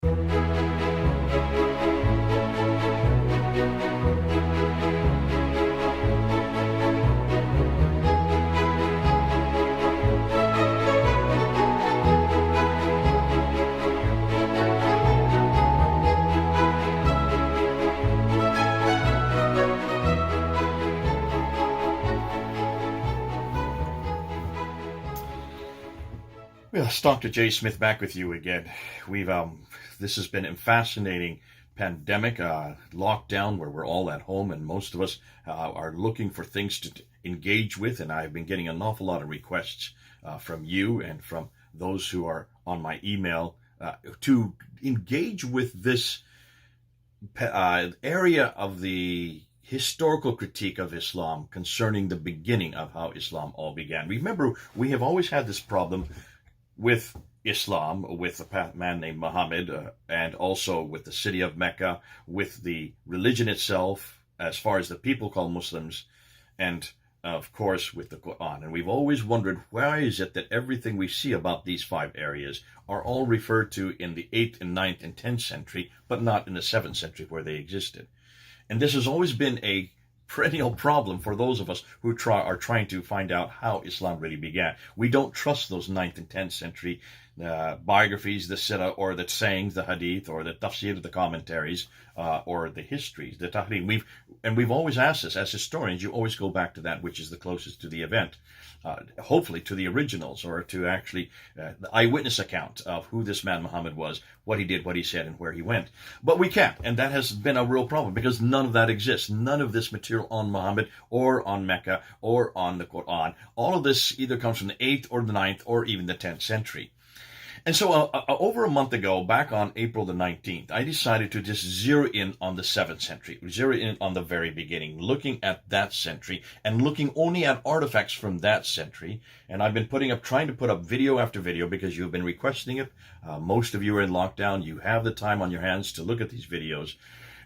Well, it's Dr. J. Smith back with you again. We've this has been a fascinating pandemic, lockdown where we're all at home, and most of us are looking for things to engage with. And I've been getting an awful lot of requests from you and from those who are on my email to engage with this area of the historical critique of Islam concerning the beginning of how Islam all began. Remember, we have always had this problem with Islam, with a man named Muhammad, and also with the city of Mecca, with the religion itself, as far as the people call Muslims, and of course with the Quran. And we've always wondered, why is it that everything we see about these five areas are all referred to in the 8th and 9th and 10th century, but not in the 7th century where they existed? And this has always been a perennial problem for those of us who are trying to find out how Islam really began. We don't trust those 9th and 10th century biographies, the sirah, or the sayings, the hadith, or the tafsir, the commentaries, or the histories, the tahrir. We've always asked this, as historians, you always go back to that which is the closest to the event, hopefully to the originals, or to actually the eyewitness account of who this man Muhammad was, what he did, what he said, and where he went. But we can't, and that has been a real problem, because none of that exists. None of this material on Muhammad, or on Mecca, or on the Quran. All of this either comes from the 8th or the 9th, or even the 10th century. And so over a month ago, back on April the 19th, I decided to just zero in on the 7th century, zero in on the very beginning, looking at that century and looking only at artifacts from that century. And I've been trying to put up video after video because you've been requesting it. Most of you are in lockdown. You have the time on your hands to look at these videos.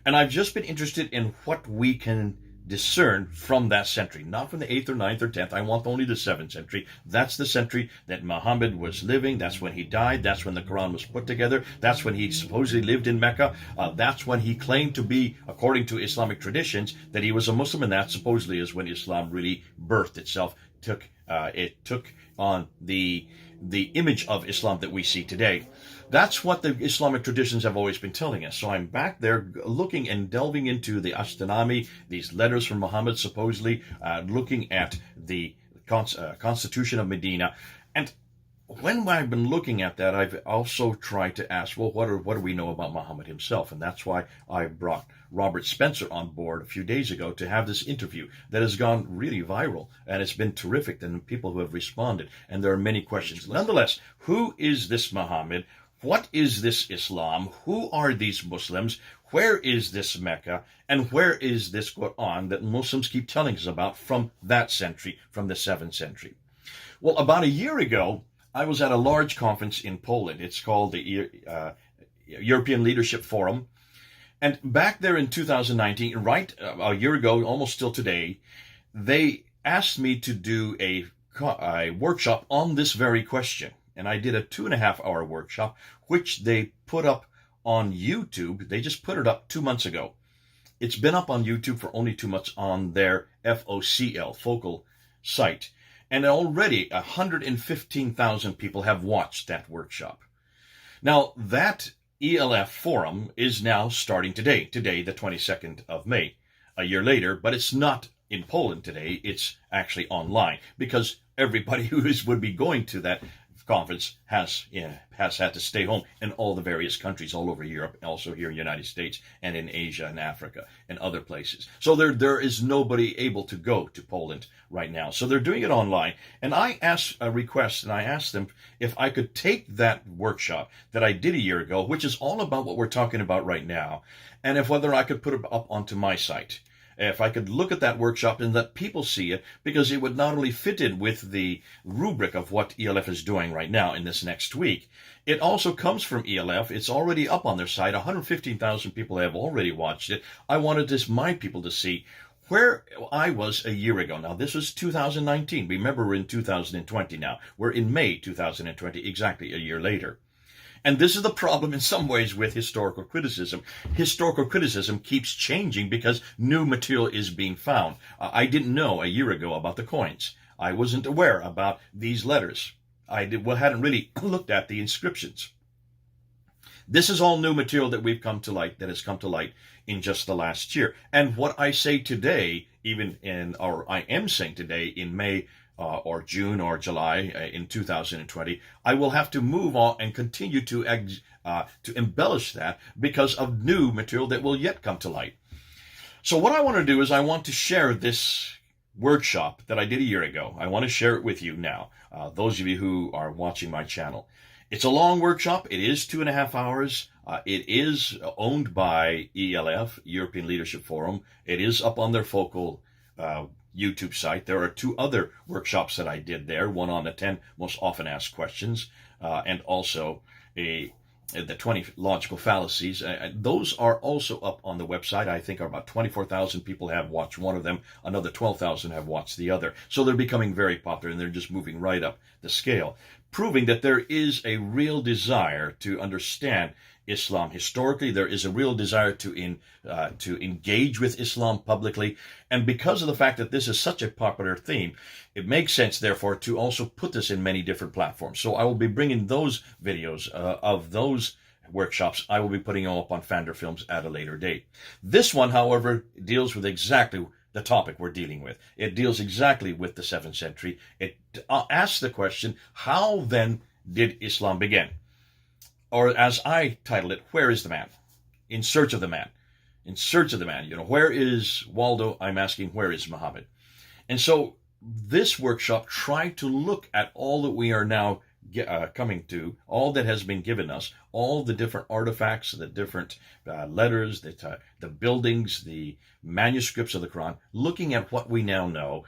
And I've just been interested in what we can discern from that century, not from the 8th or 9th or 10th. I want only the 7th century. That's the century that Muhammad was living. That's when he died. That's when the Quran was put together. That's when he supposedly lived in Mecca. That's when he claimed to be, according to Islamic traditions, that he was a Muslim, and that supposedly is when Islam really birthed itself. It took on the image of Islam that we see today. That's what the Islamic traditions have always been telling us. So I'm back there looking and delving into the Ashtanami, these letters from Muhammad, supposedly looking at the Constitution of Medina. And when I've been looking at that, I've also tried to ask, well, what do we know about Muhammad himself? And that's why I brought Robert Spencer on board a few days ago to have this interview that has gone really viral, and it's been terrific, and people who have responded, and there are many questions. Nonetheless, who is this Muhammad? What is this Islam? Who are these Muslims? Where is this Mecca? And where is this Quran that Muslims keep telling us about from that century, from the 7th century? Well, about a year ago, I was at a large conference in Poland. It's called the European Leadership Forum. And back there in 2019, right a year ago, almost still today, they asked me to do a workshop on this very question. And I did a 2.5-hour workshop, which they put up on YouTube. They just put it up 2 months ago. It's been up on YouTube for only 2 months on their FOCL, FOCL site. And already 115,000 people have watched that workshop. Now, that ELF forum is now starting today, the 22nd of May, a year later, but it's not in Poland today. It's actually online, because everybody who would be going to that conference has had to stay home in all the various countries all over Europe, also here in the United States and in Asia and Africa and other places. So there is nobody able to go to Poland right now. So they're doing it online. And I asked a request, and I asked them if I could take that workshop that I did a year ago, which is all about what we're talking about right now, and if whether I could put it up onto my site. If I could look at that workshop and let people see it, because it would not only fit in with the rubric of what ELF is doing right now in this next week, it also comes from ELF. It's already up on their site. 115,000 people have already watched it. I wanted my people to see where I was a year ago. Now, this was 2019. Remember, we're in 2020 now. We're in May 2020, exactly a year later. And this is the problem in some ways with historical criticism. Historical criticism keeps changing because new material is being found. I didn't know a year ago about the coins. I wasn't aware about these letters. Hadn't really looked at the inscriptions. This is all new material that has come to light in just the last year. And what I say today, I am saying today in May or June or July in 2020, I will have to move on and continue to embellish that because of new material that will yet come to light. So what I want to do is I want to share this workshop that I did a year ago. I want to share it with you now, those of you who are watching my channel. It's a long workshop. It is 2.5 hours. It is owned by ELF, European Leadership Forum. It is up on their FOCL YouTube site. There are 2 other workshops that I did there, one on the 10 most often asked questions, and also the 20 logical fallacies. Those are also up on the website. I think about 24,000 people have watched one of them. Another 12,000 have watched the other. So they're becoming very popular, and they're just moving right up the scale, proving that there is a real desire to understand Islam historically. There is a real desire to engage with Islam publicly. And because of the fact that this is such a popular theme, it makes sense, therefore, to also put this in many different platforms. So I will be bringing those videos of those workshops. I will be putting them up on Fander Films at a later date. This one, however, deals with exactly the topic we're dealing with. It deals exactly with the 7th century. It asks the question, how then did Islam begin? Or as I titled it, where is the man? In search of the man. In search of the man. Where is Waldo? I'm asking, where is Muhammad? And so this workshop tried to look at all that we are now coming to, all that has been given us, all the different artifacts, the different letters, the buildings, the manuscripts of the Quran, looking at what we now know.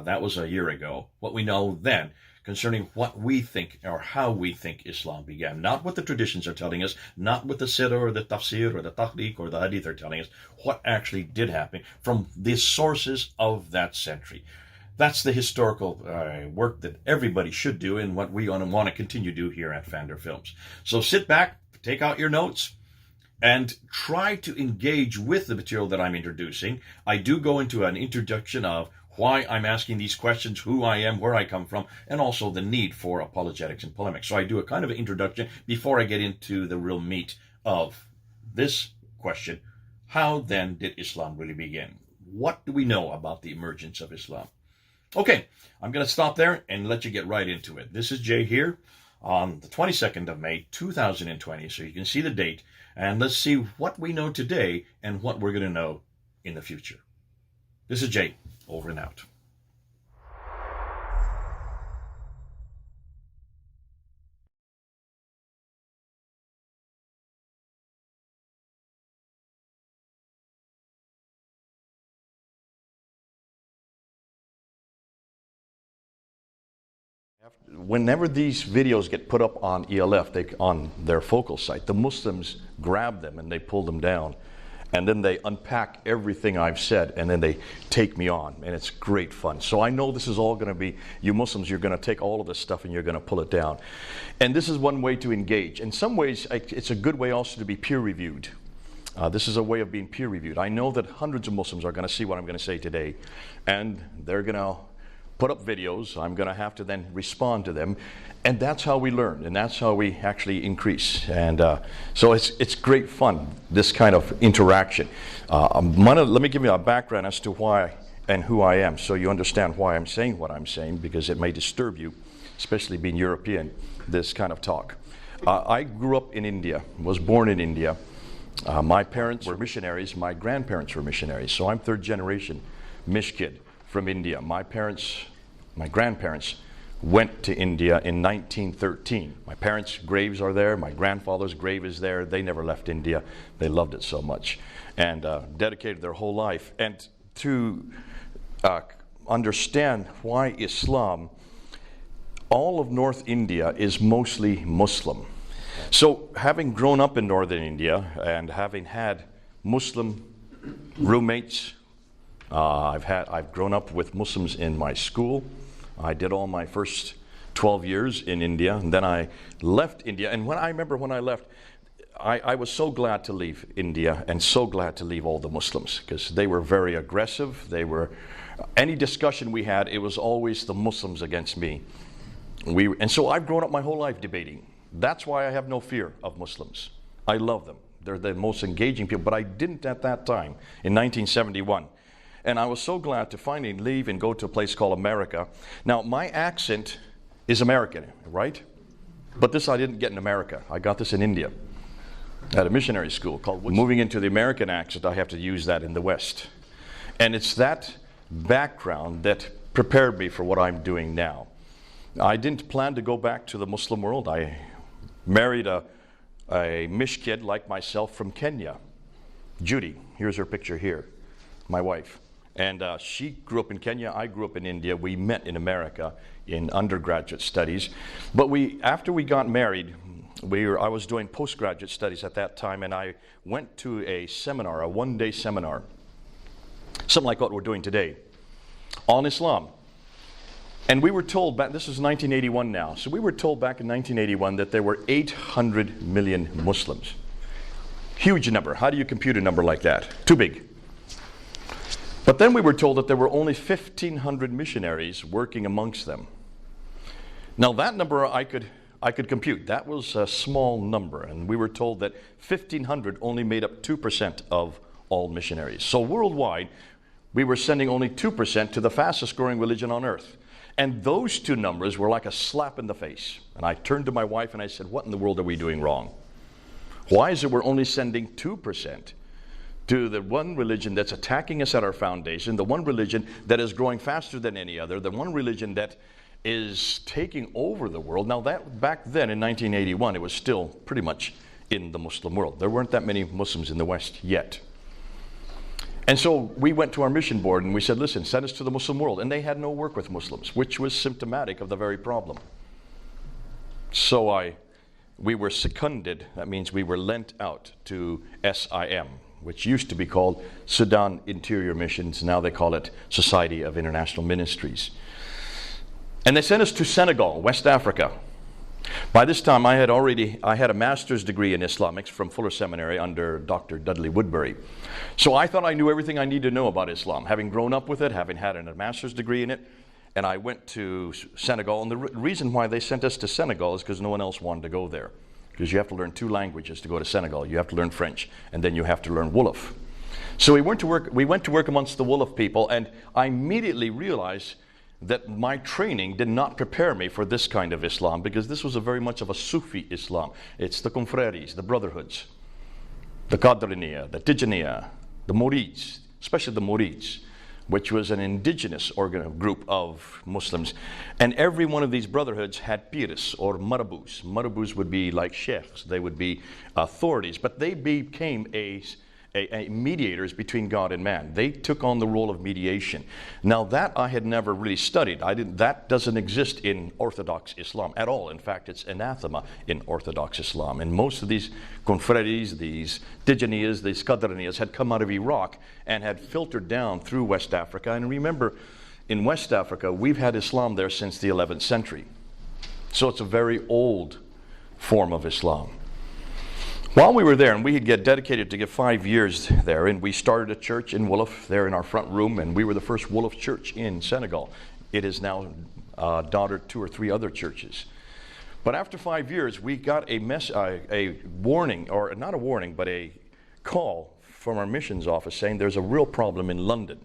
That was a year ago. What we know then concerning what we think or how we think Islam began. Not what the traditions are telling us, not what the Sirah or the Tafsir or the Tahriq or the Hadith are telling us, what actually did happen from the sources of that century. That's the historical work that everybody should do and what we want to continue to do here at Fander Films. So sit back, take out your notes, and try to engage with the material that I'm introducing. I do go into an introduction of why I'm asking these questions, who I am, where I come from, and also the need for apologetics and polemics. So I do a kind of an introduction before I get into the real meat of this question. How then did Islam really begin? What do we know about the emergence of Islam? Okay, I'm going to stop there and let you get right into it. This is Jay here on the 22nd of May, 2020, so you can see the date, and let's see what we know today and what we're going to know in the future. This is Jay, over and out. Whenever these videos get put up on ELF, on their FOCL site, the Muslims grab them and they pull them down. And then they unpack everything I've said, and then they take me on, and it's great fun. So I know this is all going to be, you Muslims, you're going to take all of this stuff and you're going to pull it down. And this is one way to engage. In some ways, it's a good way also to be peer-reviewed. This is a way of being peer-reviewed. I know that hundreds of Muslims are going to see what I'm going to say today, and they're going to put up videos. I'm going to have to then respond to them. And that's how we learn, and that's how we actually increase. And so it's great fun, this kind of interaction. Let me give you a background as to why and who I am, so you understand why I'm saying what I'm saying, because it may disturb you, especially being European, this kind of talk. I grew up in India, was born in India. My parents were missionaries, my grandparents were missionaries, so I'm third generation Mish kid from India. My grandparents went to India in 1913. My parents' graves are there, my grandfather's grave is there. They never left India. They loved it so much and dedicated their whole life. And to understand why Islam, all of North India is mostly Muslim. So having grown up in northern India and having had Muslim roommates, I've grown up with Muslims in my school. I did all my first 12 years in India, and then I left India. And when I remember when I left, I was so glad to leave India and so glad to leave all the Muslims, because they were very aggressive. They were, any discussion we had, it was always the Muslims against me. And so I've grown up my whole life debating. That's why I have no fear of Muslims. I love them. They're the most engaging people, but I didn't at that time in 1971. And I was so glad to finally leave and go to a place called America. Now, my accent is American, right? But this I didn't get in America. I got this in India at a missionary school called Woodstock. Moving into the American accent, I have to use that in the West. And it's that background that prepared me for what I'm doing now. I didn't plan to go back to the Muslim world. I married a Mish kid like myself from Kenya. Judy, here's her picture here, my wife. And she grew up in Kenya, I grew up in India. We met in America in undergraduate studies. But after we got married, I was doing postgraduate studies at that time, and I went to a seminar, a one-day seminar, something like what we're doing today, on Islam. And we were told back, this is 1981 now, so we were told back in 1981 that there were 800 million Muslims. Huge number. How do you compute a number like that? Too big. But then we were told that there were only 1,500 missionaries working amongst them. Now that number I could compute. That was a small number, and we were told that 1,500 only made up 2% of all missionaries. So worldwide, we were sending only 2% to the fastest growing religion on earth. And those two numbers were like a slap in the face. And I turned to my wife and I said, what in the world are we doing wrong? Why is it we're only sending 2% to the one religion that's attacking us at our foundation, the one religion that is growing faster than any other, the one religion that is taking over the world? Now that back then in 1981, it was still pretty much in the Muslim world. There weren't that many Muslims in the West yet. And so we went to our mission board and we said, listen, send us to the Muslim world. And they had no work with Muslims, which was symptomatic of the very problem. So we were seconded, that means we were lent out to SIM, which used to be called Sudan Interior Missions. Now they call it Society of International Ministries. And they sent us to Senegal, West Africa. By this time, I had a master's degree in Islamics from Fuller Seminary under Dr. Dudley Woodbury. So I thought I knew everything I needed to know about Islam, having grown up with it, having had a master's degree in it. And I went to Senegal, and the reason why they sent us to Senegal is because no one else wanted to go there. Because you have to learn 2 languages to go to Senegal. You have to learn French, and then you have to learn Wolof. So we went to work amongst the Wolof people, and I immediately realized that my training did not prepare me for this kind of Islam, because this was very much of a Sufi Islam. It's the confreries, the brotherhoods, the Qadriniya, the Tijaniya, the Murids, especially the Murids, which was an indigenous group of Muslims. And every one of these brotherhoods had pirs or marabouts. Marabouts would be like sheikhs. They would be authorities, but they became mediators between God and man. They took on the role of mediation. Now that I had never really studied. That doesn't exist in Orthodox Islam at all. In fact, it's anathema in Orthodox Islam. And most of these confreries, these Tijaniyas, these Qadraniyas had come out of Iraq and had filtered down through West Africa. And remember, in West Africa, we've had Islam there since the 11th century. So it's a very old form of Islam. While we were there, and we had get dedicated to get 5 years there, and we started a church in Wolof there in our front room, and we were the first Wolof church in Senegal. It is now daughter 2 or 3 other churches. But after 5 years, we got a warning, or not a warning, but a call from our missions office saying there's a real problem in London.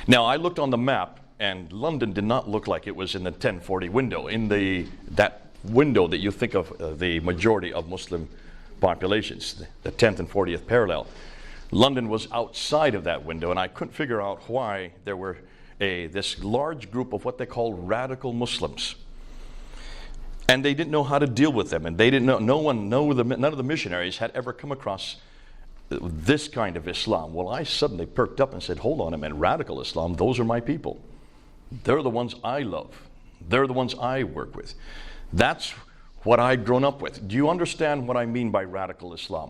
Now, I looked on the map, and London did not look like it was in the 1040 window, in that window that you think of the majority of Muslim populations, the 10th and 40th parallel. London was outside of that window, and I couldn't figure out why there were this large group of what they call radical Muslims. And they didn't know how to deal with them, and they didn't know, none of the missionaries had ever come across this kind of Islam. Well, I suddenly perked up and said, hold on a minute, radical Islam, those are my people. They're the ones I love. They're the ones I work with. That's what I'd grown up with. Do you understand what I mean by radical Islam?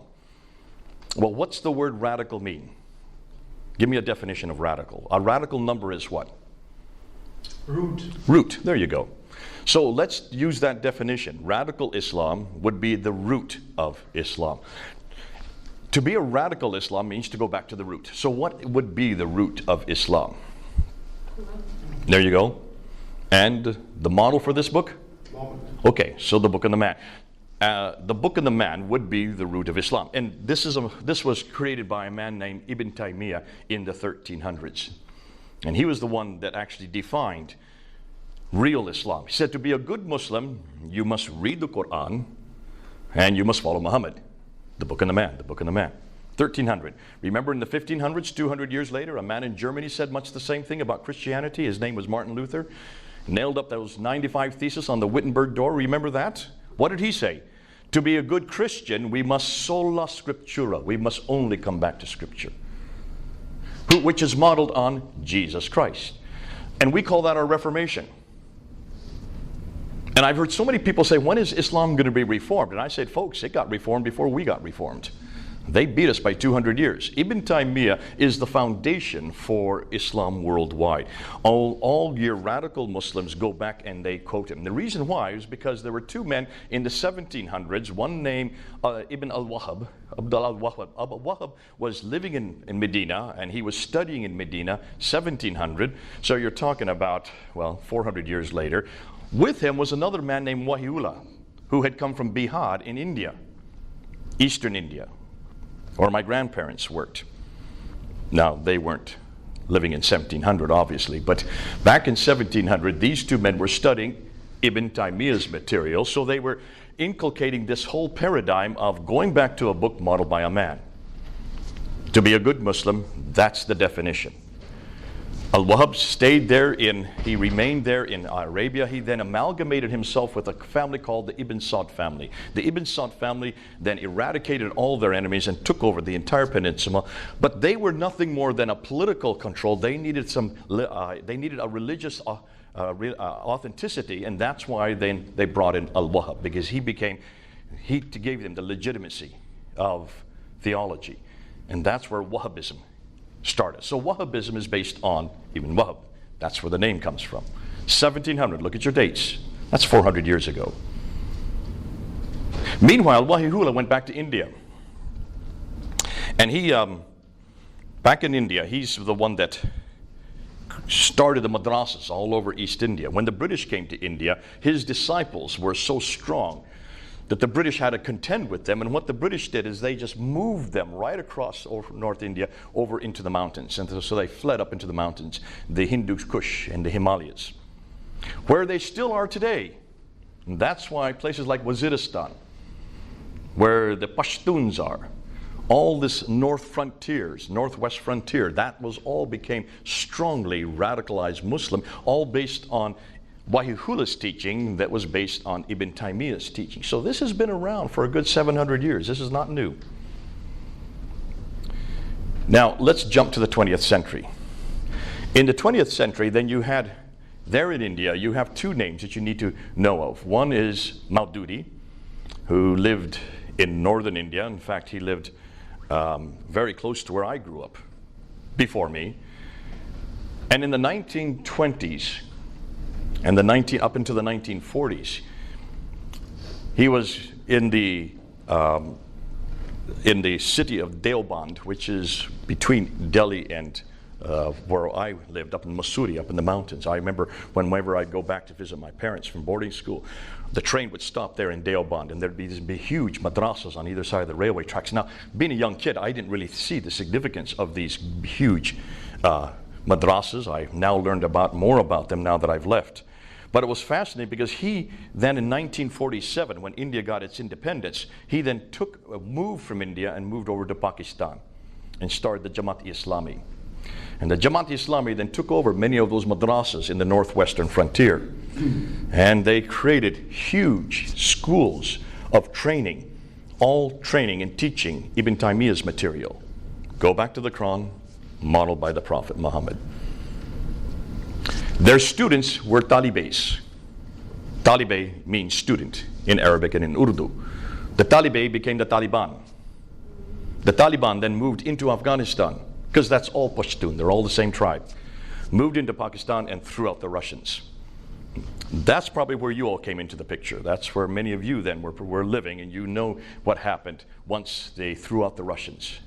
Well, what's the word radical mean? Give me a definition of radical. A radical number is what? Root. Root, there you go. So let's use that definition. Radical Islam would be the root of Islam. To be a radical Islam means to go back to the root. So what would be the root of Islam? There you go. And the model for this book? Okay, so the Book of the Man. The Book of the Man would be the root of Islam. And this was created by a man named Ibn Taymiyyah in the 1300s. And he was the one that actually defined real Islam. He said, to be a good Muslim, you must read the Quran and you must follow Muhammad. The Book of the Man, the Book of the Man. 1300. Remember in the 1500s, 200 years later, a man in Germany said much the same thing about Christianity. His name was Martin Luther. Nailed up those 95 theses on the Wittenberg door. Remember that? What did he say? To be a good Christian, we must sola scriptura. We must only come back to Scripture, which is modeled on Jesus Christ. And we call that our Reformation. And I've heard so many people say, when is Islam going to be reformed? And I said, folks, it got reformed before we got reformed. They beat us by 200 years. Ibn Taymiyyah is the foundation for Islam worldwide. All your radical Muslims go back and they quote him. The reason why is because there were two men in the 1700s, one named Ibn al-Wahhab. Abdullah al-Wahhab. Al-Wahhab was living in Medina, and he was studying in Medina, 1700. So you're talking about, 400 years later. With him was another man named Wahiullah, who had come from Bihar in India, Eastern India, where my grandparents worked. Now, they weren't living in 1700, obviously, but back in 1700, these two men were studying Ibn Taymiyyah's material, so they were inculcating this whole paradigm of going back to a book modeled by a man. To be a good Muslim, that's the definition. Al-Wahhab he remained there in Arabia. He then amalgamated himself with a family called the Ibn Saud family. The Ibn Saud family then eradicated all their enemies and took over the entire peninsula. But they were nothing more than a political control. They needed a religious authenticity, and that's why they brought in Al-Wahhab, because he gave them the legitimacy of theology. And that's where Wahhabism started. So Wahhabism is based on Ibn Wahhab. That's where the name comes from. 1700, look at your dates. That's 400 years ago. Meanwhile, Wahiullah went back to India. And he, back in India, he's the one that started the madrasas all over East India. When the British came to India, his disciples were so strong that the British had to contend with them. And what the British did is they just moved them right across North India over into the mountains. And so they fled up into the mountains, the Hindu Kush and the Himalayas, where they still are today. And that's why places like Waziristan, where the Pashtuns are, all this northwest frontier, that became strongly radicalized Muslim, all based on Wahiullah's teaching that was based on Ibn Taymiyyah's teaching. So this has been around for a good 700 years. This is not new. Now, let's jump to the 20th century. In the 20th century, then you had, there in India, you have two names that you need to know of. One is Maududi, who lived in northern India. In fact, he lived very close to where I grew up before me. And in the 1920s, and up into the 1940s, he was in the city of Deoband, which is between Delhi and where I lived, up in Mussoorie, up in the mountains. I remember whenever I'd go back to visit my parents from boarding school, the train would stop there in Deoband, and there'd be these huge madrasas on either side of the railway tracks. Now, being a young kid, I didn't really see the significance of these huge madrasas. I've now learned more about them now that I've left. But it was fascinating because he then in 1947, when India got its independence, he then moved from India and moved over to Pakistan and started the Jamaat-e-Islami. And the Jamaat-e-Islami then took over many of those madrasas in the northwestern frontier. And they created huge schools of training, all training and teaching Ibn Taymiyyah's material. Go back to the Quran, modeled by the Prophet Muhammad. Their students were talibés. Talibé means student in Arabic and in Urdu. The talibé became the Taliban. The Taliban then moved into Afghanistan, because that's all Pashtun, they're all the same tribe. Moved into Pakistan and threw out the Russians. That's probably where you all came into the picture. That's where many of you then were living, and you know what happened once they threw out the Russians.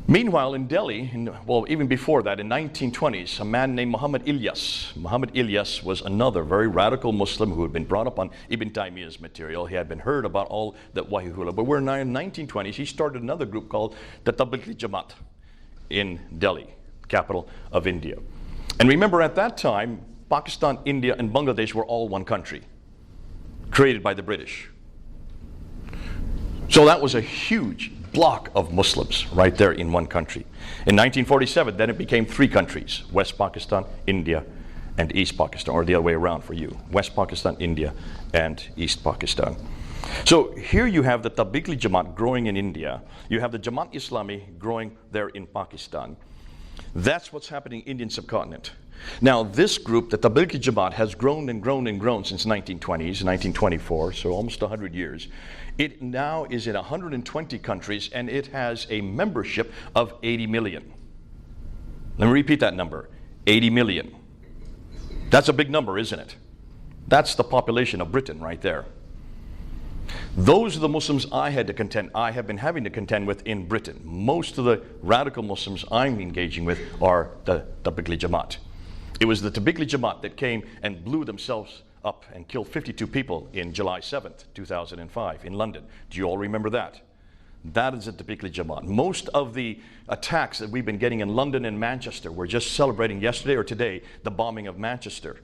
Meanwhile, in Delhi, well, even before that, in 1920s, a man named Muhammad Ilyas. Muhammad Ilyas was another very radical Muslim who had been brought up on Ibn Taymiyyah's material. He had been heard about all that Wahihullah. But we're now in 1920s. He started another group called the Tablighi Jamaat in Delhi, capital of India. And remember, at that time, Pakistan, India, and Bangladesh were all one country, created by the British. So that was a huge block of Muslims right there in one country. In 1947, then it became 3 countries: West Pakistan, India, and East Pakistan, or the other way around for you: West Pakistan, India, and East Pakistan. So here you have the Tablighi Jamaat growing in India. You have the Jamaat Islami growing there in Pakistan. That's what's happening in the Indian subcontinent. Now, this group, the Tablighi Jamaat, has grown and grown and grown since 1920s, 1924, so almost 100 years. It now is in 120 countries, and it has a membership of 80 million. Let me repeat that number, 80 million. That's a big number, isn't it? That's the population of Britain right there. Those are the Muslims I have been having to contend with in Britain. Most of the radical Muslims I'm engaging with are the Tablighi Jamaat. It was the Tablighi Jamaat that came and blew themselves up and killed 52 people in July 7th, 2005 in London. Do you all remember that? That is the Tablighi Jamaat. Most of the attacks that we've been getting in London and Manchester, we're just celebrating yesterday or today the bombing of Manchester.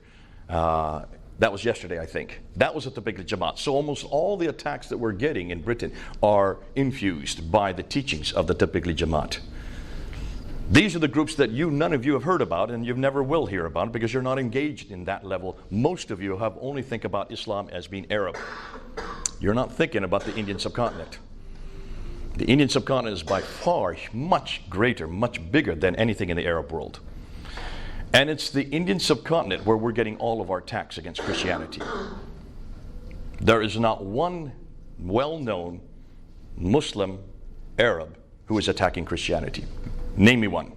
That was yesterday, I think. That was at the Tablighi Jamaat. So almost all the attacks that we're getting in Britain are infused by the teachings of the Tablighi Jamaat. These are the groups that none of you have heard about, and you never will hear about because you're not engaged in that level. Most of you have only think about Islam as being Arab. You're not thinking about the Indian subcontinent. The Indian subcontinent is by far much greater, much bigger than anything in the Arab world. And it's the Indian subcontinent where we're getting all of our attacks against Christianity. There is not one well-known Muslim Arab who is attacking Christianity. Name me one.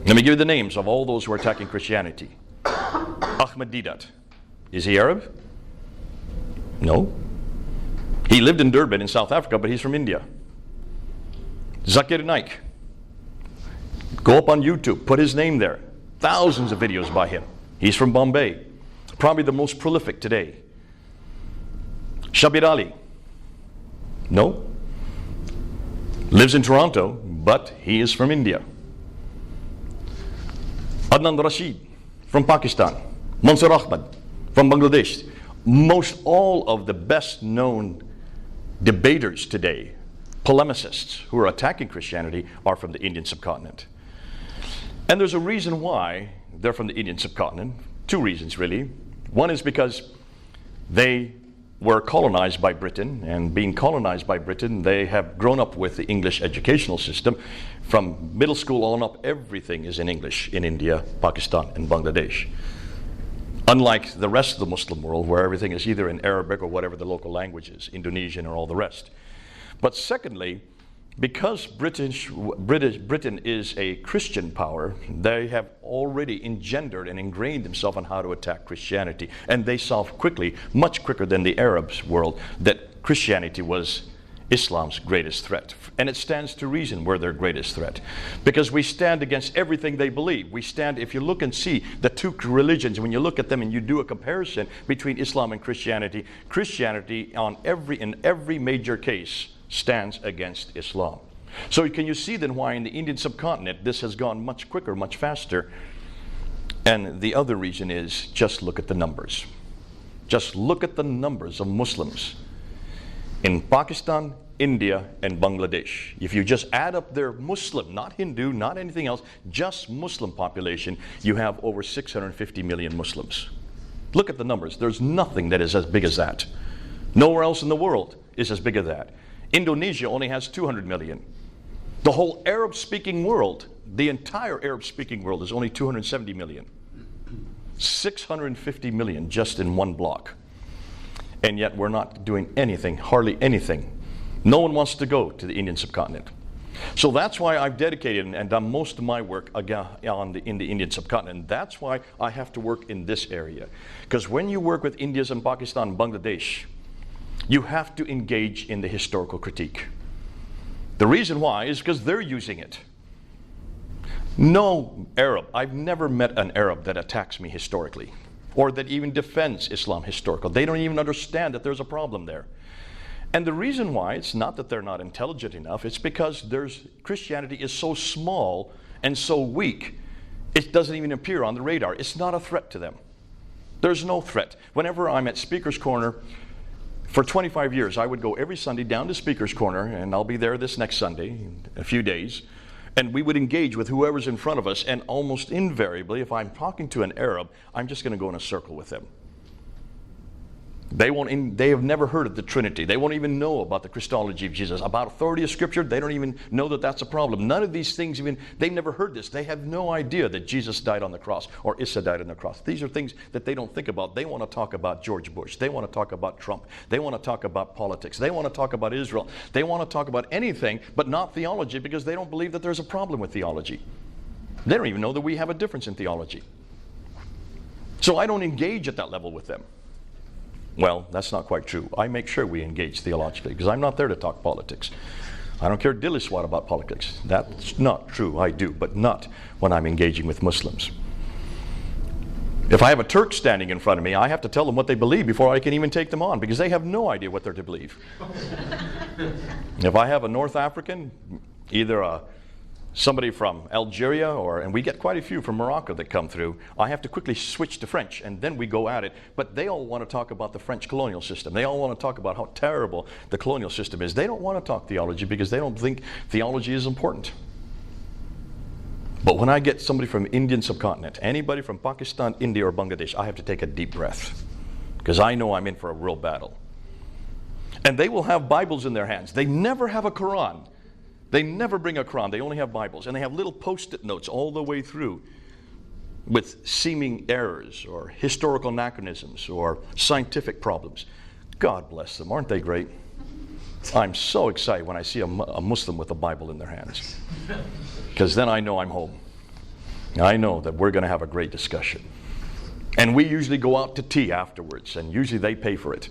Let me give you the names of all those who are attacking Christianity. Ahmed Deedat. Is he Arab? No. He lived in Durban in South Africa, but he's from India. Zakir Naik. Go up on YouTube, put his name there. Thousands of videos by him. He's from Bombay. Probably the most prolific today. Shabir Ali. No. Lives in Toronto, but he is from India. Adnan Rashid from Pakistan. Mansur Ahmad from Bangladesh. Most all of the best known debaters today, polemicists who are attacking Christianity, are from the Indian subcontinent. And there's a reason why they're from the Indian subcontinent. 2 reasons really. One is because they were colonized by Britain, and being colonized by Britain, they have grown up with the English educational system. From middle school on up, everything is in English in India, Pakistan, and Bangladesh. Unlike the rest of the Muslim world, where everything is either in Arabic or whatever the local language is, Indonesian or all the rest. But secondly, because Britain is a Christian power, they have already engendered and ingrained themselves on how to attack Christianity. And they saw quickly, much quicker than the Arab world, that Christianity was Islam's greatest threat. And it stands to reason we're their greatest threat. Because we stand against everything they believe. We stand, if you look and see the 2 religions, when you look at them and you do a comparison between Islam and Christianity, Christianity in every major case stands against Islam. So can you see then why in the Indian subcontinent this has gone much quicker, much faster? And the other reason is, just look at the numbers. Just look at the numbers of Muslims in Pakistan, India, and Bangladesh. If you just add up their Muslim, not Hindu, not anything else, just Muslim population, you have over 650 million Muslims. Look at the numbers. There's nothing that is as big as that. Nowhere else in the world is as big as that. Indonesia only has 200 million. The whole Arab-speaking world, the entire Arab-speaking world, is only 270 million. 650 million just in one block. And yet we're not doing anything, hardly anything. No one wants to go to the Indian subcontinent. So that's why I've dedicated and done most of my work again in the Indian subcontinent. That's why I have to work in this area. Because when you work with Indians and Pakistan and Bangladesh, you have to engage in the historical critique. The reason why is because they're using it. No Arab, I've never met an Arab that attacks me historically or that even defends Islam historical. They don't even understand that there's a problem there. And the reason why, it's not that they're not intelligent enough, it's because Christianity is so small and so weak, it doesn't even appear on the radar. It's not a threat to them. There's no threat. Whenever I'm at Speaker's Corner, for 25 years, I would go every Sunday down to Speaker's Corner, and I'll be there this next Sunday, in a few days, and we would engage with whoever's in front of us, and almost invariably, if I'm talking to an Arab, I'm just going to go in a circle with them. They have never heard of the Trinity. They won't even know about the Christology of Jesus. About authority of Scripture, they don't even know that that's a problem. None of these things they've never heard this. They have no idea that Jesus died on the cross or Issa died on the cross. These are things that they don't think about. They want to talk about George Bush. They want to talk about Trump. They want to talk about politics. They want to talk about Israel. They want to talk about anything but not theology, because they don't believe that there's a problem with theology. They don't even know that we have a difference in theology. So I don't engage at that level with them. Well, that's not quite true. I make sure we engage theologically, because I'm not there to talk politics. I don't care dilly swat about politics. That's not true. I do, but not when I'm engaging with Muslims. If I have a Turk standing in front of me, I have to tell them what they believe before I can even take them on, because they have no idea what they're to believe. If I have a North African, either somebody from Algeria, and we get quite a few from Morocco that come through, I have to quickly switch to French, and then we go at it. But they all want to talk about the French colonial system. They all want to talk about how terrible the colonial system is. They don't want to talk theology because they don't think theology is important. But when I get somebody from Indian subcontinent, anybody from Pakistan, India, or Bangladesh, I have to take a deep breath, because I know I'm in for a real battle. And they will have Bibles in their hands. They never have a Quran. They never bring a Quran. They only have Bibles. And they have little post-it notes all the way through with seeming errors or historical anachronisms or scientific problems. God bless them. Aren't they great? I'm so excited when I see a Muslim with a Bible in their hands, because then I know I'm home. I know that we're going to have a great discussion. And we usually go out to tea afterwards, and usually they pay for it.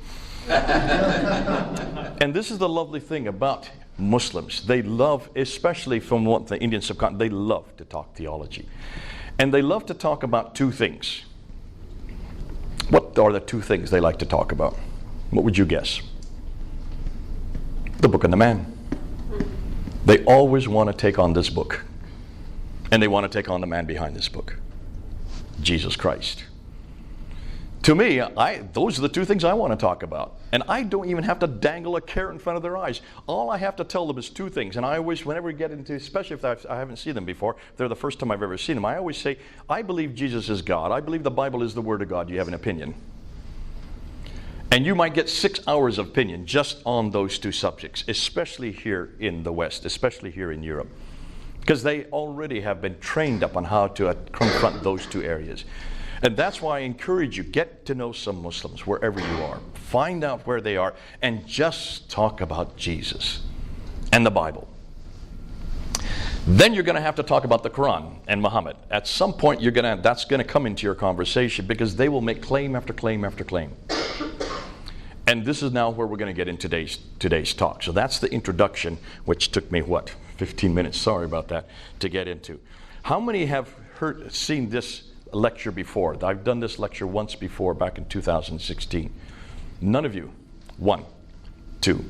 And this is the lovely thing about Muslims. They love, especially from the Indian subcontinent, they love to talk theology. And they love to talk about two things. What are the two things they like to talk about? What would you guess? The book and the man. They always want to take on this book. And they want to take on the man behind this book, Jesus Christ. To me, those are the two things I want to talk about. And I don't even have to dangle a carrot in front of their eyes. All I have to tell them is two things. And I always, whenever we get into, especially if I haven't seen them before, if they're the first time I've ever seen them, I always say, I believe Jesus is God. I believe the Bible is the Word of God. Do you have an opinion? And you might get 6 hours of opinion just on those two subjects, especially here in the West, especially here in Europe. Because they already have been trained up on how to confront those two areas. And that's why I encourage you, get to know some Muslims wherever you are. Find out where they are and just talk about Jesus and the Bible. Then you're going to have to talk about the Quran and Muhammad. At some point, that's going to come into your conversation, because they will make claim after claim after claim. And this is now where we're going to get in today's talk. So that's the introduction, which took me, 15 minutes, sorry about that, to get into. How many have seen this lecture before? I've done this lecture once before, back in 2016. None of you? 1, 2.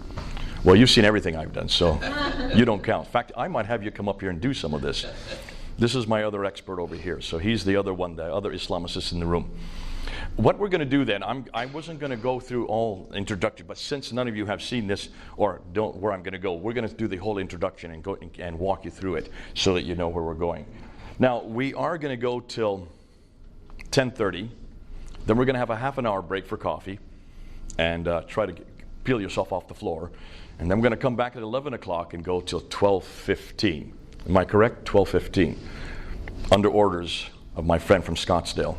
Well, you've seen everything I've done, so you don't count. In fact, I might have you come up here and do some of this. This is my other expert over here, so he's the other one, the other Islamicist in the room. What we're going to do then, I wasn't going to go through all introductory, but since none of you have seen this or don't where I'm going to go, we're going to do the whole introduction and go and walk you through it so that you know where we're going. Now, we are going to go till 10:30. Then we're going to have a half an hour break for coffee and try to peel yourself off the floor. And then we're going to come back at 11 o'clock and go till 12:15. Am I correct? 12:15. Under orders of my friend from Scottsdale.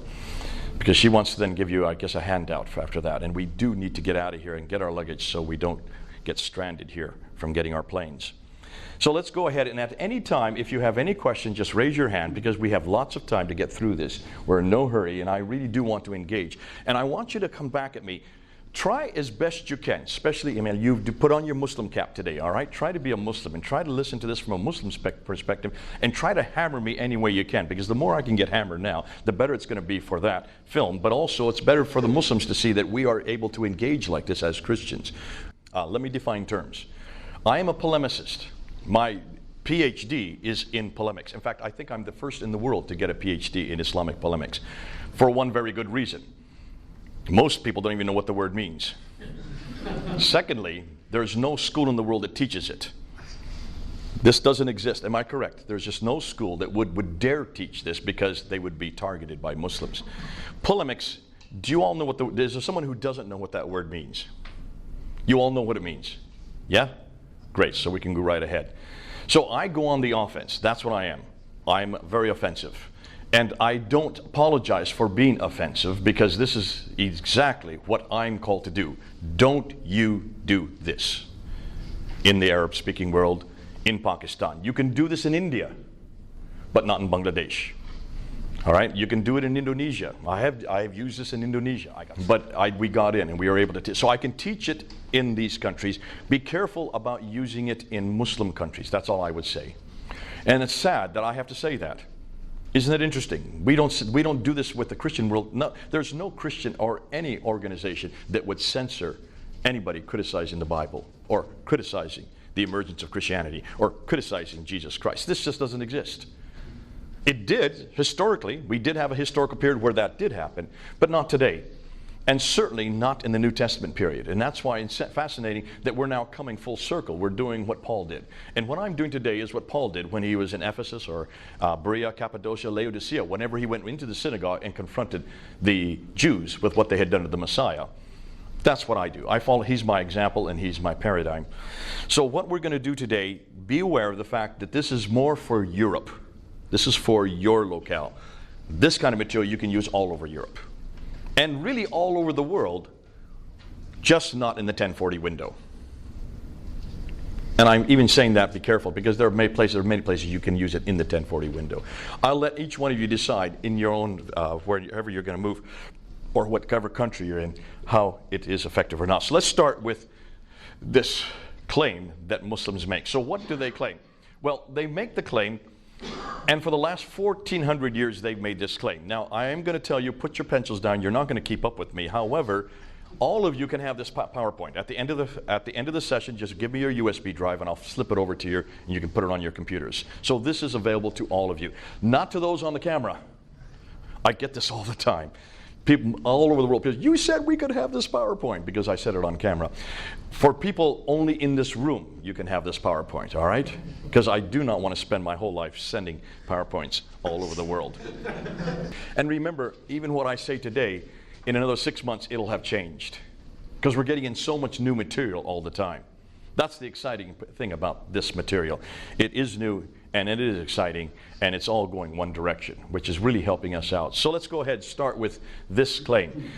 Because she wants to then give you, I guess, a handout for after that. And we do need to get out of here and get our luggage so we don't get stranded here from getting our planes. So let's go ahead, and at any time, if you have any question, just raise your hand, because we have lots of time to get through this. We're in no hurry, and I really do want to engage. And I want you to come back at me. Try as best you can, especially, you put on your Muslim cap today, all right? Try to be a Muslim and try to listen to this from a Muslim perspective, and try to hammer me any way you can, because the more I can get hammered now, the better it's going to be for that film. But also, it's better for the Muslims to see that we are able to engage like this as Christians. Let me define terms. I am a polemicist. My PhD is in polemics. In fact, I think I'm the first in the world to get a PhD in Islamic polemics, for one very good reason. Most people don't even know what the word means. Secondly, there's no school in the world that teaches it. This doesn't exist. Am I correct? There's just no school that would dare teach this, because they would be targeted by Muslims. Polemics, do you all know what is there someone who doesn't know what that word means? You all know what it means? Yeah? Great, so we can go right ahead. So I go on the offense. That's what I am. I'm very offensive. And I don't apologize for being offensive, because this is exactly what I'm called to do. Don't you do this in the Arab-speaking world, in Pakistan. You can do this in India, but not in Bangladesh. All right, you can do it in Indonesia. I have used this in Indonesia, we got in and we were able to. So I can teach it in these countries. Be careful about using it in Muslim countries. That's all I would say. And it's sad that I have to say that. Isn't it interesting? We don't do this with the Christian world. No, there's no Christian or any organization that would censor anybody criticizing the Bible, or criticizing the emergence of Christianity, or criticizing Jesus Christ. This just doesn't exist. It did, historically. We did have a historical period where that did happen, but not today. And certainly not in the New Testament period. And that's why it's fascinating that we're now coming full circle. We're doing what Paul did. And what I'm doing today is what Paul did when he was in Ephesus, or Berea, Cappadocia, Laodicea, whenever he went into the synagogue and confronted the Jews with what they had done to the Messiah. That's what I do. I follow. He's my example, and he's my paradigm. So what we're going to do today, be aware of the fact that this is more for Europe. This is for your locale. This kind of material you can use all over Europe. And really all over the world, just not in the 1040 window. And I'm even saying that, be careful, because there are many places you can use it in the 1040 window. I'll let each one of you decide in your own, wherever you're going to move, or whatever country you're in, how it is effective or not. So let's start with this claim that Muslims make. So what do they claim? Well, they make the claim, and for the last 1,400 years, they've made this claim. Now, I am going to tell you, put your pencils down. You're not going to keep up with me. However, all of you can have this PowerPoint. At the end of the session, just give me your USB drive, and I'll slip it over to you, and you can put it on your computers. So this is available to all of you, not to those on the camera. I get this all the time. People all over the world, you said we could have this PowerPoint, because I said it on camera. For people only in this room, you can have this PowerPoint, all right? Because I do not want to spend my whole life sending PowerPoints all over the world. And remember, even what I say today, in another 6 months, it'll have changed. Because we're getting in so much new material all the time. That's the exciting thing about this material. It is new, and it is exciting, and it's all going one direction, which is really helping us out. So let's go ahead and start with this claim.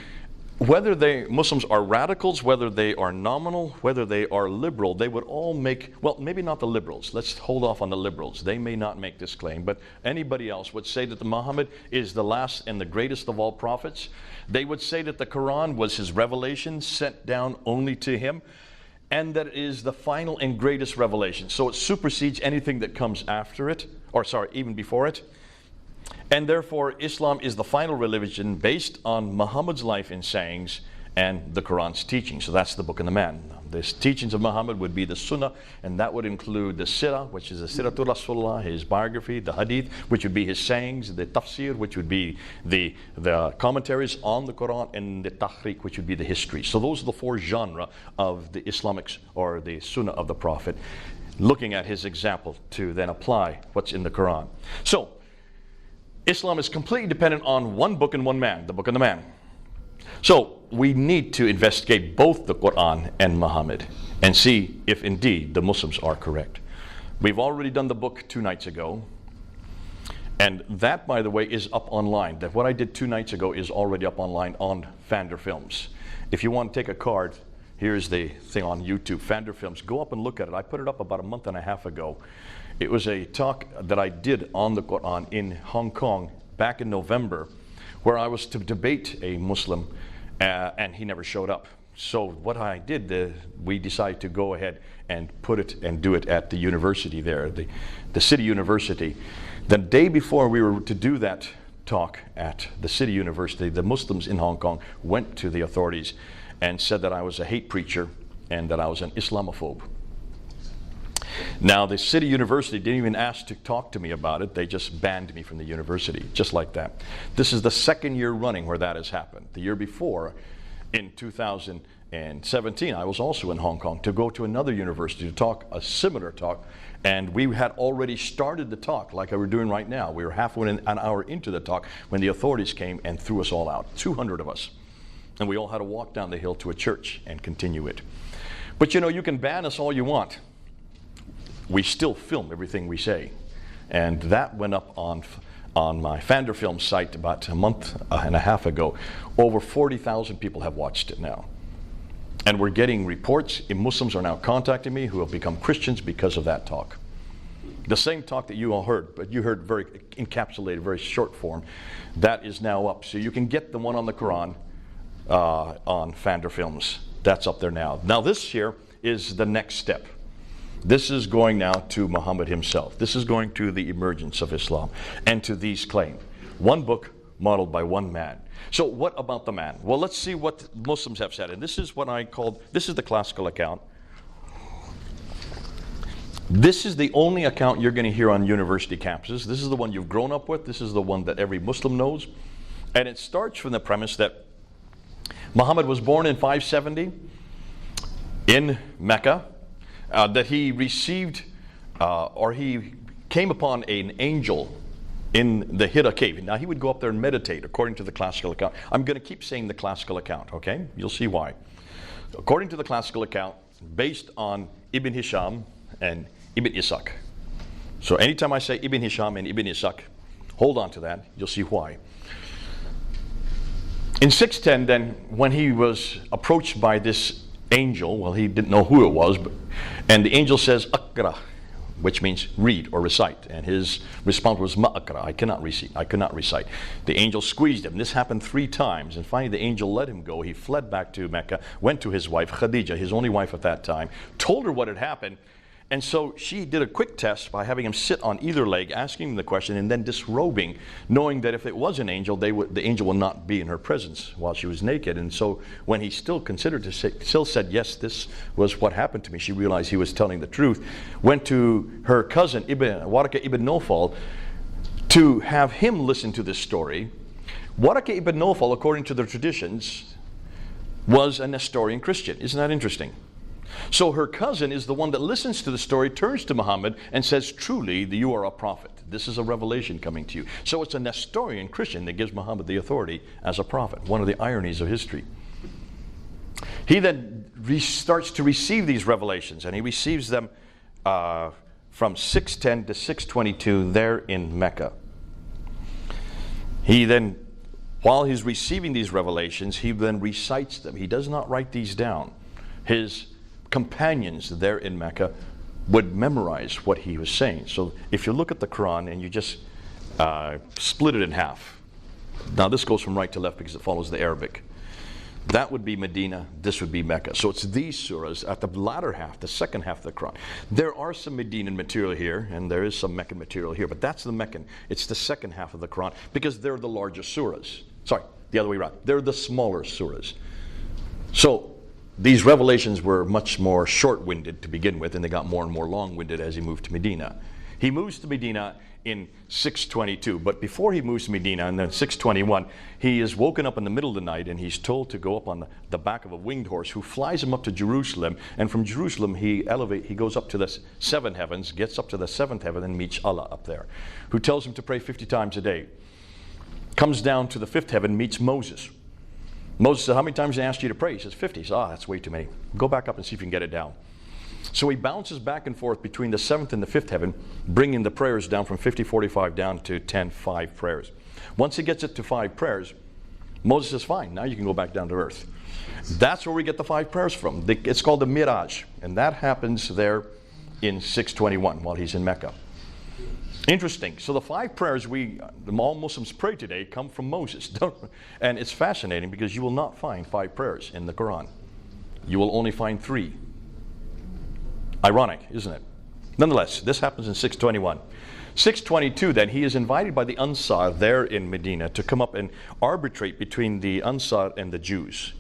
Whether Muslims are radicals, whether they are nominal, whether they are liberal, they would all make, well, maybe not the liberals. Let's hold off on the liberals. They may not make this claim, but anybody else would say that Muhammad is the last and the greatest of all prophets. They would say that the Quran was his revelation sent down only to him, and that it is the final and greatest revelation. So it supersedes anything that comes after it, or sorry, even before it. And therefore, Islam is the final religion based on Muhammad's life and sayings and the Quran's teaching. So that's the book and the man. The teachings of Muhammad would be the Sunnah, and that would include the Sirah, which is the Siratul Rasulullah, his biography, the Hadith, which would be his sayings, the Tafsir, which would be the commentaries on the Quran, and the Tahriq, which would be the history. So those are the four genres of the Islamics, or the Sunnah of the Prophet, looking at his example to then apply what's in the Quran. So Islam is completely dependent on one book and one man, the book and the man. So we need to investigate both the Quran and Muhammad and see if indeed the Muslims are correct. We've already done the book 2 nights ago, and that, by the way, is up online. That what I did 2 nights ago is already up online on Fander Films. If you want to take a card Here's the thing on YouTube, Fander Films. Go up and look at it. I put it up about a month and a half ago. It was a talk that I did on the Quran in Hong Kong back in November, where I was to debate a Muslim, and he never showed up. So what I did, we decided to go ahead and put it and do it at the university there, the city university. The day before we were to do that talk at the city university, the Muslims in Hong Kong went to the authorities and said that I was a hate preacher and that I was an Islamophobe. Now, the city university didn't even ask to talk to me about it. They just banned me from the university, just like that. This is the second year running where that has happened. The year before, in 2017, I was also in Hong Kong to go to another university to talk a similar talk, and we had already started the talk like we're doing right now. We were halfway an hour into the talk when the authorities came and threw us all out, 200 of us. And we all had to walk down the hill to a church and continue it. But you know, you can ban us all you want. We still film everything we say. And that went up on my Fander Film site about a month and a half ago. Over 40,000 people have watched it now. And we're getting reports. Muslims are now contacting me who have become Christians because of that talk. The same talk that you all heard, but you heard very encapsulated, very short form, that is now up. So you can get the one on the Quran on Fander Films. That's up there now. Now this here is the next step. This is going now to Muhammad himself. This is going to the emergence of Islam and to these claims. One book modeled by one man. So what about the man? Well, let's see what Muslims have said. And this is what I called, this is the classical account. This is the only account you're going to hear on university campuses. This is the one you've grown up with. This is the one that every Muslim knows. And it starts from the premise that Muhammad was born in 570 in Mecca, that he received, or he came upon an angel in the Hira cave. Now he would go up there and meditate according to the classical account. I'm going to keep saying the classical account, okay? You'll see why. According to the classical account, based on Ibn Hisham and Ibn Ishaq. So anytime I say Ibn Hisham and Ibn Ishaq, hold on to that, you'll see why. In 610 then, when he was approached by this angel, well, he didn't know who it was, and the angel says, Aqra, which means read or recite. And his response was, Ma'aqra, I cannot recite. The angel squeezed him. This happened 3 times, and finally the angel let him go. He fled back to Mecca, went to his wife, Khadija, his only wife at that time, told her what had happened. And so she did a quick test by having him sit on either leg, asking him the question, and then disrobing, knowing that if it was an angel, the angel would not be in her presence while she was naked. And so when he still considered to say, still said, yes, this was what happened to me, she realized he was telling the truth, went to her cousin, Waraka ibn Nawfal, to have him listen to this story. Waraka ibn Nawfal, according to the traditions, was a Nestorian Christian. Isn't that interesting? So her cousin is the one that listens to the story, turns to Muhammad and says, truly, you are a prophet. This is a revelation coming to you. So it's a Nestorian Christian that gives Muhammad the authority as a prophet, one of the ironies of history. He then starts to receive these revelations, and he receives them from 610 to 622 there in Mecca. He then, while he's receiving these revelations, he then recites them. He does not write these down. His companions there in Mecca would memorize what he was saying. So if you look at the Quran and you just split it in half, now this goes from right to left because it follows the Arabic. That would be Medina, this would be Mecca. So it's these surahs at the latter half, the second half of the Quran. There are some Medinan material here, and there is some Meccan material here, but that's the Meccan. It's the second half of the Quran because they're the largest surahs. Sorry, the other way around. They're the smaller surahs. So these revelations were much more short-winded to begin with, and they got more and more long-winded as he moved to Medina. He moves to Medina in 622, but before he moves to Medina, and then 621, he is woken up in the middle of the night, and he's told to go up on the back of a winged horse who flies him up to Jerusalem, and from Jerusalem he goes up to the 7 heavens, gets up to the 7th heaven, and meets Allah up there, who tells him to pray 50 times a day. Comes down to the 5th heaven, meets Moses. Moses said, how many times did I ask you to pray? He says, 50. He says, that's way too many. Go back up and see if you can get it down. So he bounces back and forth between the 7th and the 5th heaven, bringing the prayers down from 50, 45 down to 10, 5 prayers. Once he gets it to 5 prayers, Moses says, fine, now you can go back down to earth. That's where we get the 5 prayers from. It's called the Miraj, and that happens there in 621 while he's in Mecca. Interesting. So the 5 prayers all Muslims pray today come from Moses. And it's fascinating because you will not find 5 prayers in the Quran. You will only find 3. Ironic, isn't it? Nonetheless, this happens in 621. 622 then, he is invited by the Ansar there in Medina to come up and arbitrate between the Ansar and the Jews.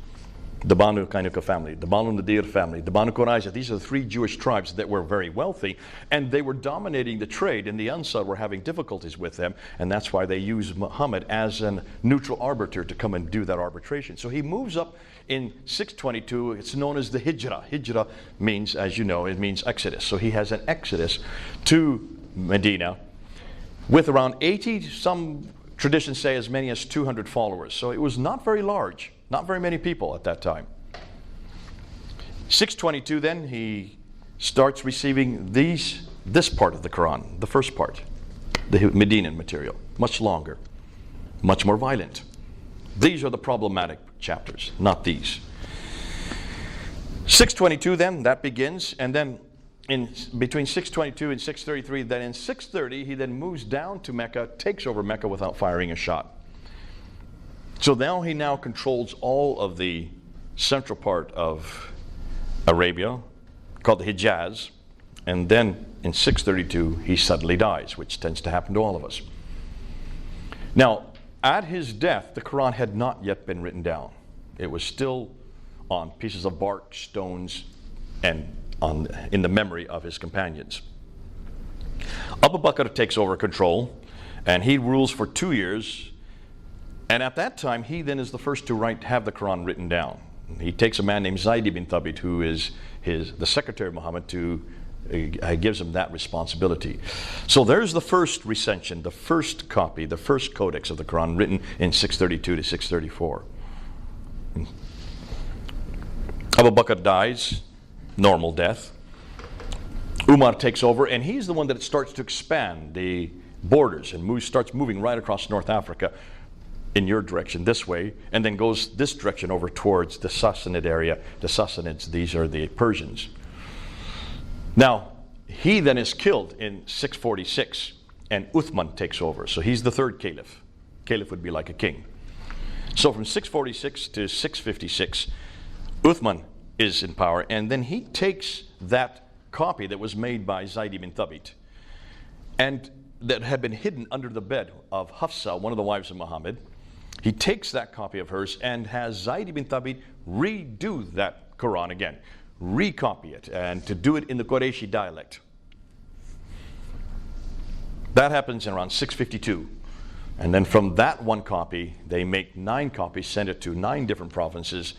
The Banu Kainuka family, the Banu Nadir family, the Banu Qurayza. These are the 3 Jewish tribes that were very wealthy, and they were dominating the trade, and the Ansar were having difficulties with them, and that's why they used Muhammad as a neutral arbiter to come and do that arbitration. So he moves up in 622. It's known as the Hijrah. Hijrah means, as you know, it means exodus. So he has an exodus to Medina with around 80, some traditions say as many as 200 followers. So it was not very large. Not very many people at that time. 622 then, he starts receiving this part of the Quran, the first part, the Medinan material, much longer, much more violent. These are the problematic chapters, not these. 622 then, that begins, and then between 622 and 633, then in 630, he then moves down to Mecca, takes over Mecca without firing a shot. So now he controls all of the central part of Arabia, called the Hijaz, and then in 632 he suddenly dies, which tends to happen to all of us. Now, at his death, the Quran had not yet been written down. It was still on pieces of bark, stones, and in the memory of his companions. Abu Bakr takes over control, and he rules for 2 years. And at that time, he then is the first to have the Quran written down. He takes a man named Zayd ibn Thabit, who is the secretary of Muhammad, gives him that responsibility. So there's the first recension, the first copy, the first codex of the Quran written in 632 to 634. Abu Bakr dies, normal death. Umar takes over, and he's the one that starts to expand the borders and starts moving right across North Africa in your direction this way, and then goes this direction over towards the Sassanid area. The Sassanids, these are the Persians. Now, he then is killed in 646, and Uthman takes over. So he's the 3rd caliph. Caliph would be like a king. So from 646 to 656, Uthman is in power, and then he takes that copy that was made by Zayd ibn Thabit, and that had been hidden under the bed of Hafsa, one of the wives of Muhammad. He takes that copy of hers and has Zayd ibn Thabit redo that Quran again, recopy it, and to do it in the Qurayshi dialect. That happens in around 652. And then from that one copy, they make 9 copies, send it to 9 different provinces,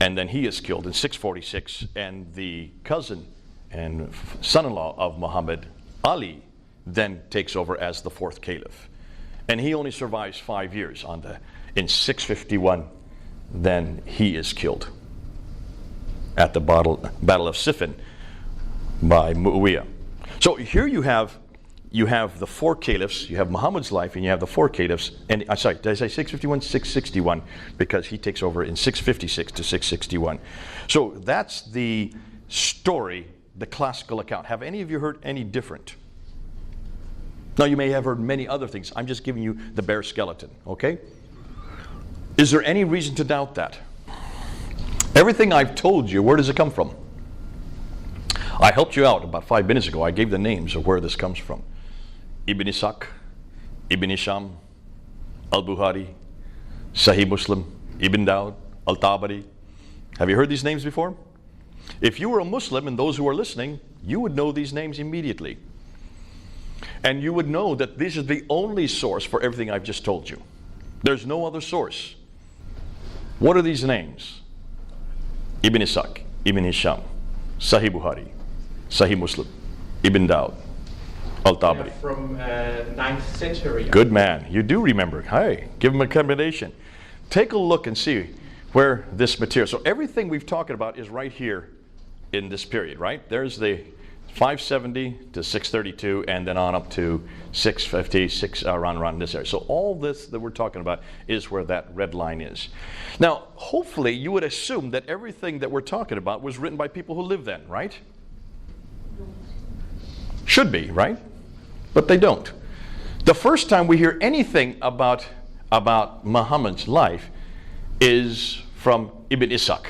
and then he is killed in 646, and the cousin and son-in-law of Muhammad, Ali, then takes over as the 4th caliph. And he only survives 5 years in 651, then he is killed at the Battle of Siffin by Muawiyah. So here you have the 4 caliphs, you have Muhammad's life, and you have the 4 caliphs, and I'm sorry, did I say 651? 661, because he takes over in 656 to 661. So that's the story, the classical account. Have any of you heard any different? Now, you may have heard many other things. I'm just giving you the bare skeleton, okay? Is there any reason to doubt that? Everything I've told you, where does it come from? I helped you out about 5 minutes ago. I gave the names of where this comes from. Ibn Ishaq, Ibn Hisham, Al-Bukhari, Sahih Muslim, Ibn Dawud, Al-Tabari. Have you heard these names before? If you were a Muslim, and those who are listening, you would know these names immediately. And you would know that this is the only source for everything I've just told you. There's no other source. What are these names? Ibn Ishaq, Ibn Hisham, Sahih Bukhari, Sahih Muslim, Ibn Dawud, Al-Tabari. From 9th century. Good man. You do remember. Hey, give him a combination. Take a look and see where this material. So everything we've talked about is right here in this period, right? There's the 570 to 632, and then on up to 650, around this area. So all this that we're talking about is where that red line is. Now, hopefully you would assume that everything that we're talking about was written by people who lived then, right? Should be, right? But they don't. The first time we hear anything about Muhammad's life is from Ibn Ishaq,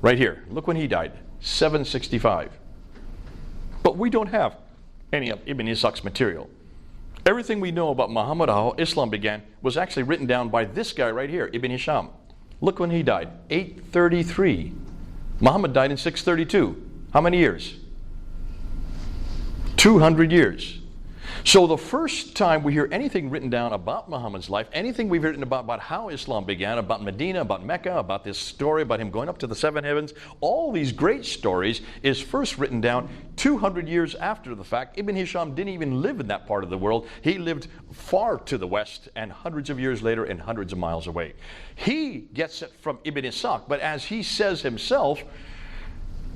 right here. Look when he died, 765. But we don't have any of Ibn Ishaq's material. Everything we know about Muhammad, how Islam began, was actually written down by this guy right here, Ibn Hisham. Look when he died, 833. Muhammad died in 632. How many years? 200 years. So the first time we hear anything written down about Muhammad's life, anything we've written about how Islam began, about Medina, about Mecca, about this story about him going up to the seven heavens, all these great stories is first written down 200 years after the fact. Ibn Hisham didn't even live in that part of the world. He lived far to the west and hundreds of years later and hundreds of miles away. He gets it from Ibn Ishaq, but as he says himself,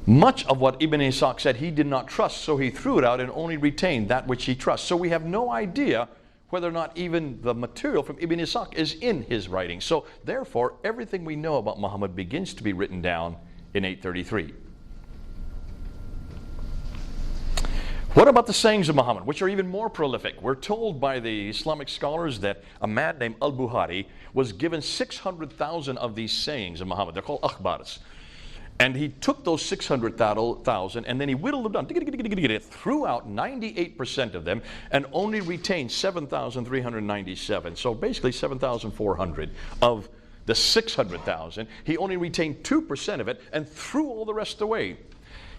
much of what Ibn Ishaq said he did not trust, so he threw it out and only retained that which he trusts. So we have no idea whether or not even the material from Ibn Ishaq is in his writing. So therefore, everything we know about Muhammad begins to be written down in 833. What about the sayings of Muhammad, which are even more prolific? We're told by the Islamic scholars that a man named Al-Bukhari was given 600,000 of these sayings of Muhammad. They're called akhbars. And he took those 600,000 and then he whittled them down, threw out 98% of them, and only retained 7,397. So basically 7,400 of the 600,000. He only retained 2% of it and threw all the rest away.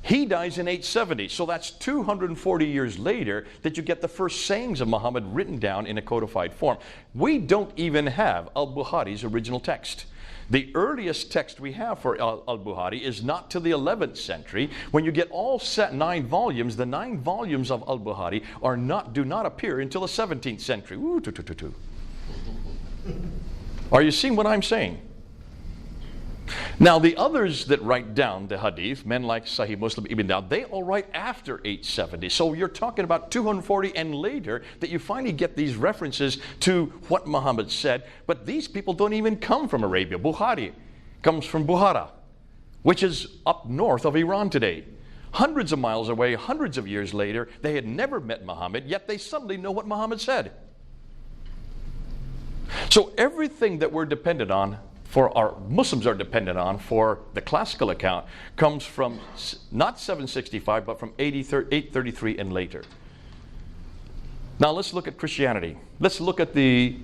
He dies in 870, so that's 240 years later that you get the first sayings of Muhammad written down in a codified form. We don't even have Al-Bukhari's original text. The earliest text we have for Al-Bukhari is not till the 11th century. When you get all 9 volumes, the 9 volumes of Al-Bukhari do not appear until the 17th century. Ooh, Are you seeing what I'm saying? Now, the others that write down the hadith, men like Sahih Muslim, Ibn Dawud, they all write after 870. So you're talking about 240 and later that you finally get these references to what Muhammad said. But these people don't even come from Arabia. Bukhari comes from Buhara, which is up north of Iran today. Hundreds of miles away, hundreds of years later, they had never met Muhammad, yet they suddenly know what Muhammad said. So everything that we're dependent on, for our Muslims are dependent on for the classical account, comes from not 765 but from 833 and later. Now let's look at Christianity. Let's look at the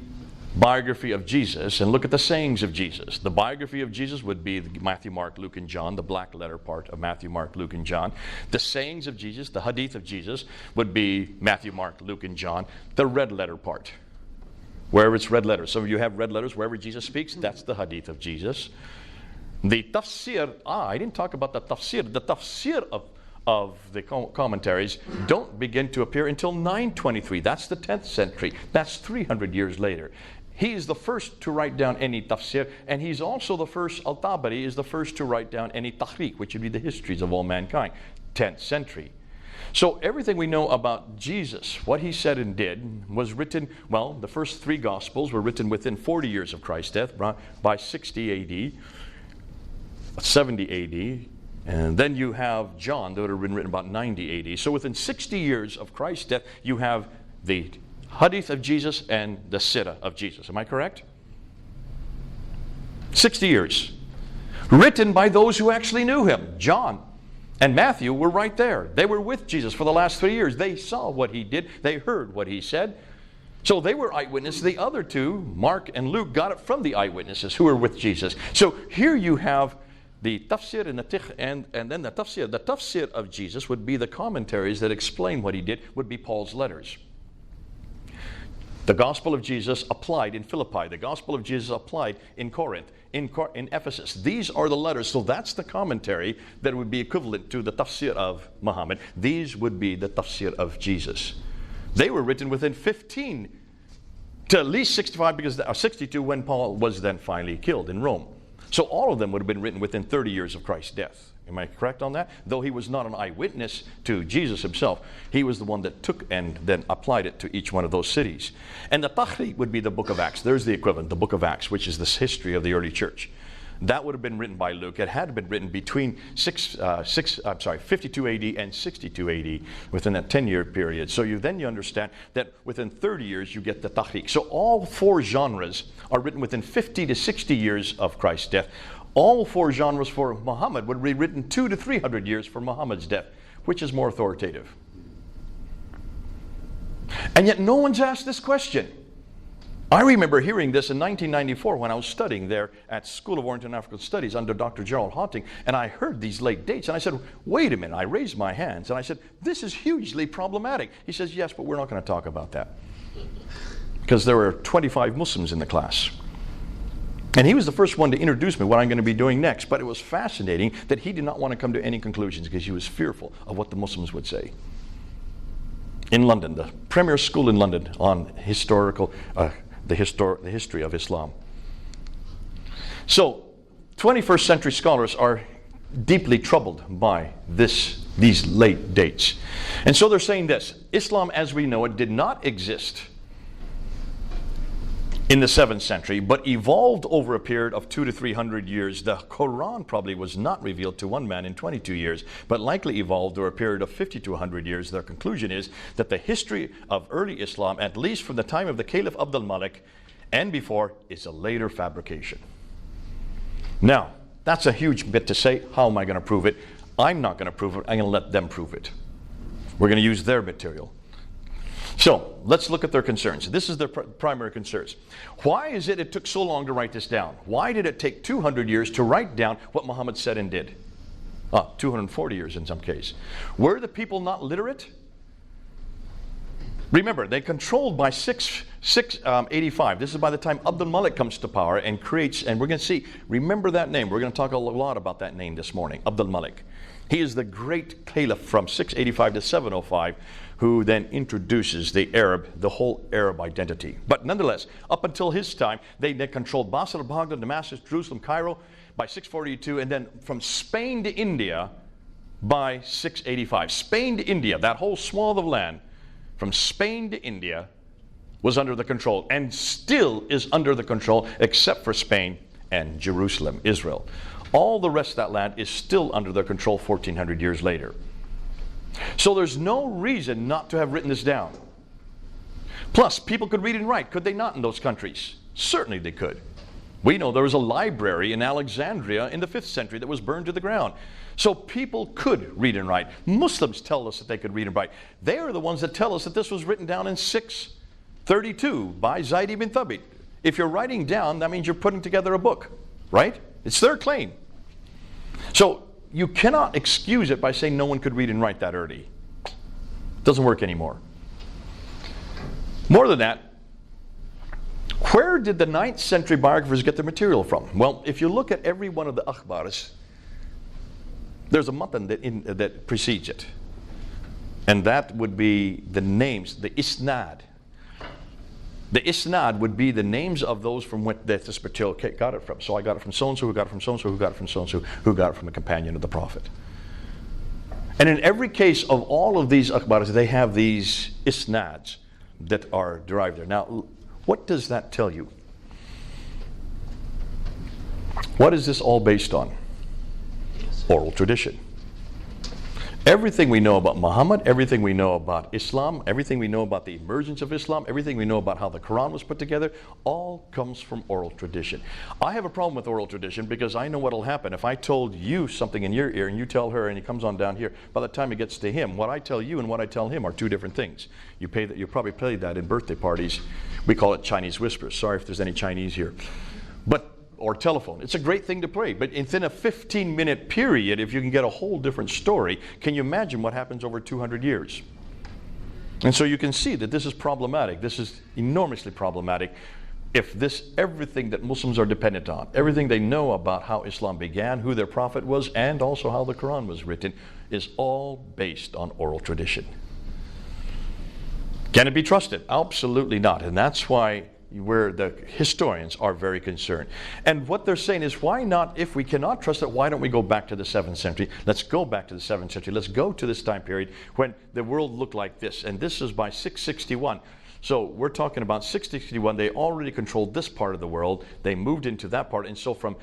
biography of Jesus and look at the sayings of Jesus. The biography of Jesus would be Matthew, Mark, Luke, and John, the black letter part of Matthew, Mark, Luke, and John. The sayings of Jesus, the hadith of Jesus, would be Matthew, Mark, Luke, and John, the red letter part. Wherever it's red letters. Some of you have red letters wherever Jesus speaks. That's the hadith of Jesus. The tafsir, I didn't talk about the tafsir. The tafsir of the commentaries don't begin to appear until 923. That's the 10th century. That's 300 years later. He's the first to write down any tafsir, and he's also the first, Al-Tabari is the first to write down any tahriq, which would be the histories of all mankind, 10th century. So everything we know about Jesus, what he said and did, was written, well, the first 3 Gospels were written within 40 years of Christ's death, by 60 AD, 70 AD, and then you have John that would have been written about 90 AD. So within 60 years of Christ's death, you have the hadith of Jesus and the sirah of Jesus. Am I correct? 60 years. Written by those who actually knew him. John and Matthew were right there. They were with Jesus for the last 3 years. They saw what he did. They heard what he said. So they were eyewitnesses. The other 2, Mark and Luke, got it from the eyewitnesses who were with Jesus. So here you have the tafsir and the tikh, and then the tafsir. The tafsir of Jesus would be the commentaries that explain what he did, would be Paul's letters. The gospel of Jesus applied in Philippi. The gospel of Jesus applied in Corinth, in Ephesus. These are the letters. So that's the commentary that would be equivalent to the tafsir of Muhammad. These would be the tafsir of Jesus. They were written within 15 to at least 65, or 62 when Paul was then finally killed in Rome. So all of them would have been written within 30 years of Christ's death. Am I correct on that? Though he was not an eyewitness to Jesus himself, he was the one that took and then applied it to each one of those cities. And the Tahriq would be the book of Acts. There's the equivalent, the book of Acts, which is this history of the early church. That would have been written by Luke. It had been written between 52 AD and 62 AD, within that 10-year period. So you understand that within 30 years you get the Tahriq. So all four genres are written within 50 to 60 years of Christ's death. All four genres for Muhammad would be written 200 to 300 years for Muhammad's death. Which is more authoritative? And yet no one's asked this question. I remember hearing this in 1994 when I was studying there at School of Oriental and African Studies under Dr. Gerald Hotting, and I heard these late dates, and I said, wait a minute. I raised my hands, and I said, this is hugely problematic. He says, yes, but we're not going to talk about that. Because there were 25 Muslims in the class. And he was the first one to introduce me what I'm going to be doing next, but it was fascinating that he did not want to come to any conclusions because he was fearful of what the Muslims would say. In London, the premier school in London on the history of Islam. So, 21st century scholars are deeply troubled by these late dates. And so they're saying this: Islam as we know it did not exist in the 7th century, but evolved over a period of 200 to 300 years. The Quran probably was not revealed to one man in 22 years, but likely evolved over a period of 50 to 100 years. Their conclusion is that the history of early Islam, at least from the time of the Caliph Abdul Malik and before, is a later fabrication. Now, that's a huge bit to say. How am I going to prove it? I'm not going to prove it. I'm going to let them prove it. We're going to use their material. So, let's look at their concerns. This is their primary concerns. Why is it took so long to write this down? Why did it take 200 years to write down what Muhammad said and did? 240 years in some case. Were the people not literate? Remember, they controlled by 685. This is by the time Abdul Malik comes to power and creates, and we're going to see, remember that name. We're going to talk a lot about that name this morning, Abdul Malik. He is the great caliph from 685 to 705, who then introduces the whole Arab identity. But nonetheless, up until his time, they controlled Basra, Baghdad, Damascus, Jerusalem, Cairo by 642, and then from Spain to India by 685. Spain to India, that whole swath of land, from Spain to India, was under the control, and still is under the control, except for Spain and Jerusalem, Israel. All the rest of that land is still under their control 1,400 years later. So there's no reason not to have written this down. Plus, people could read and write, could they not, in those countries? Certainly they could. We know there was a library in Alexandria in the 5th century that was burned to the ground. So people could read and write. Muslims tell us that they could read and write. They are the ones that tell us that this was written down in 632 by Zayd ibn Thabit. If you're writing down, that means you're putting together a book, right? It's their claim. So you cannot excuse it by saying no one could read and write that early. It doesn't work anymore. More than that, where did the 9th century biographers get their material from? Well, if you look at every one of the akhbars, there's a matan that precedes it. And that would be the names, the isnad. The isnad would be the names of those from what this material got it from. So I got it from so-and-so, who got it from so-and-so, who got it from so-and-so, who got it from a companion of the Prophet. And in every case of all of these akhbars, they have these isnads that are derived there. Now, what does that tell you? What is this all based on? Oral tradition. Everything we know about Muhammad, everything we know about Islam, everything we know about the emergence of Islam, everything we know about how the Quran was put together, all comes from oral tradition. I have a problem with oral tradition because I know what will happen. If I told you something in your ear and you tell her and it comes on down here, by the time it gets to him, what I tell you and what I tell him are two different things. You probably play that in birthday parties. We call it Chinese whispers. Sorry if there's any Chinese here. Or telephone. It's a great thing to play, but within a 15-minute period, if you can get a whole different story, can you imagine what happens over 200 years? And so you can see that this is problematic. This is enormously problematic if everything that Muslims are dependent on, everything they know about how Islam began, who their prophet was, and also how the Quran was written, is all based on oral tradition. Can it be trusted? Absolutely not. And that's why where the historians are very concerned. And what they're saying is, why not, if we cannot trust it, why don't we go back to the 7th century? Let's go back to the 7th century. Let's go to this time period when the world looked like this. And this is by 661. So we're talking about 661. They already controlled this part of the world. They moved into that part. And so from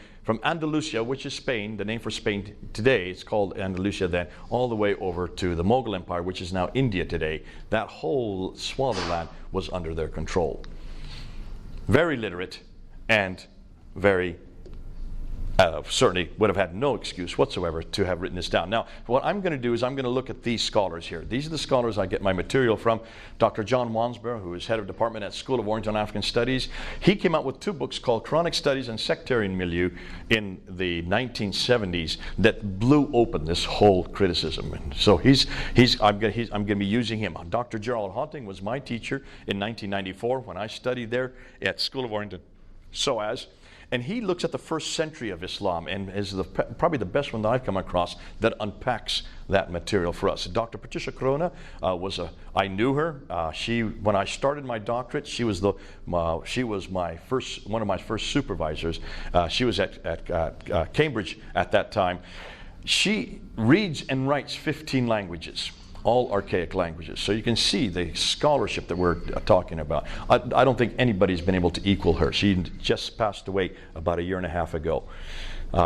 Andalusia, which is Spain, the name for Spain today, it's called Andalusia then, all the way over to the Mughal Empire, which is now India today, that whole swath of land was under their control. Very literate and very certainly would have had no excuse whatsoever to have written this down. Now, what I'm going to do is I'm going to look at these scholars here. These are the scholars I get my material from. Dr. John Wansborough, who is head of department at School of Oriental and African Studies, he came out with 2 books called Quranic Studies and Sectarian Milieu in the 1970s that blew open this whole criticism. And so I'm going to be using him. Dr. Gerald Hotting was my teacher in 1994 when I studied there at School of Oriental SOAS. And he looks at the 1st century of Islam and is probably the best one that I've come across that unpacks that material for us. Dr. Patricia Corona I knew her. When I started my doctorate, she was one of my first supervisors. She was at Cambridge at that time. She reads and writes 15 languages. All archaic languages. So you can see the scholarship that we're talking about. I don't think anybody's been able to equal her. She just passed away about 1.5 years ago.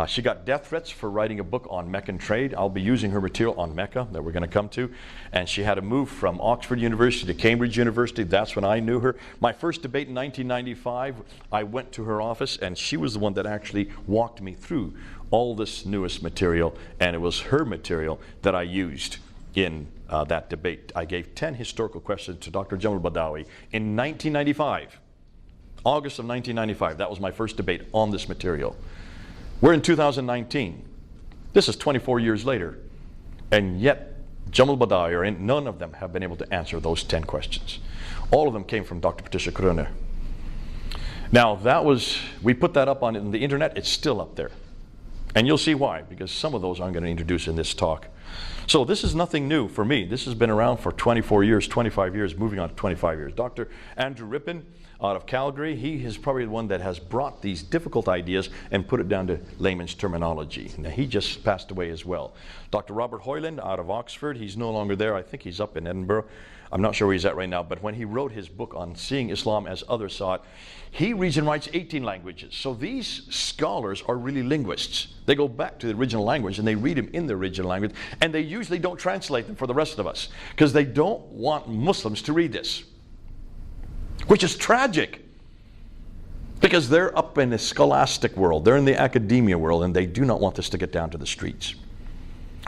She got death threats for writing a book on Meccan trade. I'll be using her material on Mecca that we're going to come to. And she had to move from Oxford University to Cambridge University. That's when I knew her. My first debate in 1995, I went to her office, and she was the one that actually walked me through all this newest material. And it was her material that I used in that debate. I gave 10 historical questions to Dr. Jamal Badawi in 1995, August of 1995. That was my first debate on this material. We're in 2019. This is 24 years later, and yet Jamal Badawi, none of them have been able to answer those 10 questions. All of them came from Dr. Patricia Corona. Now, we put that up on the internet. It's still up there. And you'll see why, because some of those I'm going to introduce in this talk. So this is nothing new for me. This has been around for 24 years, 25 years, moving on to 25 years. Dr. Andrew Rippin out of Calgary, he is probably the one that has brought these difficult ideas and put it down to layman's terminology. Now, he just passed away as well. Dr. Robert Hoyland out of Oxford, he's no longer there. I think he's up in Edinburgh. I'm not sure where he's at right now, but when he wrote his book on Seeing Islam as Others Saw It, he reads and writes 18 languages. So these scholars are really linguists. They go back to the original language and they read them in the original language, and they usually don't translate them for the rest of us because they don't want Muslims to read this, which is tragic because they're up in the scholastic world, they're in the academia world, and they do not want this to get down to the streets.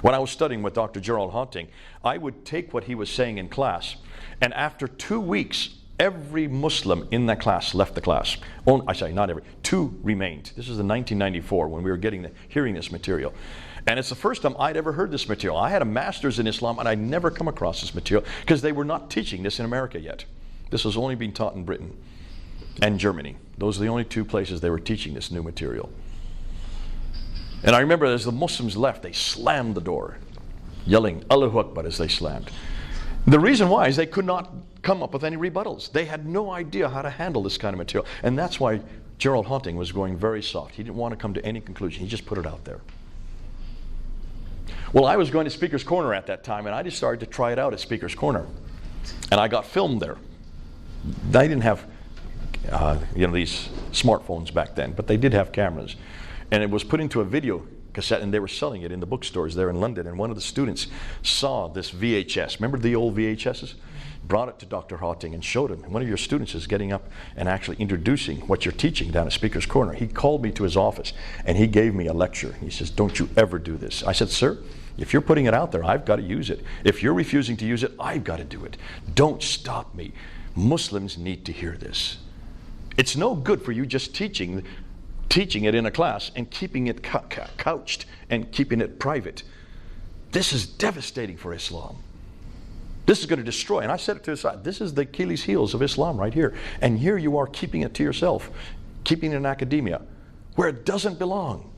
When I was studying with Dr. Gerald Hotting, I would take what he was saying in class, and after 2 weeks, every Muslim in that class left the class. Not every, 2 remained. This is in 1994 when we were hearing this material. And it's the first time I'd ever heard this material. I had a master's in Islam, and I'd never come across this material because they were not teaching this in America yet. This was only being taught in Britain and Germany. Those are the only 2 places they were teaching this new material. And I remember as the Muslims left, they slammed the door, yelling Allahu Akbar as they slammed. The reason why is they could not come up with any rebuttals. They had no idea how to handle this kind of material. And that's why Gerald Hotting was going very soft. He didn't want to come to any conclusion. He just put it out there. Well, I was going to Speaker's Corner at that time, and I just started to try it out at Speaker's Corner. And I got filmed there. They didn't have these smartphones back then, but they did have cameras. And it was put into a video cassette, and they were selling it in the bookstores there in London. And one of the students saw this VHS. Remember the old VHSs? Brought it to Dr. Hotting and showed him. And one of your students is getting up and actually introducing what you're teaching down at Speaker's Corner. He called me to his office, and he gave me a lecture. He says, "Don't you ever do this." I said, "Sir, if you're putting it out there, I've got to use it. If you're refusing to use it, I've got to do it. Don't stop me. Muslims need to hear this. It's no good for you just teaching it in a class and keeping it couched and keeping it private. This is devastating for Islam. This is going to destroy." And I said it to his side. This is the Achilles heels of Islam right here. And here you are keeping it to yourself, keeping it in academia, where it doesn't belong.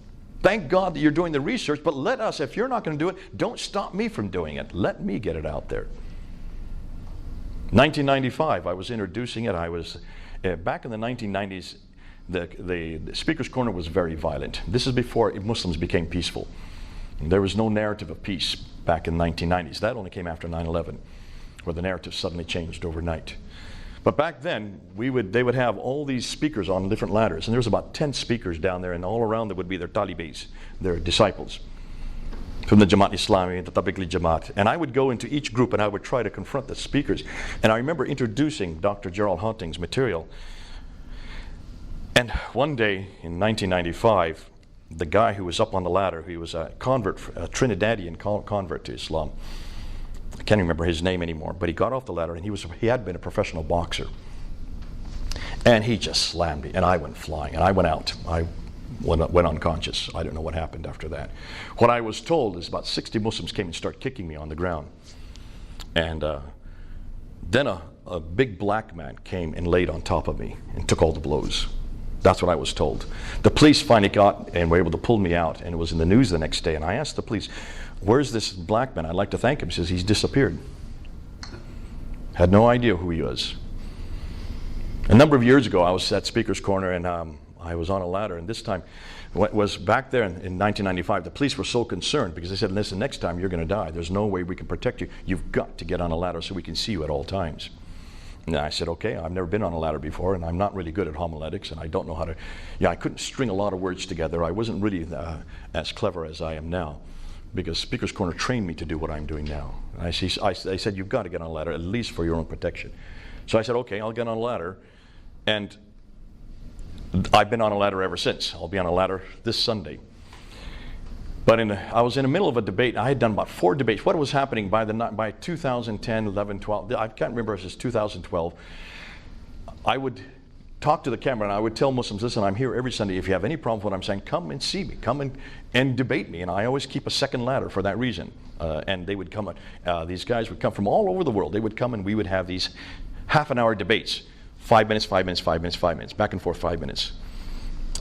Thank God that you're doing the research, but let us, if you're not going to do it, don't stop me from doing it. Let me get it out there. 1995, I was introducing it. I was back in the 1990s, the Speaker's Corner was very violent. This is before Muslims became peaceful. There was no narrative of peace back in the 1990s. That only came after 9/11, where the narrative suddenly changed overnight. But back then, they would have all these speakers on different ladders, and there was about 10 speakers down there, and all around there would be their talibis, their disciples, from the Jamaat Islami, the Tablighi Jamaat. And I would go into each group and I would try to confront the speakers. And I remember introducing Dr. Gerald Haunting's material. And one day in 1995, the guy who was up on the ladder, he was a convert, a Trinidadian convert to Islam. I can't remember his name anymore, but he got off the ladder and he had been a professional boxer. And he just slammed me and I went flying and I went out. I went unconscious. I don't know what happened after that. What I was told is about 60 Muslims came and started kicking me on the ground. And then a big black man came and laid on top of me and took all the blows. That's what I was told. The police finally got and were able to pull me out, and it was in the news the next day. And I asked the police, "Where's this black man? I'd like to thank him." He says, "He's disappeared." Had no idea who he was. A number of years ago, I was at Speaker's Corner, and I was on a ladder, and this time, what was back there in 1995, the police were so concerned because they said, "Listen, next time you're going to die. There's no way we can protect you. You've got to get on a ladder so we can see you at all times." And I said, "Okay, I've never been on a ladder before, and I'm not really good at homiletics, and I don't know how to, I couldn't string a lot of words together. I wasn't really as clever as I am now, because Speaker's Corner trained me to do what I'm doing now." And they said, "You've got to get on a ladder, at least for your own protection." So I said, "Okay, I'll get on a ladder," and I've been on a ladder ever since. I'll be on a ladder this Sunday. But I was in the middle of a debate. I had done about 4 debates. What was happening by 2010, 11, 12, I can't remember if it was 2012, I would talk to the camera and I would tell Muslims, "Listen, I'm here every Sunday. If you have any problem with what I'm saying, come and see me. Come and debate me." And I always keep a second ladder for that reason. And they would come, these guys would come from all over the world. They would come and we would have these half-an-hour debates. 5 minutes, 5 minutes, 5 minutes, 5 minutes, back and forth 5 minutes.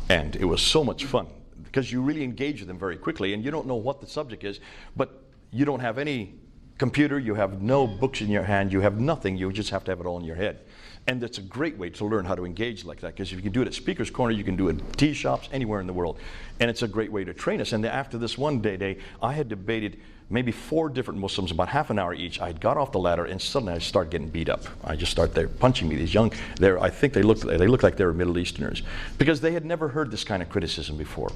And it was so much fun because you really engage with them very quickly and you don't know what the subject is, but you don't have any computer, you have no books in your hand, you have nothing, you just have to have it all in your head. And it's a great way to learn how to engage like that, because if you can do it at Speaker's Corner, you can do it at tea shops, anywhere in the world. And it's a great way to train us. And after this one day, I had debated maybe 4 different Muslims, about half an hour each. I got off the ladder and suddenly I started getting beat up. I just started, they're punching me, these young, I think they looked like they were Middle Easterners, because they had never heard this kind of criticism before.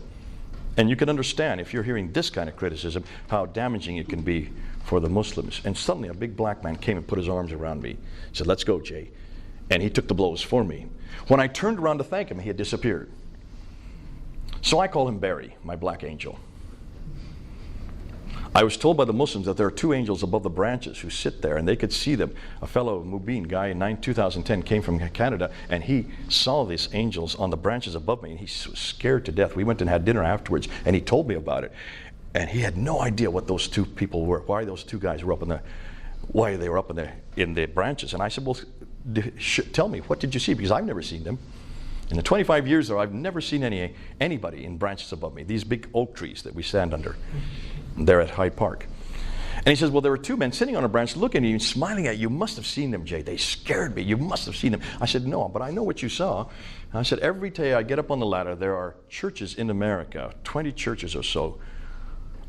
And you can understand, if you're hearing this kind of criticism, how damaging it can be for the Muslims. And suddenly a big black man came and put his arms around me, said, "Let's go, Jay." And he took the blows for me. When I turned around to thank him, he had disappeared. So I call him Barry, my black angel. I was told by the Muslims that there are 2 angels above the branches who sit there, and they could see them. A fellow Mubin guy in 2010 came from Canada, and he saw these angels on the branches above me, and he was scared to death. We went and had dinner afterwards, and he told me about it. And he had no idea what those 2 people were, why those 2 guys were why they were up in the branches. And I said, "Well, tell me, what did you see? Because I've never seen them. In the 25 years there, I've never seen anybody in branches above me, these big oak trees that we stand under there at Hyde Park." And he says, "Well, there were 2 men sitting on a branch looking at you and smiling at you. You must have seen them, Jay. They scared me. You must have seen them." I said, "No, but I know what you saw." And I said, "Every day I get up on the ladder, there are churches in America, 20 churches or so.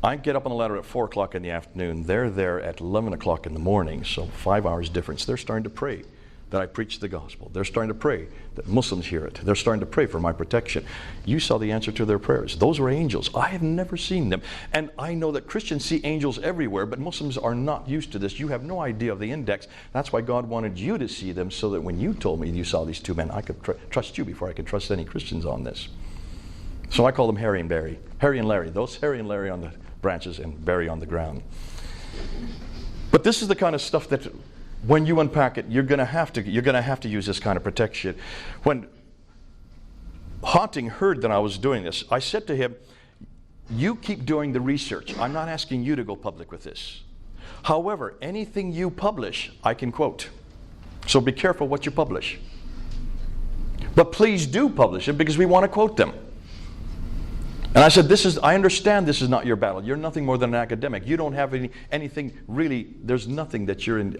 I get up on the ladder at 4 o'clock in the afternoon. They're there at 11 o'clock in the morning, so 5 hours difference. They're starting to pray that I preach the gospel. They're starting to pray that Muslims hear it. They're starting to pray for my protection." You saw the answer to their prayers. Those were angels. I have never seen them. And I know that Christians see angels everywhere, but Muslims are not used to this. You have no idea of the index. That's why God wanted you to see them, so that when you told me you saw these 2 men, I could trust you before I could trust any Christians on this. So I call them Harry and Barry. Harry and Larry. Those Harry and Larry on the branches and Barry on the ground. But this is the kind of stuff that when you unpack it, you're going to have to use this kind of protection. When Haunting heard that I was doing this, I said to him, "You keep doing the research. I'm not asking you to go public with this. However, anything you publish, I can quote. So be careful what you publish. But please do publish it, because we want to quote them." And I said, I understand this is not your battle. You're nothing more than an academic. You don't have anything really, there's nothing that you're in,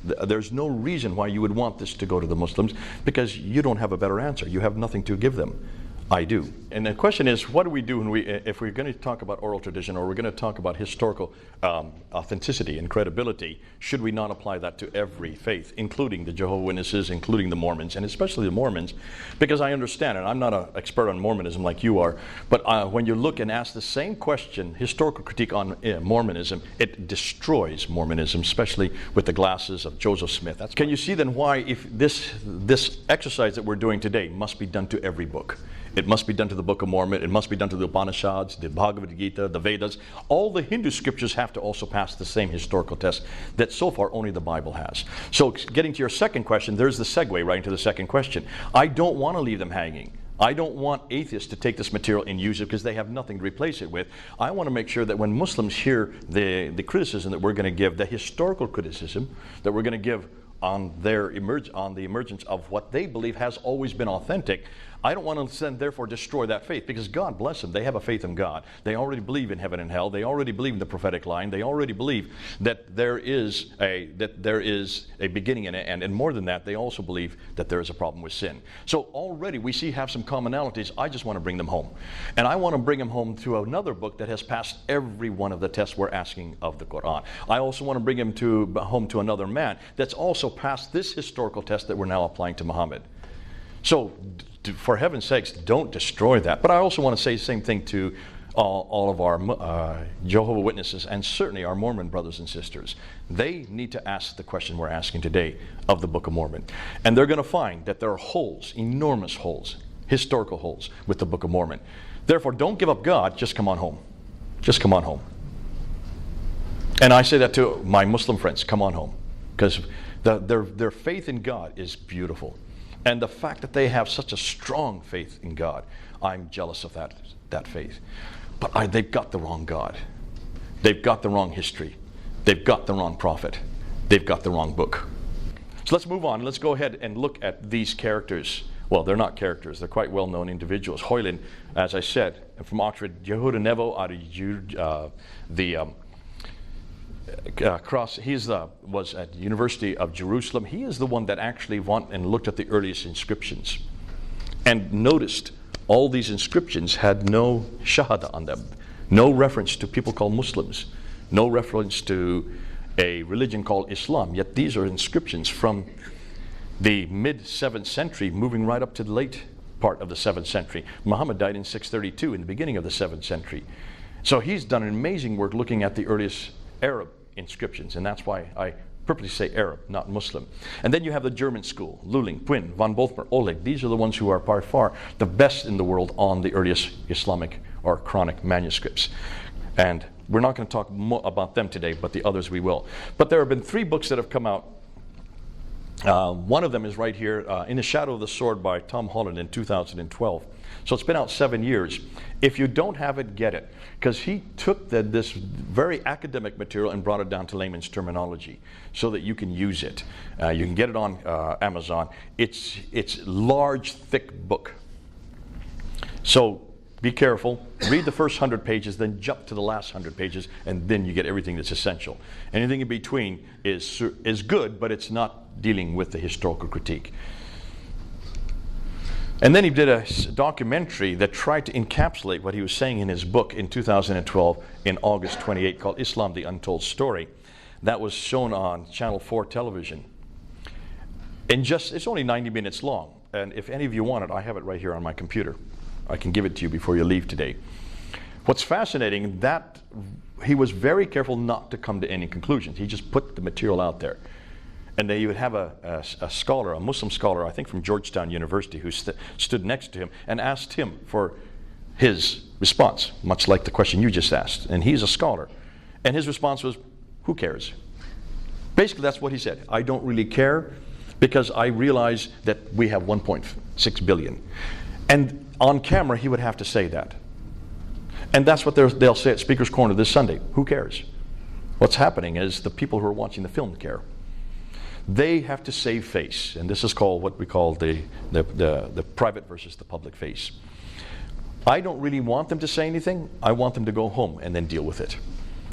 there's no reason why you would want this to go to the Muslims, because you don't have a better answer. You have nothing to give them. I do. And the question is, what do we do if we're going to talk about oral tradition, or we're going to talk about historical authenticity and credibility? Should we not apply that to every faith, including the Jehovah's Witnesses, including the Mormons, and especially the Mormons? Because I understand, and I'm not an expert on Mormonism like you are, but when you look and ask the same question, historical critique on Mormonism, it destroys Mormonism, especially with the glasses of Joseph Smith. Can you see then why, if this exercise that we're doing today must be done to every book? It must be done to the Book of Mormon. It must be done to the Upanishads, the Bhagavad Gita, the Vedas. All the Hindu scriptures have to also pass the same historical test that so far only the Bible has. So getting to your second question, there's the segue right into the second question. I don't want to leave them hanging. I don't want atheists to take this material and use it because they have nothing to replace it with. I want to make sure that when Muslims hear the criticism that we're going to give, the historical criticism that we're going to give on the emergence of what they believe has always been authentic, I don't want to therefore destroy that faith, because God bless them. They have a faith in God. They already believe in heaven and hell. They already believe in the prophetic line. They already believe that there is a beginning and an end. And more than that, they also believe that there is a problem with sin. So already we have some commonalities. I just want to bring them home. And I want to bring them home through another book that has passed every one of the tests we're asking of the Quran. I also want to bring them home to another man that's also passed this historical test that we're now applying to Muhammad. So, for heaven's sakes, don't destroy that. But I also want to say the same thing to all of our Jehovah's Witnesses, and certainly our Mormon brothers and sisters. They need to ask the question we're asking today of the Book of Mormon. And they're going to find that there are holes, enormous holes, historical holes with the Book of Mormon. Therefore, don't give up God, just come on home. Just come on home. And I say that to my Muslim friends, come on home. Because their faith in God is beautiful. And the fact that they have such a strong faith in God, I'm jealous of that faith. But they've got the wrong God. They've got the wrong history. They've got the wrong prophet. They've got the wrong book. So let's move on. Let's go ahead and look at these characters. Well, they're not characters. They're quite well-known individuals. Hoyland, as I said, from Oxford. Yehuda Nevo out of was at the University of Jerusalem. He is the one that actually went and looked at the earliest inscriptions and noticed all these inscriptions had no shahada on them, no reference to people called Muslims, no reference to a religion called Islam. Yet these are inscriptions from the mid-7th century, moving right up to the late part of the 7th century. Muhammad died in 632, in the beginning of the 7th century. So he's done an amazing work looking at the earliest Arab inscriptions, and that's why I purposely say Arab, not Muslim. And then you have the German school, Luling, Puin, von Bolfmer, Oleg. These are the ones who are by far the best in the world on the earliest Islamic or Quranic manuscripts. And we're not going to talk more about them today, but the others we will. But there have been 3 books that have come out. One of them is right here, In the Shadow of the Sword by Tom Holland in 2012. So it's been out 7 years. If you don't have it, get it. Because he took this very academic material and brought it down to layman's terminology so that you can use it. You can get it on Amazon. It's large, thick book. So be careful. Read the first 100 pages, then jump to the last 100 pages, and then you get everything that's essential. Anything in between is good, but it's not dealing with the historical critique. And then he did a documentary that tried to encapsulate what he was saying in his book in 2012 in August 28 called Islam, the Untold Story. That was shown on Channel 4 television. And it's only 90 minutes long. And if any of you want it, I have it right here on my computer. I can give it to you before you leave today. What's fascinating, that he was very careful not to come to any conclusions. He just put the material out there. And then you would have a scholar, a Muslim scholar, I think from Georgetown University, who stood next to him and asked him for his response, much like the question you just asked. And he's a scholar. And his response was, who cares? Basically, that's what he said. I don't really care because I realize that we have 1.6 billion. And on camera, he would have to say that. And that's what they'll say at Speaker's Corner this Sunday. Who cares? What's happening is the people who are watching the film care. They have to save face, and this is called what we call the private versus the public face. I don't really want them to say anything. I want them to go home and then deal with it.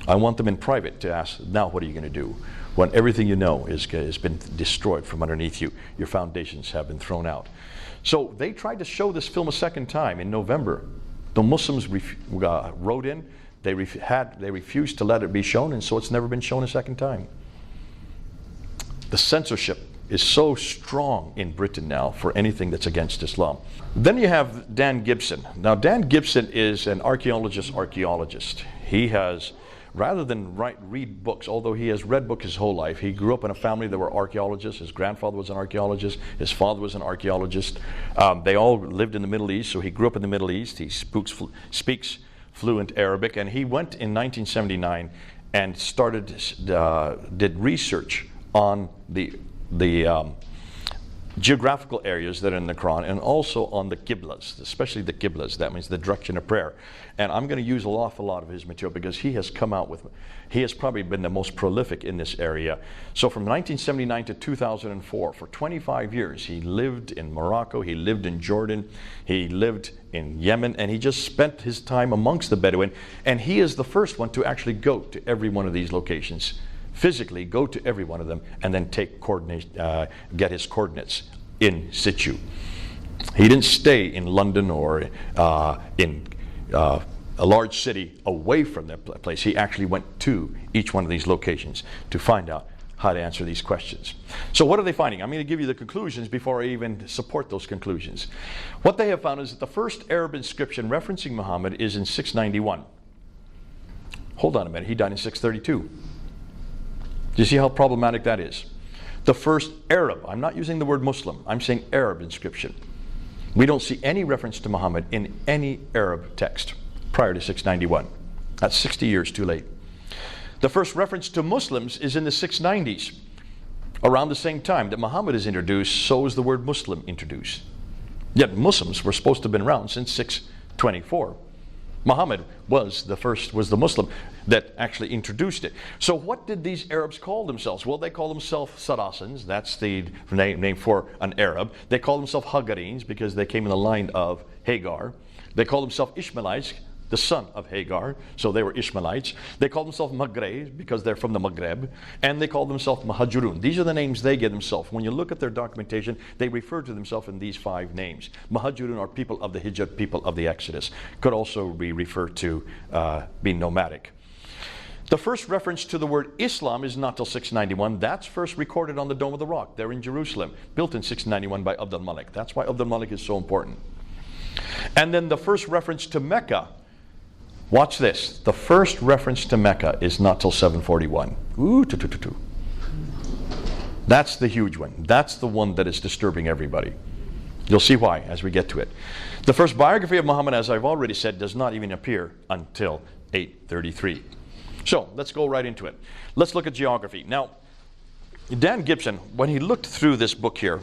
I want them in private to ask, now what are you going to do? When everything you know has been destroyed from underneath you. Your foundations have been thrown out. So they tried to show this film a second time in November. The Muslims wrote in. They refused to let it be shown, and so it's never been shown a second time. The censorship is so strong in Britain now for anything that's against Islam. Then you have Dan Gibson. Now Dan Gibson is an archaeologist. He has, rather than read books, although he has read books his whole life, he grew up in a family that were archaeologists. His grandfather was an archaeologist. His father was an archaeologist. They all lived in the Middle East, so he grew up in the Middle East. He speaks fluent Arabic, and he went in 1979 and did research on the geographical areas that are in the Quran, and also on the Qiblas, especially the Qiblas. That means the direction of prayer. And I'm going to use an awful lot of his material because he has probably been the most prolific in this area. So from 1979 to 2004, for 25 years, he lived in Morocco, he lived in Jordan, he lived in Yemen, and he just spent his time amongst the Bedouin. And he is the first one to actually go to every one of these locations. Physically go to every one of them and then get his coordinates in situ. He didn't stay in London or in a large city away from that place. He actually went to each one of these locations to find out how to answer these questions. So what are they finding? I'm going to give you the conclusions before I even support those conclusions. What they have found is that the first Arab inscription referencing Muhammad is in 691. Hold on a minute, he died in 632. Do you see how problematic that is? The first Arab, I'm not using the word Muslim, I'm saying Arab inscription. We don't see any reference to Muhammad in any Arab text prior to 691. That's 60 years too late. The first reference to Muslims is in the 690s. Around the same time that Muhammad is introduced, so is the word Muslim introduced. Yet Muslims were supposed to have been around since 624. Muhammad was the Muslim that actually introduced it. So what did these Arabs call themselves? Well, they call themselves Saracens. That's the name for an Arab. They call themselves Hagarenes because they came in the line of Hagar. They call themselves Ishmaelites, the son of Hagar, so they were Ishmaelites. They call themselves Maghreb because they're from the Maghreb, and they call themselves Muhajirun. These are the names they give themselves. When you look at their documentation, they refer to themselves in these 5 names. Muhajirun are people of the Hijr, people of the Exodus. Could also be referred to being nomadic. The first reference to the word Islam is not till 691. That's first recorded on the Dome of the Rock there in Jerusalem, built in 691 by Abd al-Malik. That's why Abd al-Malik is so important. And then the first reference to Mecca, watch this. The first reference to Mecca is not till 741. That's the huge one. That's the one that is disturbing everybody. You'll see why as we get to it. The first biography of Muhammad, as I've already said, does not even appear until 833. So let's go right into it. Let's look at geography. Now, Dan Gibson, when he looked through this book here,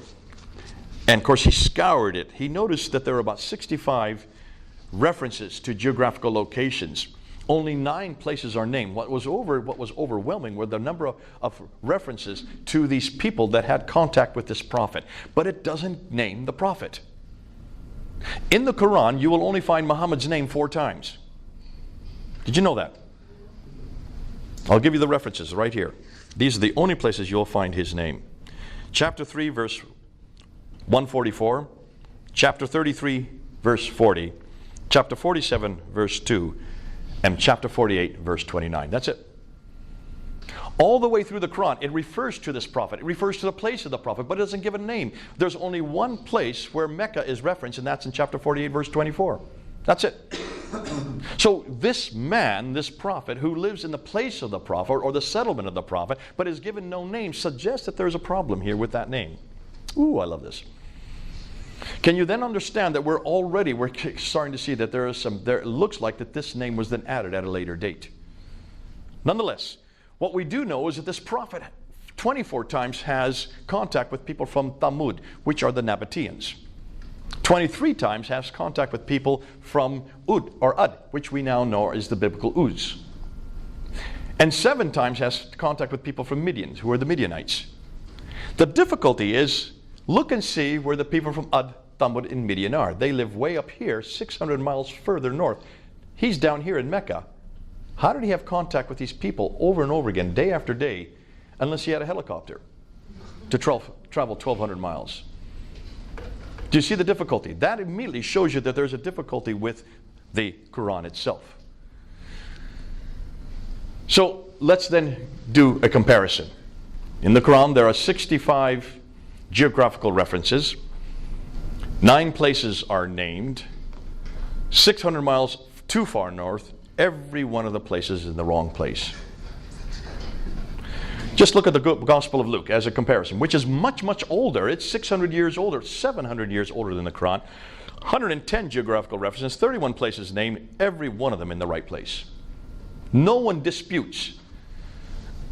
and of course he scoured it, he noticed that there are about 65 references to geographical locations. Only 9 places are named. What was overwhelming were the number of references to these people that had contact with this prophet. But it doesn't name the prophet. In the Quran, you will only find Muhammad's name 4 times. Did you know that? I'll give you the references right here. These are the only places you'll find his name. Chapter 3, verse 144. Chapter 33, verse 40. Chapter 47, verse 2, and chapter 48, verse 29. That's it. All the way through the Quran, it refers to this prophet. It refers to the place of the prophet, but it doesn't give a name. There's only one place where Mecca is referenced, and that's in chapter 48, verse 24. That's it. So this man, this prophet, who lives in the place of the prophet, or the settlement of the prophet, but is given no name, suggests that there's a problem here with that name. Ooh, I love this. Can you then understand that we're starting to see that it looks like that this name was then added at a later date. Nonetheless, what we do know is that this prophet 24 times has contact with people from Thamud, which are the Nabateans. 23 times has contact with people from Ud or Ad, which we now know is the biblical Uz. And 7 times has contact with people from Midian, who are the Midianites. The difficulty is, look and see where the people from Ad Thamud in Midyanar. They live way up here, 600 miles further north. He's down here in Mecca. How did he have contact with these people over and over again, day after day, unless he had a helicopter to travel 1,200 miles? Do you see the difficulty? That immediately shows you that there's a difficulty with the Quran itself. So let's then do a comparison. In the Quran, there are 65 geographical references. 9 places are named. 600 miles too far north, every one of the places is in the wrong place. Just look at the Gospel of Luke as a comparison, which is much, much older. It's 600 years older, 700 years older than the Quran. 110 geographical references, 31 places named, every one of them in the right place. No one disputes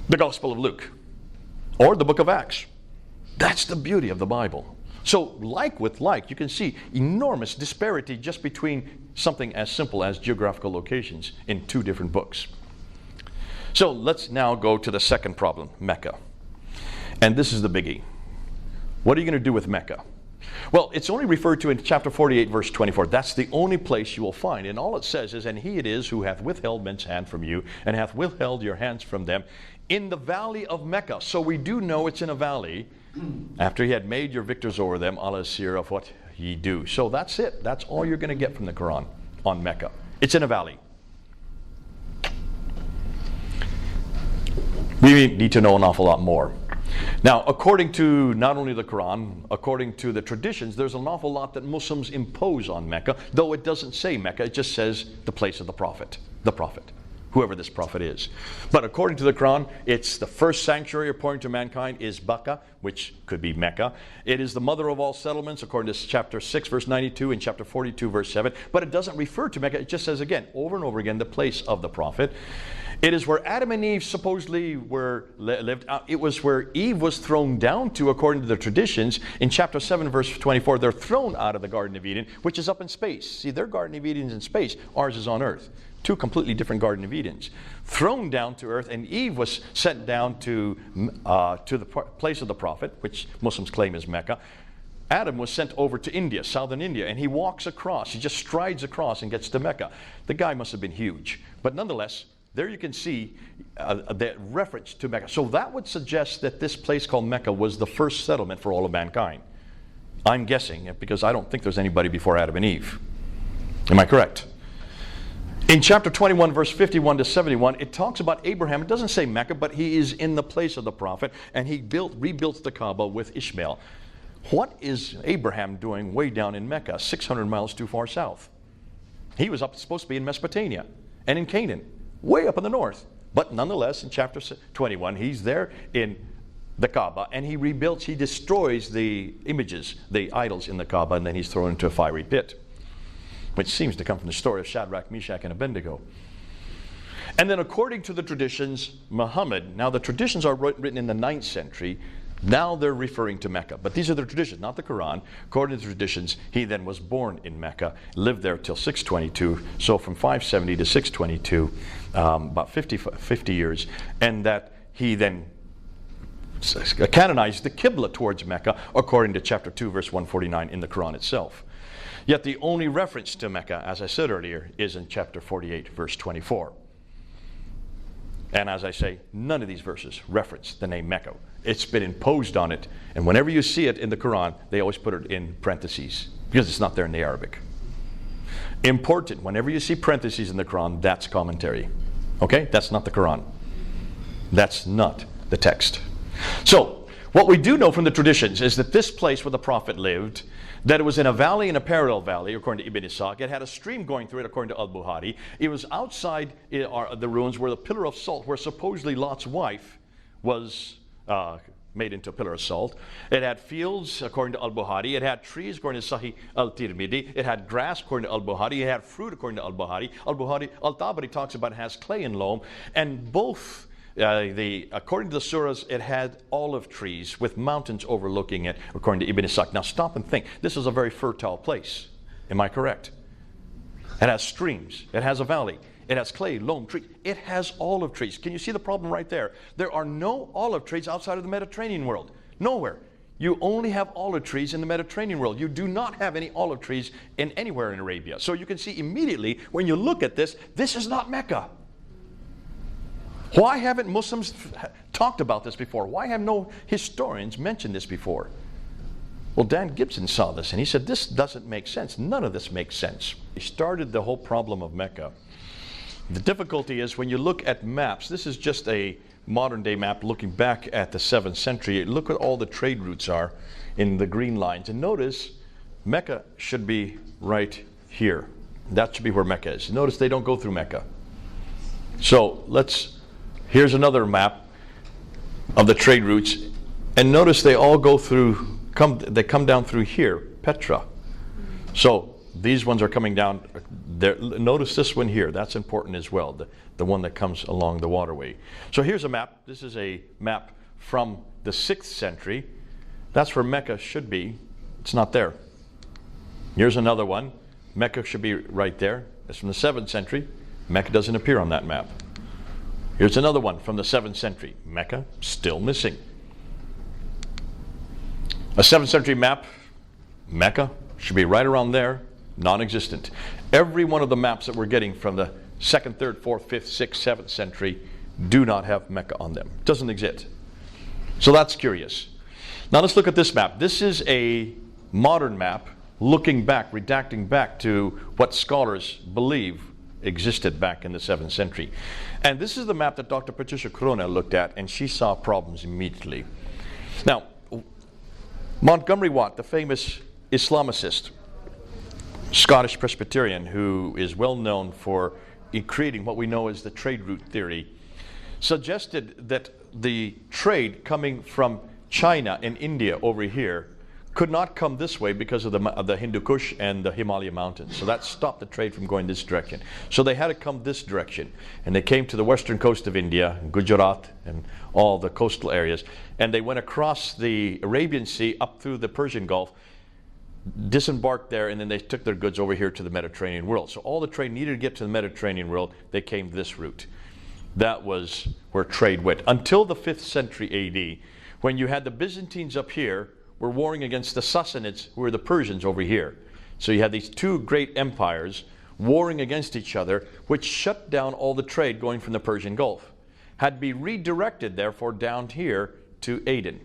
the Gospel of Luke or the book of Acts. That's the beauty of the Bible. So like with like, you can see enormous disparity just between something as simple as geographical locations in 2 different books. So let's now go to the second problem, Mecca. And this is the biggie. What are you going to do with Mecca? Well, it's only referred to in chapter 48, verse 24. That's the only place you will find. And all it says is, and he it is who hath withheld men's hand from you, and hath withheld your hands from them, in the valley of Mecca. So we do know it's in a valley, after he had made your victors over them, Allah is seer of what ye do. So that's it. That's all you're going to get from the Quran on Mecca. It's in a valley. We need to know an awful lot more. Now, according to not only the Quran, according to the traditions, there's an awful lot that Muslims impose on Mecca, though it doesn't say Mecca, it just says the place of the prophet, whoever this prophet is. But according to the Quran, it's the first sanctuary according to mankind is Bakka, which could be Mecca. It is the mother of all settlements according to chapter 6, verse 92 and chapter 42, verse 7. But it doesn't refer to Mecca. It just says again, over and over again, the place of the prophet. It is where Adam and Eve supposedly lived. It was where Eve was thrown down to, according to the traditions. In chapter 7, verse 24, they're thrown out of the Garden of Eden, which is up in space. See, their Garden of Eden is in space. Ours is on earth. 2 completely different Garden of Edens. Thrown down to earth, and Eve was sent down to the place of the prophet, which Muslims claim is Mecca. Adam was sent over to India, southern India, and he walks across. He just strides across and gets to Mecca. The guy must have been huge. But nonetheless, there you can see the reference to Mecca. So that would suggest that this place called Mecca was the first settlement for all of mankind. I'm guessing, because I don't think there's anybody before Adam and Eve. Am I correct? In chapter 21, verse 51 to 71, it talks about Abraham. It doesn't say Mecca, but he is in the place of the prophet, and he rebuilt the Kaaba with Ishmael. What is Abraham doing way down in Mecca, 600 miles too far south? He was supposed to be in Mesopotamia and in Canaan, way up in the north. But nonetheless, in chapter 21, he's there in the Kaaba, and he destroys the images, the idols in the Kaaba, and then he's thrown into a fiery pit, which seems to come from the story of Shadrach, Meshach, and Abednego. And then according to the traditions, Muhammad, now the traditions are written in the 9th century, now they're referring to Mecca. But these are the traditions, not the Quran. According to the traditions, he then was born in Mecca, lived there till 622, so from 570 to 622, about 50 years, and that he then canonized the Qibla towards Mecca, according to chapter 2, verse 149 in the Quran itself. Yet the only reference to Mecca, as I said earlier, is in chapter 48, verse 24. And as I say, none of these verses reference the name Mecca. It's been imposed on it. And whenever you see it in the Quran, they always put it in parentheses, because it's not there in the Arabic. Important, whenever you see parentheses in the Quran, that's commentary. Okay? That's not the Quran. That's not the text. So, what we do know from the traditions is that this place where the prophet lived, that it was in a valley, in a parallel valley, according to Ibn Ishaq. It had a stream going through it, according to Al-Bukhari. It was outside the ruins where the pillar of salt, where supposedly Lot's wife was made into a pillar of salt. It had fields, according to Al-Bukhari. It had trees, according to Sahih al-Tirmidhi. It had grass, according to Al-Bukhari. It had fruit, according to Al-Bukhari. Al-Tabari talks about it has clay and loam. And both, according to the surahs, it had olive trees with mountains overlooking it, according to Ibn Ishaq. Now stop and think. This is a very fertile place. Am I correct? It has streams. It has a valley. It has clay, loam, trees. It has olive trees. Can you see the problem right there? There are no olive trees outside of the Mediterranean world. Nowhere. You only have olive trees in the Mediterranean world. You do not have any olive trees anywhere in Arabia. So you can see immediately when you look at this, this is not Mecca. Why haven't Muslims talked about this before? Why have no historians mentioned this before? Well, Dan Gibson saw this and he said, this doesn't make sense. None of this makes sense. He started the whole problem of Mecca. The difficulty is when you look at maps, this is just a modern day map looking back at the 7th century. Look at all the trade routes are in the green lines. And notice Mecca should be right here. That should be where Mecca is. Notice they don't go through Mecca. So here's another map of the trade routes. And notice they all go through, they come down through here, Petra. So these ones are coming down there. Notice this one here. That's important as well, the one that comes along the waterway. So here's a map. This is a map from the 6th century. That's where Mecca should be. It's not there. Here's another one. Mecca should be right there. It's from the 7th century. Mecca doesn't appear on that map. Here's another one from the 7th century. Mecca still missing. A 7th century map. Mecca should be right around there. Non-existent. Every one of the maps that we're getting from the 2nd, 3rd, 4th, 5th, 6th, 7th century do not have Mecca on them. Doesn't exist. So that's curious. Now let's look at this map. This is a modern map looking back, redacting back to what scholars believe existed back in the 7th century. And this is the map that Dr. Patricia Corona looked at, and she saw problems immediately. Now, Montgomery Watt, the famous Islamicist, Scottish Presbyterian, who is well known for creating what we know as the trade route theory, suggested that the trade coming from China and India over here could not come this way because of the Hindu Kush and the Himalaya mountains. So that stopped the trade from going this direction. So they had to come this direction. And they came to the western coast of India, Gujarat, and all the coastal areas. And they went across the Arabian Sea up through the Persian Gulf, disembarked there, and then they took their goods over here to the Mediterranean world. So all the trade needed to get to the Mediterranean world, they came this route. That was where trade went. Until the 5th century AD, when you had the Byzantines up here, were warring against the Sassanids, who were the Persians over here. So you had these two great empires warring against each other, which shut down all the trade going from the Persian Gulf. Had to be redirected, therefore, down here to Aden.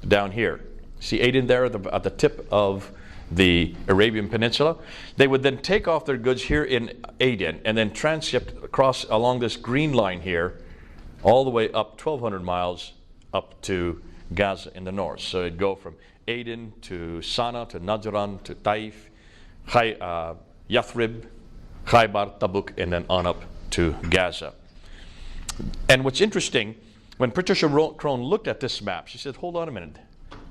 Down here. See Aden there at the tip of the Arabian Peninsula? They would then take off their goods here in Aden and then transshipped across along this green line here, all the way up 1,200 miles up to Gaza in the north. So it'd go from Aden to Sana to Najran to Taif, Yathrib, Khaybar, Tabuk, and then on up to Gaza. And what's interesting, when Patricia Crone looked at this map, she said, hold on a minute.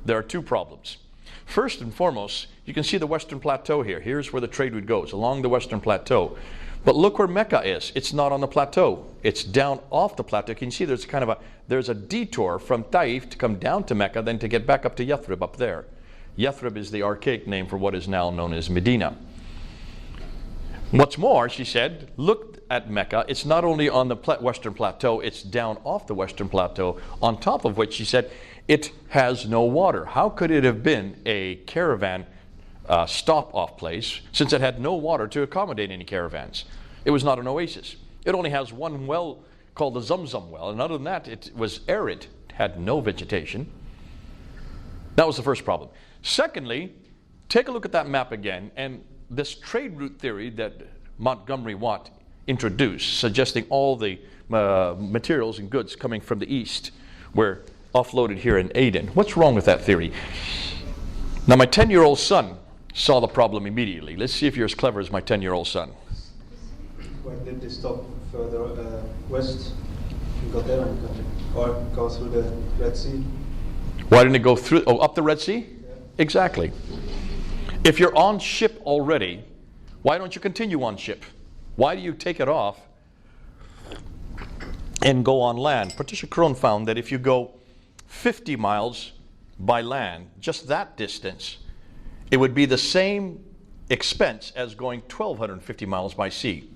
There are two problems. First and foremost, you can see the Western Plateau here. Here's where the trade route goes, along the Western Plateau. But look where Mecca is. It's not on the plateau. It's down off the plateau. Can you see there's a detour from Taif to come down to Mecca, then to get back up to Yathrib up there. Yathrib is the archaic name for what is now known as Medina. What's more, she said, look at Mecca. It's not only on the Western Plateau, it's down off the Western Plateau, on top of which she said it has no water. How could it have been a caravan stop-off place, since it had no water to accommodate any caravans? It was not an oasis. It only has one well called the Zamzam well, and other than that, it was arid, it had no vegetation. That was the first problem. Secondly, take a look at that map again, and this trade route theory that Montgomery Watt introduced, suggesting all the materials and goods coming from the east were offloaded here in Aden. What's wrong with that theory? Now, my 10-year-old son saw the problem immediately. Let's see if you're as clever as my 10-year-old son. When did they stop further west and got there in the country? Or go through the Red Sea? Why didn't it go through, up the Red Sea? Yeah. Exactly. If you're on ship already, why don't you continue on ship? Why do you take it off and go on land? Patricia Crone found that if you go 50 miles by land, just that distance, it would be the same expense as going 1,250 miles by sea.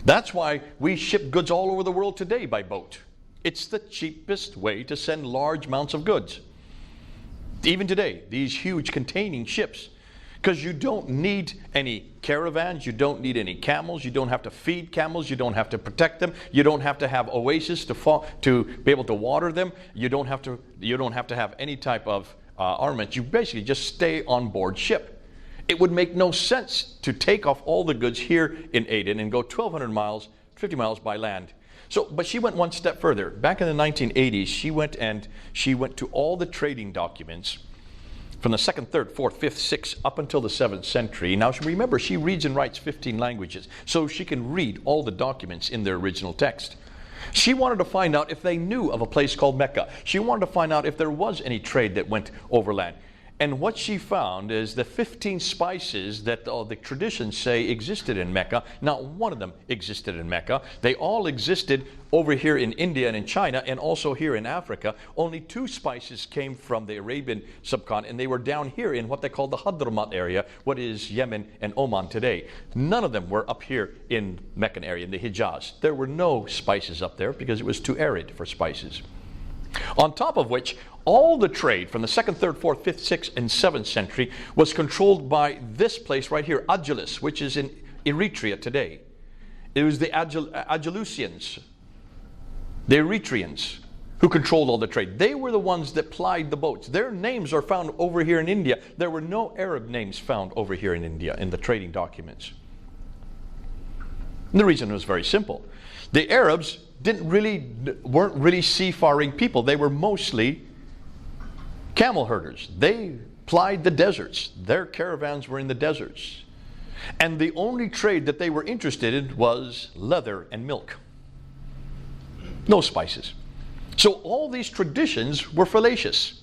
That's why we ship goods all over the world today by boat. It's the cheapest way to send large amounts of goods. Even today, these huge containing ships, because you don't need any caravans, you don't need any camels, you don't have to feed camels, you don't have to protect them, you don't have to have oases to be able to water them, you don't have to have any type of armament. You basically just stay on board ship. It would make no sense to take off all the goods here in Aden and go 1,200 miles, 50 miles by land. So, but she went one step further. Back in the 1980s, she went to all the trading documents from the 2nd, 3rd, 4th, 5th, 6th, up until the 7th century. Now remember, she reads and writes 15 languages, so she can read all the documents in their original text. She wanted to find out if they knew of a place called Mecca. She wanted to find out if there was any trade that went overland. And what she found is the 15 spices that the traditions say existed in Mecca. Not one of them existed in Mecca. They all existed over here in India and in China, and also here in Africa. Only 2 spices came from the Arabian subcontinent, and they were down here in what they call the Hadramaut area, what is Yemen and Oman today. None of them were up here in Meccan area, in the Hijaz. There were no spices up there because it was too arid for spices. On top of which, all the trade from the 2nd, 3rd, 4th, 5th, 6th, and 7th century was controlled by this place right here, Agilis, which is in Eritrea today. It was the Agilusians, the Eritreans, who controlled all the trade. They were the ones that plied the boats. Their names are found over here in India. There were no Arab names found over here in India in the trading documents. And the reason was very simple. The Arabs weren't really seafaring people. They were mostly camel herders. They plied the deserts. Their caravans were in the deserts. And the only trade that they were interested in was leather and milk. No spices. So all these traditions were fallacious.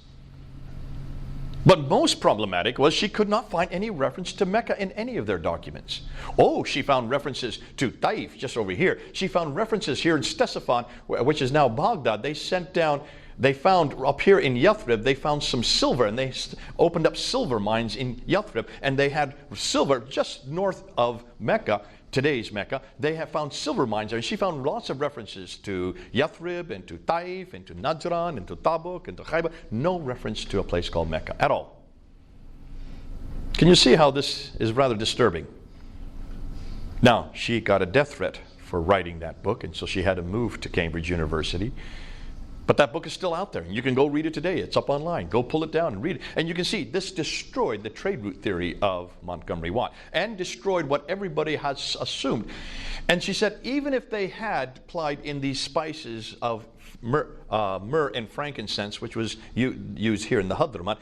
But most problematic was she could not find any reference to Mecca in any of their documents. Oh, she found references to Taif, just over here. She found references here in Ctesiphon, which is now Baghdad. They found up here in Yathrib, they found some silver, and they opened up silver mines in Yathrib, and they had silver just north of Mecca, today's Mecca. They have found silver mines there, and she found lots of references to Yathrib and to Taif and to Najran and to Tabuk and to Khaybar. No reference to a place called Mecca at all. Can you see how this is rather disturbing? Now, she got a death threat for writing that book, and so she had to move to Cambridge University. But that book is still out there. You can go read it today. It's up online. Go pull it down and read it. And you can see this destroyed the trade route theory of Montgomery Watt and destroyed what everybody has assumed. And she said even if they had plied in these spices of myrrh and frankincense, which was used here in the Hadramaut,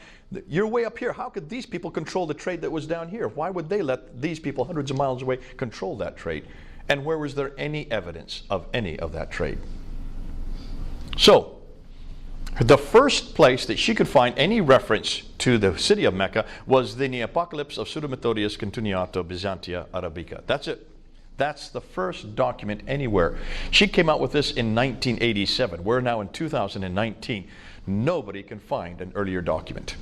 you're way up here. How could these people control the trade that was down here? Why would they let these people hundreds of miles away control that trade? And where was there any evidence of any of that trade? So, the first place that she could find any reference to the city of Mecca was in the Apocalypse of Pseudo-Methodius Continuato Byzantia Arabica. That's it. That's the first document anywhere. She came out with this in 1987. We're now in 2019. Nobody can find an earlier document.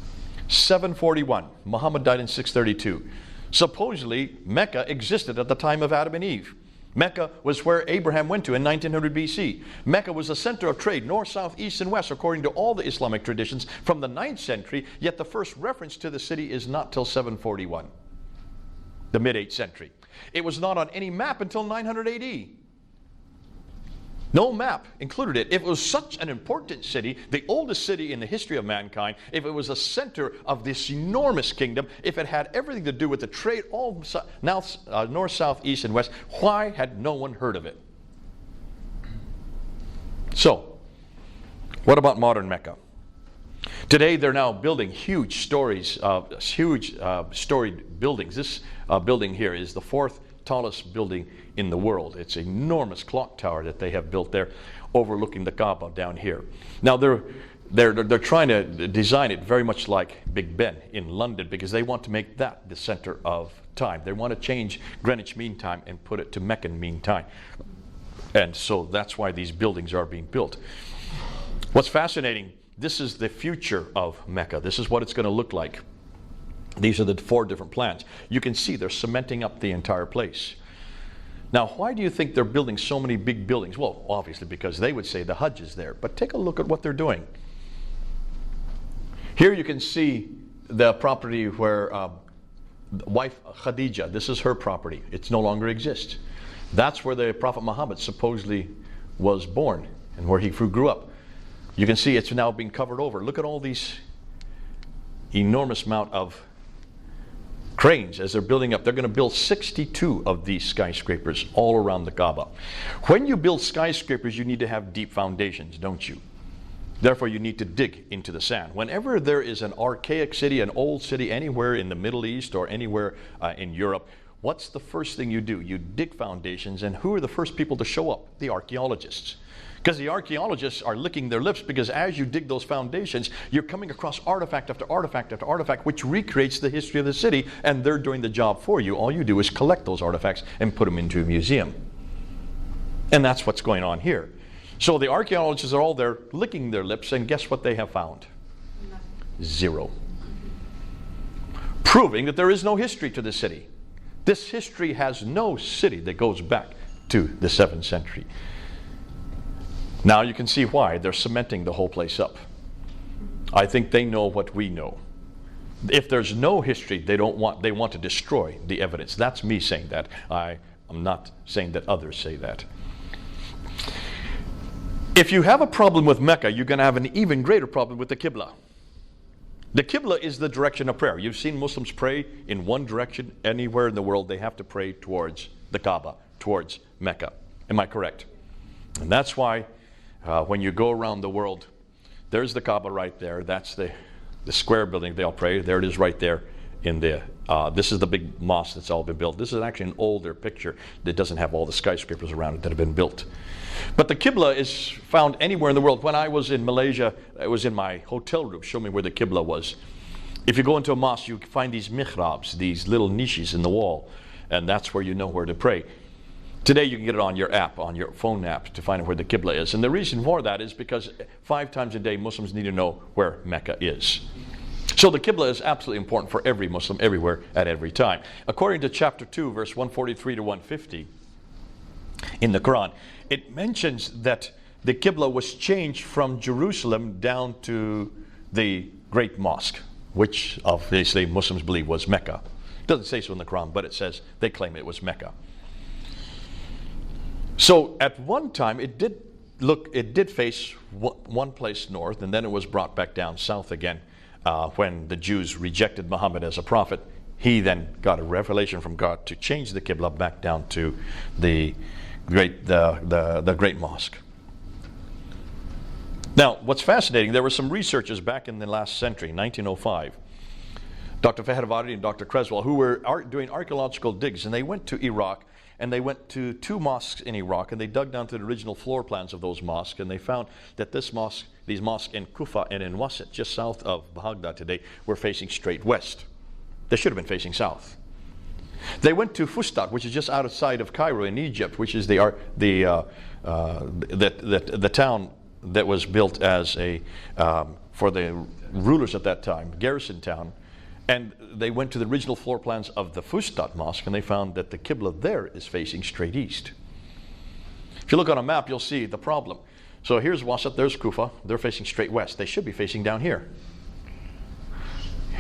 741. Muhammad died in 632. Supposedly, Mecca existed at the time of Adam and Eve. Mecca was where Abraham went to in 1900 BC. Mecca was the center of trade, north, south, east, and west, according to all the Islamic traditions from the 9th century, yet the first reference to the city is not till 741, the mid-8th century. It was not on any map until 900 AD. No map included it. If it was such an important city, the oldest city in the history of mankind, if it was a center of this enormous kingdom, if it had everything to do with the trade, all north, south, east, and west, why had no one heard of it? So, what about modern Mecca? Today they're now building huge storied buildings. This building here is the 4th tallest building in the world. It's an enormous clock tower that they have built there overlooking the Kaaba down here. Now they're trying to design it very much like Big Ben in London because they want to make that the center of time. They want to change Greenwich Mean Time and put it to Meccan Mean Time. And so that's why these buildings are being built. What's fascinating, this is the future of Mecca. This is what it's going to look like. These are the 4 different plans. You can see they're cementing up the entire place. Now, why do you think they're building so many big buildings? Well, obviously because they would say the Hajj is there. But take a look at what they're doing. Here you can see the property where wife Khadija, this is her property. It no longer exists. That's where the Prophet Muhammad supposedly was born and where he grew up. You can see it's now being covered over. Look at all these enormous amount of cranes as they're building up. They're going to build 62 of these skyscrapers all around the Kaaba. When you build skyscrapers, you need to have deep foundations, don't you? Therefore, you need to dig into the sand. Whenever there is an archaic city, an old city, anywhere in the Middle East or anywhere in Europe, what's the first thing you do? You dig foundations, and who are the first people to show up? The archaeologists. Because the archaeologists are licking their lips, because as you dig those foundations, you're coming across artifact after artifact after artifact, which recreates the history of the city, and they're doing the job for you. All you do is collect those artifacts and put them into a museum. And that's what's going on here. So the archaeologists are all there licking their lips, and guess what they have found? Zero. Proving that there is no history to the city. This history has no city that goes back to the 7th century. Now you can see why they're cementing the whole place up. I think they know what we know. If there's no history, they want to destroy the evidence. That's me saying that. I'm not saying that others say that. If you have a problem with Mecca, you're going to have an even greater problem with the Qibla. The Qibla is the direction of prayer. You've seen Muslims pray in one direction anywhere in the world. They have to pray towards the Kaaba, towards Mecca. Am I correct? And that's why when you go around the world, there's the Kaaba right there. That's the square building they all pray. There it is right there in the, this is the big mosque that's all been built. This is actually an older picture that doesn't have all the skyscrapers around it that have been built. But the Qibla is found anywhere in the world. When I was in Malaysia, I was in my hotel room. Show me where the Qibla was. If you go into a mosque, you find these mihrabs, these little niches in the wall, and that's where you know where to pray. Today you can get it on your app, on your phone app, to find out where the Qibla is. And the reason for that is because 5 times a day Muslims need to know where Mecca is. So the Qibla is absolutely important for every Muslim, everywhere, at every time. According to chapter 2, verse 143 to 150 in the Quran, it mentions that the Qibla was changed from Jerusalem down to the Great Mosque, which obviously Muslims believe was Mecca. It doesn't say so in the Quran, but it says they claim it was Mecca. So at one time it did face one place north, and then it was brought back down south again when the Jews rejected Muhammad as a prophet. He then got a revelation from God to change the Qibla back down to the Great Mosque. Now, what's fascinating, there were some researchers back in the last century, 1905, Dr. Fahravardi and Dr. Creswell, who were doing archaeological digs, and they went to Iraq, and they went to 2 mosques in Iraq, and they dug down to the original floor plans of those mosques, and they found that these mosques in Kufa and in Wasit, just south of Baghdad today, were facing straight west. They should have been facing south. They went to Fustat, which is just outside of Cairo in Egypt, which is the town that was built as for the rulers at that time, garrison town. And they went to the original floor plans of the Fustat Mosque, and they found that the Qibla there is facing straight east. If you look on a map, you'll see the problem. So here's Wasit, there's Kufa. They're facing straight west. They should be facing down here.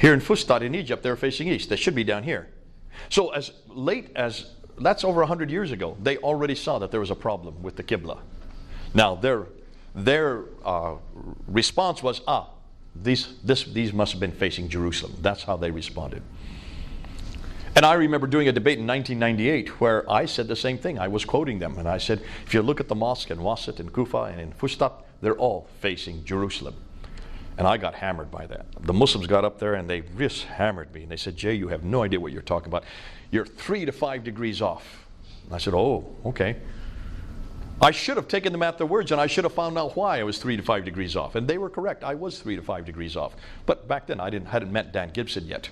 Here in Fustat in Egypt, they're facing east. They should be down here. So as late as, that's over 100 years ago, they already saw that there was a problem with the Qibla. Now their response was, these must have been facing Jerusalem. That's how they responded. And I remember doing a debate in 1998 where I said the same thing. I was quoting them, and I said, if you look at the mosque in Wasit and Kufa and in Fustat, they're all facing Jerusalem. And I got hammered by that. The Muslims got up there and they just hammered me. And they said, Jay, you have no idea what you're talking about. You're 3 to 5 degrees off. And I said, oh, okay. I should have taken them at their words, and I should have found out why I was 3 to 5 degrees off. And they were correct. I was 3 to 5 degrees off. But back then I hadn't met Dan Gibson yet.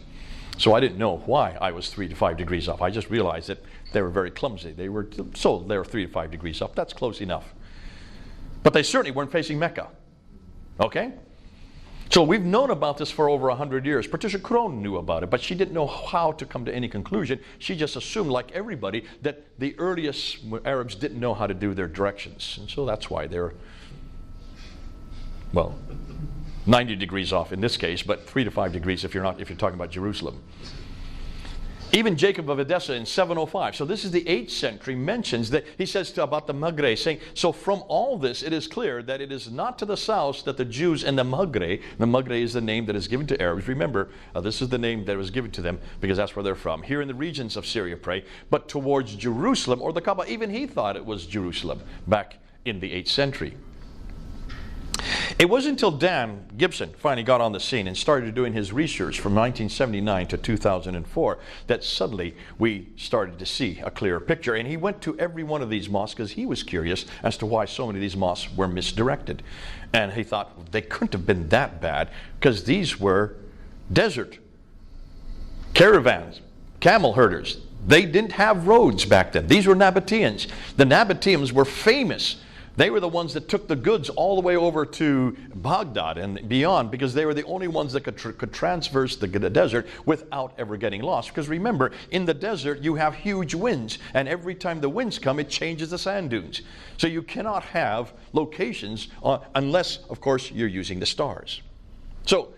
So I didn't know why I was 3 to 5 degrees off. I just realized that they were very clumsy. They were 3 to 5 degrees off. That's close enough. But they certainly weren't facing Mecca. Okay? So we've known about this for over 100 years. Patricia Crone knew about it, but she didn't know how to come to any conclusion. She just assumed, like everybody, that the earliest Arabs didn't know how to do their directions. And so that's why they're, well, 90 degrees off in this case, but 3 to 5 degrees if you're talking about Jerusalem. Even Jacob of Edessa in 705, so this is the 8th century, mentions that he says about the Maghreb, saying, so from all this it is clear that it is not to the south that the Jews and the Maghreb is the name that is given to Arabs. Remember, this is the name that was given to them because that's where they're from. Here in the regions of Syria pray, but towards Jerusalem or the Kaaba. Even he thought it was Jerusalem back in the 8th century. It wasn't until Dan Gibson finally got on the scene and started doing his research from 1979 to 2004 that suddenly we started to see a clearer picture. And he went to every one of these mosques because he was curious as to why so many of these mosques were misdirected. And he thought they couldn't have been that bad because these were desert caravans, camel herders. They didn't have roads back then. These were Nabateans. The Nabateans were famous. They were the ones that took the goods all the way over to Baghdad and beyond because they were the only ones that could transverse the desert without ever getting lost. Because remember, in the desert you have huge winds, and every time the winds come it changes the sand dunes. So you cannot have locations unless, of course, you're using the stars. So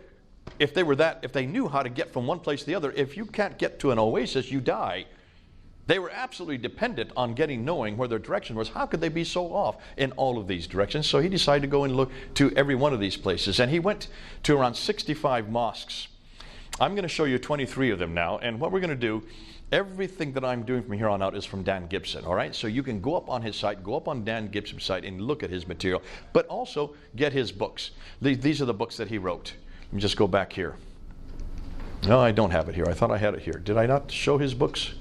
if they knew how to get from one place to the other, if you can't get to an oasis, you die. They were absolutely dependent on knowing where their direction was. How could they be so off in all of these directions? So he decided to go and look to every one of these places. And he went to around 65 mosques. I'm going to show you 23 of them now. And what we're going to do, everything that I'm doing from here on out is from Dan Gibson. All right? So you can go up on his site, go up on Dan Gibson's site and look at his material. But also get his books. These are the books that he wrote. Let me just go back here. No, I don't have it here. I thought I had it here. Did I not show his books?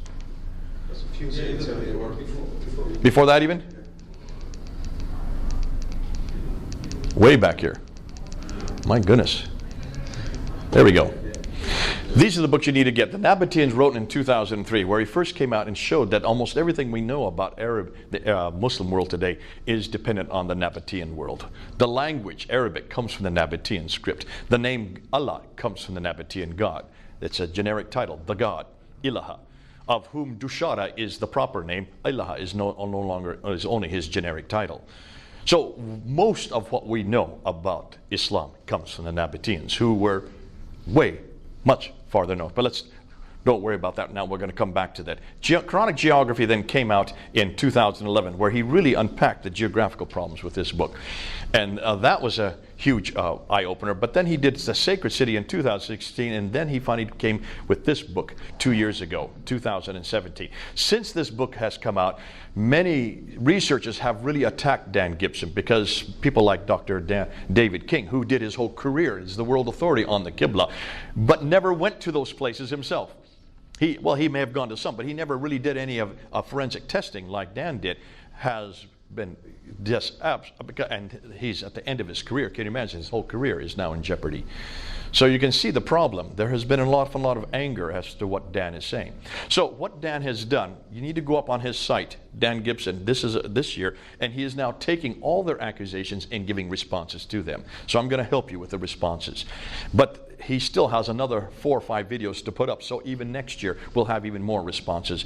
Before that even? Way back here. My goodness. There we go. These are the books you need to get. The Nabateans wrote in 2003, where he first came out and showed that almost everything we know about the Muslim world today is dependent on the Nabatean world. The language, Arabic, comes from the Nabatean script. The name Allah comes from the Nabatean God. It's a generic title, the God, Ilaha, of whom Dushara is the proper name. Ilaha is no longer, is only his generic title. So most of what we know about Islam comes from the Nabateans, who were much farther north. But don't worry about that now. We're going to come back to that. Quranic Geography then came out in 2011, where he really unpacked the geographical problems with this book. And that was a huge eye-opener. But then he did The Sacred City in 2016, and then he finally came with this book 2 years ago, 2017. Since this book has come out, many researchers have really attacked Dan Gibson because people like Dr. David King, who did his whole career, is the world authority on the Qibla, but never went to those places himself. He may have gone to some, but he never really did any of forensic testing like Dan did. Has been just and he's at the end of his career. Can you imagine? His whole career is now in jeopardy. So you can see the problem. There has been a lot of anger as to what Dan is saying. So what Dan has done, you need to go up on his site, Dan Gibson, this year, and he is now taking all their accusations and giving responses to them. So I'm going to help you with the responses. But he still has another 4 or 5 videos to put up, so even next year we'll have even more responses.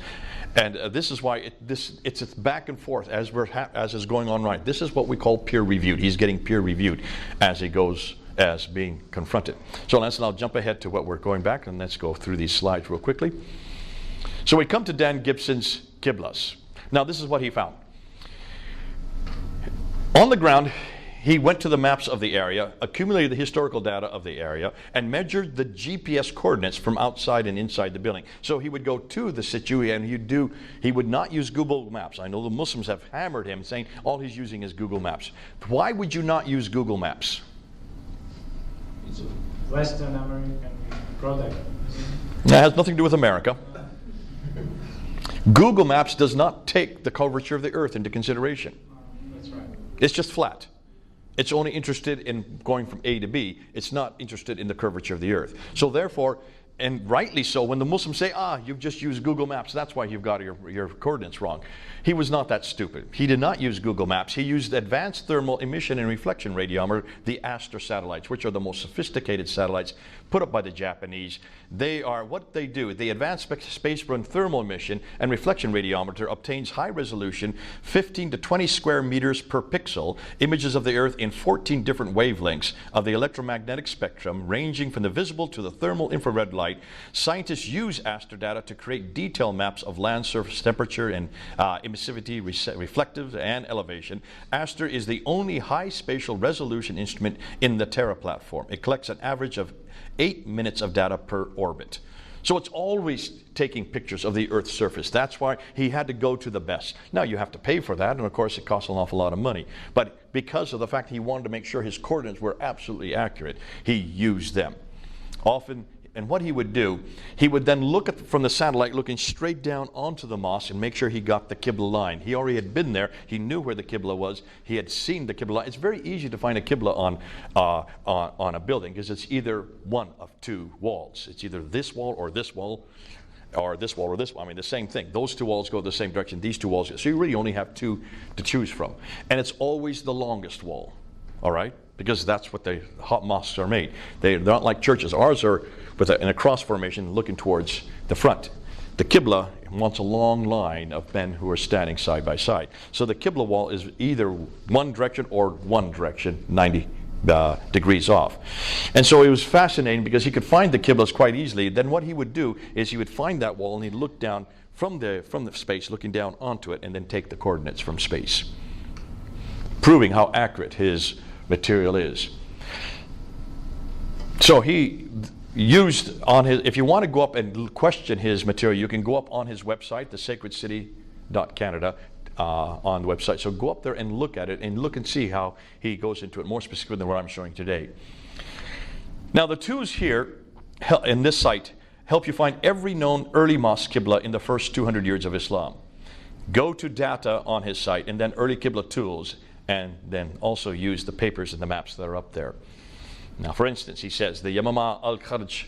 And this is why it's back and forth as is going on right. This is what we call peer reviewed. He's getting peer reviewed as he goes, as being confronted. So let's now jump ahead to what we're going back, and let's go through these slides real quickly. So we come to Dan Gibson's Qiblas. Now this is what he found. On the ground, he went to the maps of the area, accumulated the historical data of the area, and measured the GPS coordinates from outside and inside the building. So he would go to the situ, and he would not use Google Maps. I know the Muslims have hammered him, saying all he's using is Google Maps. Why would you not use Google Maps? It's a Western American product. That has nothing to do with America. Google Maps does not take the curvature of the earth into consideration. That's right. It's just flat. It's only interested in going from A to B. It's not interested in the curvature of the earth. So therefore, and rightly so, when the Muslims say, you've just used Google Maps, that's why you've got your coordinates wrong. He was not that stupid. He did not use Google Maps. He used Advanced Thermal Emission and Reflection Radiometer, the Aster satellites, which are the most sophisticated satellites put up by the Japanese. They are, what they do, the Advanced Spaceborne Thermal Emission and Reflection Radiometer obtains high resolution, 15 to 20 square meters per pixel, images of the Earth in 14 different wavelengths of the electromagnetic spectrum, ranging from the visible to the thermal infrared light. Scientists use Aster data to create detailed maps of land surface temperature and emissivity, reflective, and elevation. Aster is the only high spatial resolution instrument in the Terra platform. It collects an average of 8 minutes of data per orbit. So it's always taking pictures of the Earth's surface. That's why he had to go to the best. Now you have to pay for that, and of course it costs an awful lot of money. But because of the fact he wanted to make sure his coordinates were absolutely accurate, he used them. Often, and what he would do, he would then look at from the satellite, looking straight down onto the mosque and make sure he got the Qibla line. He already had been there. He knew where the Qibla was. He had seen the Qibla line. It's very easy to find a Qibla on a building because it's either one of two walls. It's either this wall or this wall, or this wall or this wall. I mean, the same thing. Those two walls go the same direction. These two walls go. So you really only have two to choose from. And it's always the longest wall, all right? Because that's what the hot mosques are made. They're not like churches. Ours are in a cross formation looking towards the front. The Qibla wants a long line of men who are standing side by side. So the Qibla wall is either one direction or one direction, 90 degrees off. And so it was fascinating because he could find the Qiblas quite easily. Then what he would do is he would find that wall and he'd look down from the space, looking down onto it, and then take the coordinates from space, proving how accurate his material is. So he used on his, if you want to go up and question his material, you can go up on his website, thesacredcity.canada, on the website. So go up there and look at it and look and see how he goes into it more specifically than what I'm showing today. Now the tools here in this site help you find every known early mosque Qibla in the first 200 years of Islam. Go to data on his site and then early Qibla tools, and then also use the papers and the maps that are up there. Now, for instance, he says the Yamama al-Kharj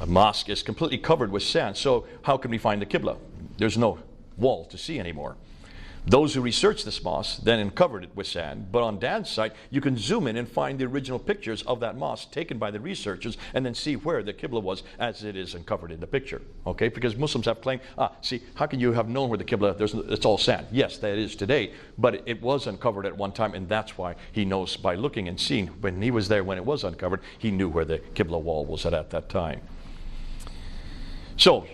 mosque is completely covered with sand, so how can we find the Qibla? There's no wall to see anymore. Those who researched this mosque then uncovered it with sand, but on Dan's site, you can zoom in and find the original pictures of that mosque taken by the researchers and then see where the Qibla was as it is uncovered in the picture. Okay, because Muslims have claimed, see, how can you have known where the Qibla, it's all sand. Yes, that is today, but it was uncovered at one time, and that's why he knows by looking and seeing when he was there when it was uncovered, he knew where the Qibla wall was at that time. So,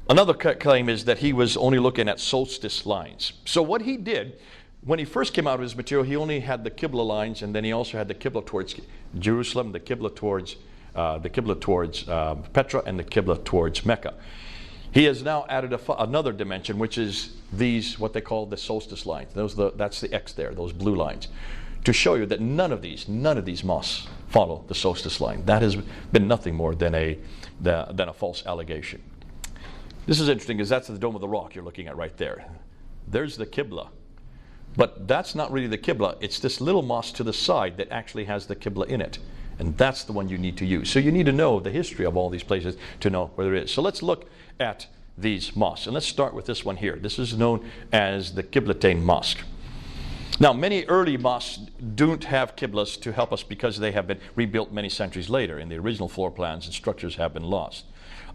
another claim is that he was only looking at solstice lines. So what he did, when he first came out of his material, he only had the Qibla lines, and then he also had the Qibla towards Jerusalem, the Qibla towards Petra, and the Qibla towards Mecca. He has now added another dimension, which is these, what they call the solstice lines. That's the X there, those blue lines, to show you that none of these mosques follow the solstice line. That has been nothing more than a false allegation. This is interesting because that's the Dome of the Rock you're looking at right there. There's the Qibla. But that's not really the Qibla. It's this little mosque to the side that actually has the Qibla in it. And that's the one you need to use. So you need to know the history of all these places to know where there is. So let's look at these mosques. And let's start with this one here. This is known as the Qiblatain Mosque. Now, many early mosques don't have Qiblas to help us because they have been rebuilt many centuries later, and the original floor plans and structures have been lost.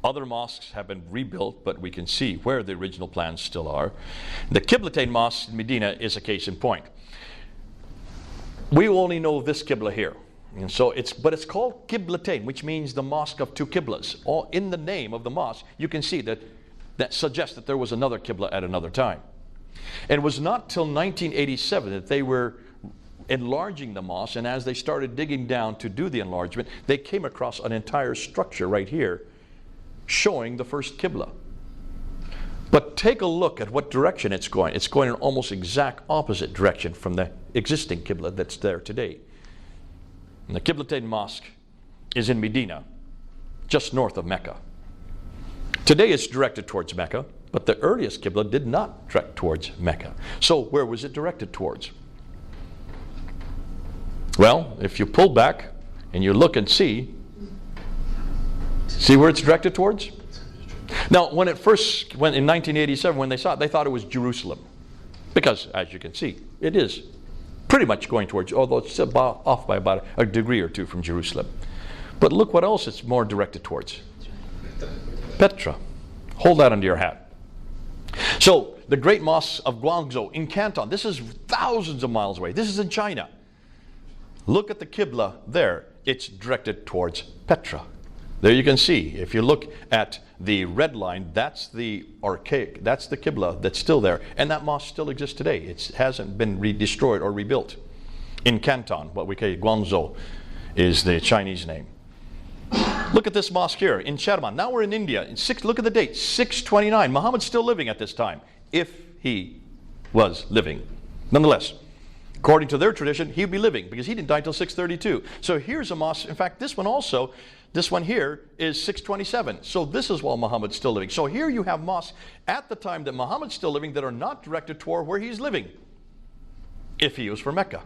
Other mosques have been rebuilt, but we can see where the original plans still are. The Qiblatain Mosque in Medina is a case in point. We only know this Qibla here. And so it's called Qiblatain, which means the mosque of two Qiblas. All in the name of the mosque, you can see that suggests that there was another Qibla at another time. And it was not till 1987 that they were enlarging the mosque, and as they started digging down to do the enlargement, they came across an entire structure right here showing the first Qibla. But take a look at what direction it's going. It's going in almost exact opposite direction from the existing Qibla that's there today. And the Qiblatain Mosque is in Medina, just north of Mecca. Today it's directed towards Mecca, but the earliest Qibla did not direct towards Mecca. So where was it directed towards? Well, if you pull back and you look and see, See where it's directed towards? Now, when it first went in 1987, when they saw it, they thought it was Jerusalem. Because, as you can see, it is pretty much going towards, although it's off by about a degree or two from Jerusalem. But look what else it's more directed towards. Petra. Hold that under your hat. So, the great mosque of Guangzhou in Canton, this is thousands of miles away. This is in China. Look at the Qibla there. It's directed towards Petra. There you can see, if you look at the red line, that's the archaic, that's the Qibla that's still there. And that mosque still exists today. It hasn't been destroyed or rebuilt. In Canton, what we call Guangzhou is the Chinese name. Look at this mosque here in Cherman. Now we're in India. Look at the date, 629. Muhammad's still living at this time, if he was living. Nonetheless, according to their tradition, he'd be living because he didn't die until 632. So here's a mosque. In fact, this one here is 627. So this is while Muhammad's still living. So here you have mosques at the time that Muhammad's still living that are not directed toward where he's living, if he was from Mecca.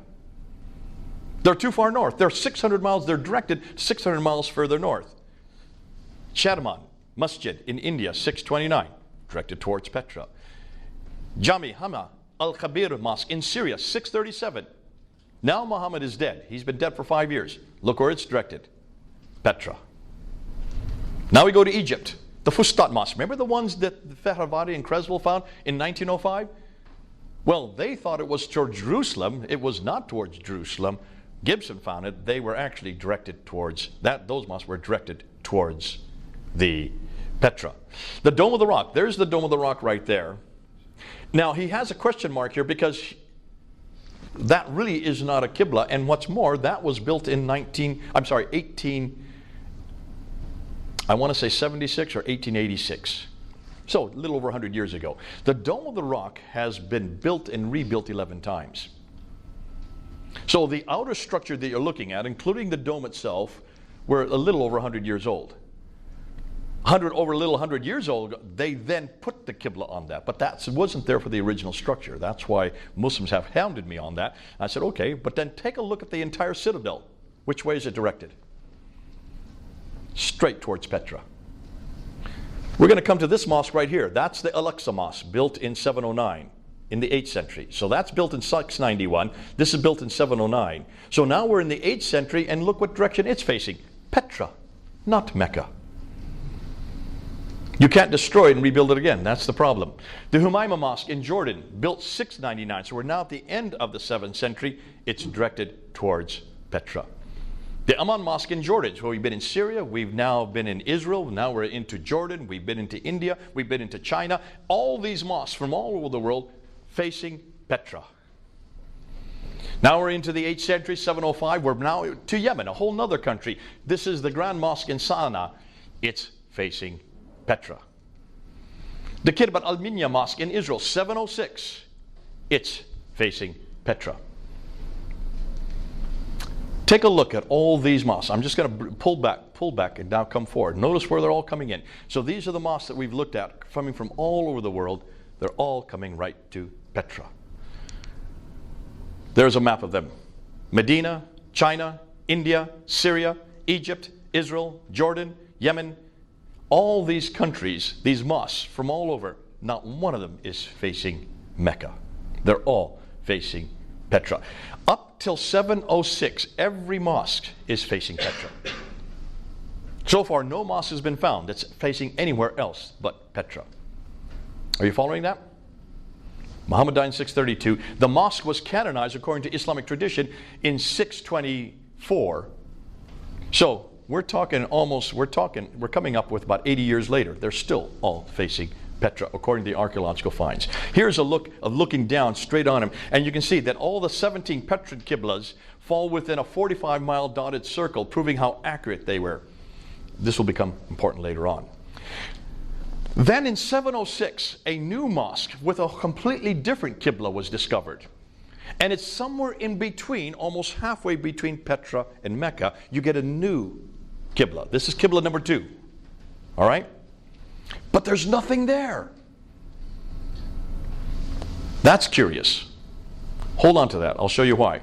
They're too far north. They're 600 miles. They're directed 600 miles further north. Cherman Masjid in India, 629, directed towards Petra. Jami Hama Al-Khabir Mosque in Syria, 637. Now Muhammad is dead. He's been dead for 5 years. Look where it's directed. Petra. Now we go to Egypt. The Fustat Mosque. Remember the ones that Fehravadi and Creswell found in 1905? Well, they thought it was towards Jerusalem. It was not towards Jerusalem. Gibson found it. They were actually directed towards that. Those mosques were directed towards the Petra. The Dome of the Rock. There's the Dome of the Rock right there. Now he has a question mark here because that really is not a Qibla, and what's more, that was built in 76 or 1886. So a little over 100 years ago. The Dome of the Rock has been built and rebuilt 11 times. So the outer structure that you're looking at, including the dome itself, were a little over 100 years old. 100 years old, they then put the Qibla on that. But that wasn't there for the original structure. That's why Muslims have hounded me on that. I said, okay, but then take a look at the entire citadel. Which way is it directed? Straight towards Petra. We're going to come to this mosque right here. That's the Al-Aqsa Mosque, built in 709. In the 8th century. So that's built in 691. This is built in 709. So now we're in the 8th century, and look what direction it's facing. Petra, not Mecca. You can't destroy it and rebuild it again. That's the problem. The Humayma Mosque in Jordan, built 699. So we're now at the end of the 7th century. It's directed towards Petra. The Amman Mosque in Jordan. So we've been in Syria. We've now been in Israel. Now we're into Jordan. We've been into India. We've been into China. All these mosques from all over the world facing Petra. Now we're into the 8th century, 705. We're now to Yemen, a whole other country. This is the Grand Mosque in Sana'a. It's facing Petra. The Kirbat al-Minya Mosque in Israel, 706. It's facing Petra. Take a look at all these mosques. I'm just going to pull back and now come forward. Notice where they're all coming in. So these are the mosques that we've looked at coming from all over the world. They're all coming right to Petra. There's a map of them. Medina, China, India, Syria, Egypt, Israel, Jordan, Yemen. All these countries, these mosques from all over, not one of them is facing Mecca. They're all facing Petra. Up till 706, every mosque is facing Petra. So far, no mosque has been found that's facing anywhere else but Petra. Are you following that? Muhammad died in 632. The mosque was canonized according to Islamic tradition in 624. So we're coming up with about 80 years later. They're still all facing Petra according to the archaeological finds. Here's a look of looking down straight on him, and you can see that all the 17 Petran Qiblas fall within a 45-mile dotted circle, proving how accurate they were. This will become important later on. Then in 706, a new mosque with a completely different Qibla was discovered. And it's somewhere in between, almost halfway between Petra and Mecca, you get a new Qibla. This is Qibla number 2. All right? But there's nothing there. That's curious. Hold on to that. I'll show you why.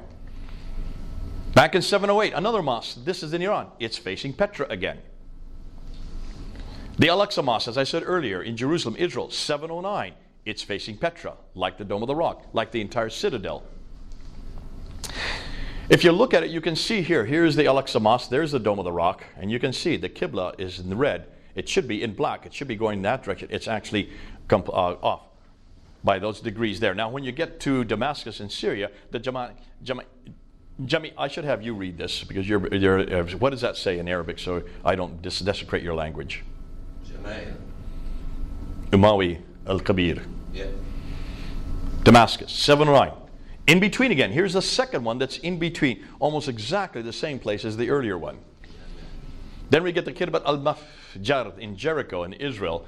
Back in 708, another mosque. This is in Iran. It's facing Petra again. The Al-Aqsa Mosque, as I said earlier, in Jerusalem, Israel, 709. It's facing Petra, like the Dome of the Rock, like the entire citadel. If you look at it, you can see here, here's the Al-Aqsa Mosque, there's the Dome of the Rock, and you can see the Qibla is in red. It should be in black. It should be going in that direction. It's actually off by those degrees there. Now, when you get to Damascus in Syria, the Jami, I should have you read this, because you're what does that say in Arabic, so I don't desecrate your language? Umawi al-Kabir. Yeah. Damascus, 709. In between again, here's the second one that's in between, almost exactly the same place as the earlier one. Then we get the Kirbat al-Mafjar in Jericho in Israel,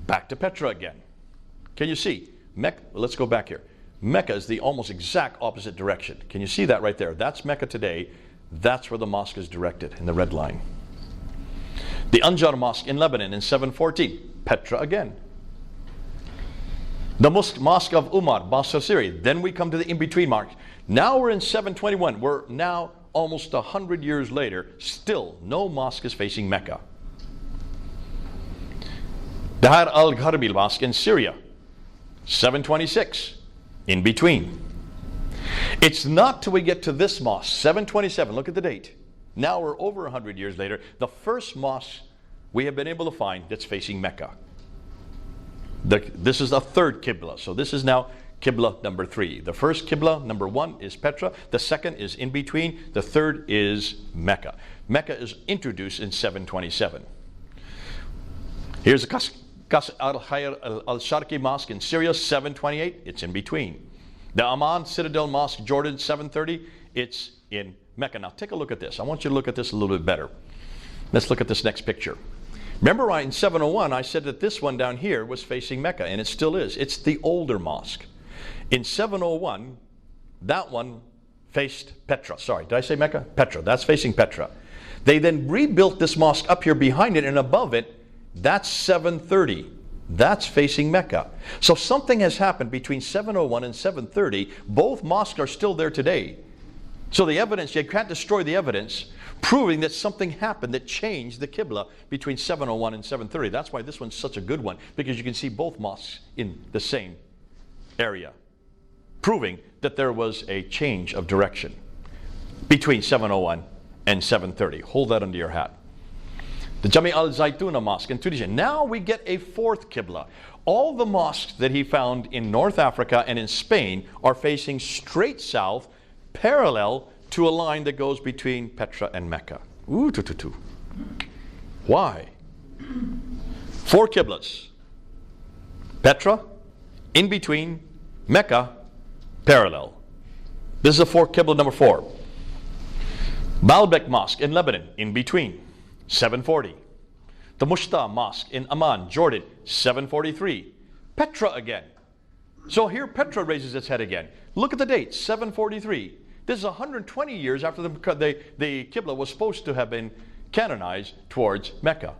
back to Petra again. Can you see? Mecca, let's go back here. Mecca is the almost exact opposite direction. Can you see that right there? That's Mecca today. That's where the mosque is directed in the red line. The Anjar Mosque in Lebanon in 714, Petra again. The Mosque of Umar, Basra, Syria. Then we come to the in-between mark. Now we're in 721. We're now almost 100 years later. Still, no mosque is facing Mecca. The Har al-Gharbil Mosque in Syria, 726. In between. It's not till we get to this mosque, 727. Look at the date. Now we're over 100 years later. The first mosque we have been able to find that's facing Mecca. This is the third Qibla. So this is now Qibla number 3. The first Qibla, number 1, is Petra. The second is in between. The third is Mecca. Mecca is introduced in 727. Here's the Qasr al-Hayr al-Sharqi Mosque in Syria, 728. It's in between. The Amman Citadel Mosque, Jordan, 730. It's in Mecca. Now take a look at this. I want you to look at this a little bit better. Let's look at this next picture. Remember, in 701, I said that this one down here was facing Mecca, and it still is. It's the older mosque. In 701, that one faced Petra. Sorry, did I say Mecca? Petra. That's facing Petra. They then rebuilt this mosque up here behind it, and above it, that's 730. That's facing Mecca. So something has happened between 701 and 730. Both mosques are still there today. So the evidence, you can't destroy the evidence, proving that something happened that changed the Qibla between 701 and 730. That's why this one's such a good one, because you can see both mosques in the same area, proving that there was a change of direction between 701 and 730. Hold that under your hat. The Jami al-Zaytuna Mosque in Tunisia. Now we get a fourth Qibla. All the mosques that he found in North Africa and in Spain are facing straight south, parallel to a line that goes between Petra and Mecca. Why? 4 Qiblas. Petra, in between, Mecca, parallel. This is a 4 Qibla number 4. Baalbek Mosque in Lebanon, in between, 740. The Mushta Mosque in Amman, Jordan, 743. Petra again. So here Petra raises its head again. Look at the date, 743. This is 120 years after the Qibla was supposed to have been canonized towards Mecca.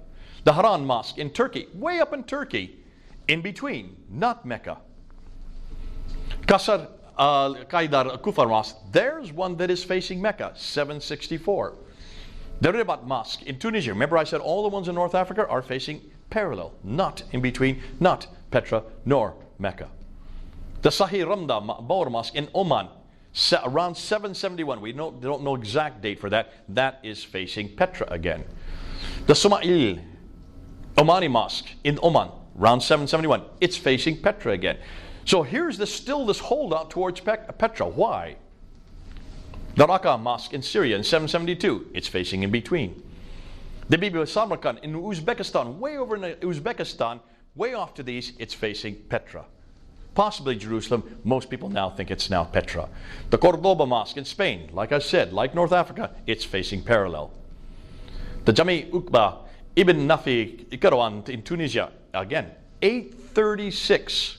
The Haran Mosque in Turkey, way up in Turkey, in between, not Mecca. Qasr al-Qaidar Kufar Mosque, there's one that is facing Mecca, 764. The Ribat Mosque in Tunisia, remember I said all the ones in North Africa are facing parallel, not in between, not Petra nor Mecca. The Sahih Ramda Bawr Mosque in Oman, around 771. We don't know exact date for that. That is facing Petra again. The Sumail Omani Mosque in Oman, around 771. It's facing Petra again. So here's still this holdout towards Petra. Why? The Raqqa Mosque in Syria in 772. It's facing in between. The Bibi Samarkand in Uzbekistan, way over in Uzbekistan, way off to the east, it's facing Petra. Possibly Jerusalem. Most people now think it's now Petra. The Cordoba Mosque in Spain, like I said, like North Africa, it's facing parallel. The Jami Uqba Ibn Nafi Karawan in Tunisia, again, 836.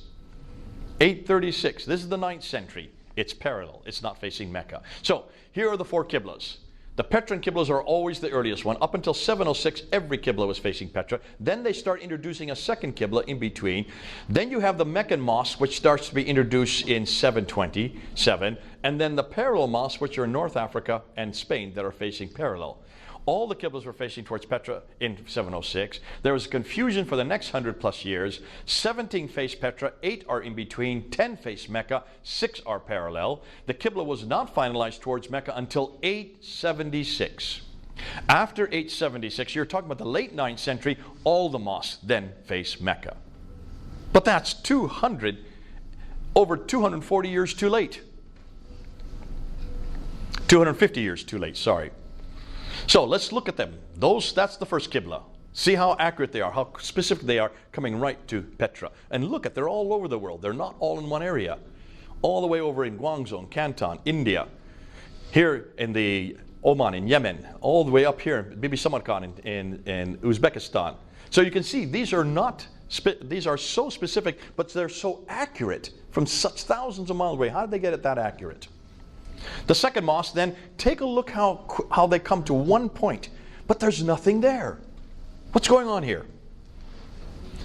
836. This is the 9th century. It's parallel. It's not facing Mecca. So here are the 4 Qiblas. The Petran Qiblas are always the earliest one. Up until 706, every Qibla was facing Petra. Then they start introducing a second Qibla in between. Then you have the Meccan Mosque, which starts to be introduced in 727. And then the parallel mosques, which are in North Africa and Spain, that are facing parallel. All the Qiblas were facing towards Petra in 706. There was confusion for the next 100 plus years. 17 face Petra, 8 are in between, 10 face Mecca, 6 are parallel. The Qibla was not finalized towards Mecca until 876. After 876, you're talking about the late 9th century, all the mosques then face Mecca. But that's over 240 years too late. 250 years too late, sorry. So let's look at them. That's the first Qibla. See how accurate they are, how specific they are, coming right to Petra. And look at, they're all over the world. They're not all in one area. All the way over in Guangzhou, Canton, India, here in the Oman, in Yemen, all the way up here, Bibi Samarkand in Uzbekistan. So you can see these are so specific, but they're so accurate from such thousands of miles away. How did they get it that accurate? The second mosque, then, take a look how they come to one point, but there's nothing there. What's going on here?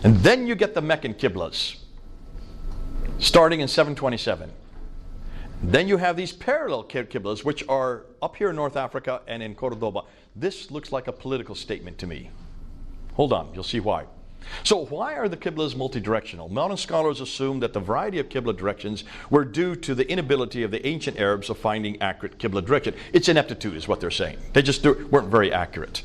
And then you get the Meccan Qiblas, starting in 727. Then you have these parallel Qiblas, which are up here in North Africa and in Cordoba. This looks like a political statement to me. Hold on, you'll see why. So why are the Qiblas multi-directional? Modern scholars assume that the variety of Qibla directions were due to the inability of the ancient Arabs of finding accurate Qibla direction. It's ineptitude is what they're saying. They just weren't very accurate.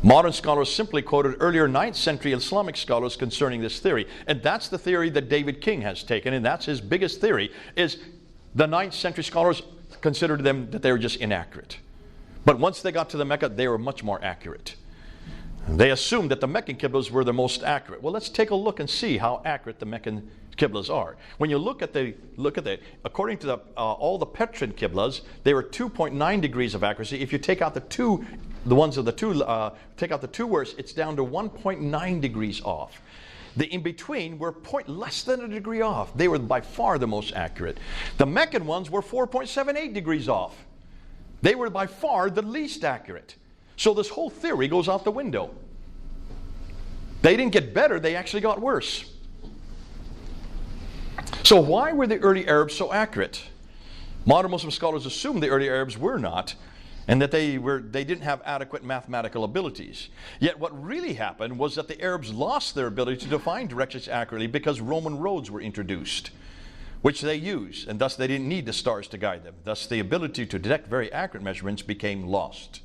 Modern scholars simply quoted earlier 9th century Islamic scholars concerning this theory. And that's the theory that David King has taken, and that's his biggest theory, is the 9th century scholars considered them that they were just inaccurate. But once they got to the Mecca, they were much more accurate. They assumed that the Meccan Qiblas were the most accurate. Well, let's take a look and see how accurate the Meccan Qiblas are. When you look at according to all the Petran Qiblas, they were 2.9 degrees of accuracy. If you take out take out the two worst, it's down to 1.9 degrees off. The in-between were less than a degree off. They were by far the most accurate. The Meccan ones were 4.78 degrees off. They were by far the least accurate. So this whole theory goes out the window. They didn't get better, they actually got worse. So why were the early Arabs so accurate? Modern Muslim scholars assume the early Arabs were not, and that they didn't have adequate mathematical abilities. Yet what really happened was that the Arabs lost their ability to define directions accurately because Roman roads were introduced, which they used, and thus they didn't need the stars to guide them. Thus the ability to detect very accurate measurements became lost.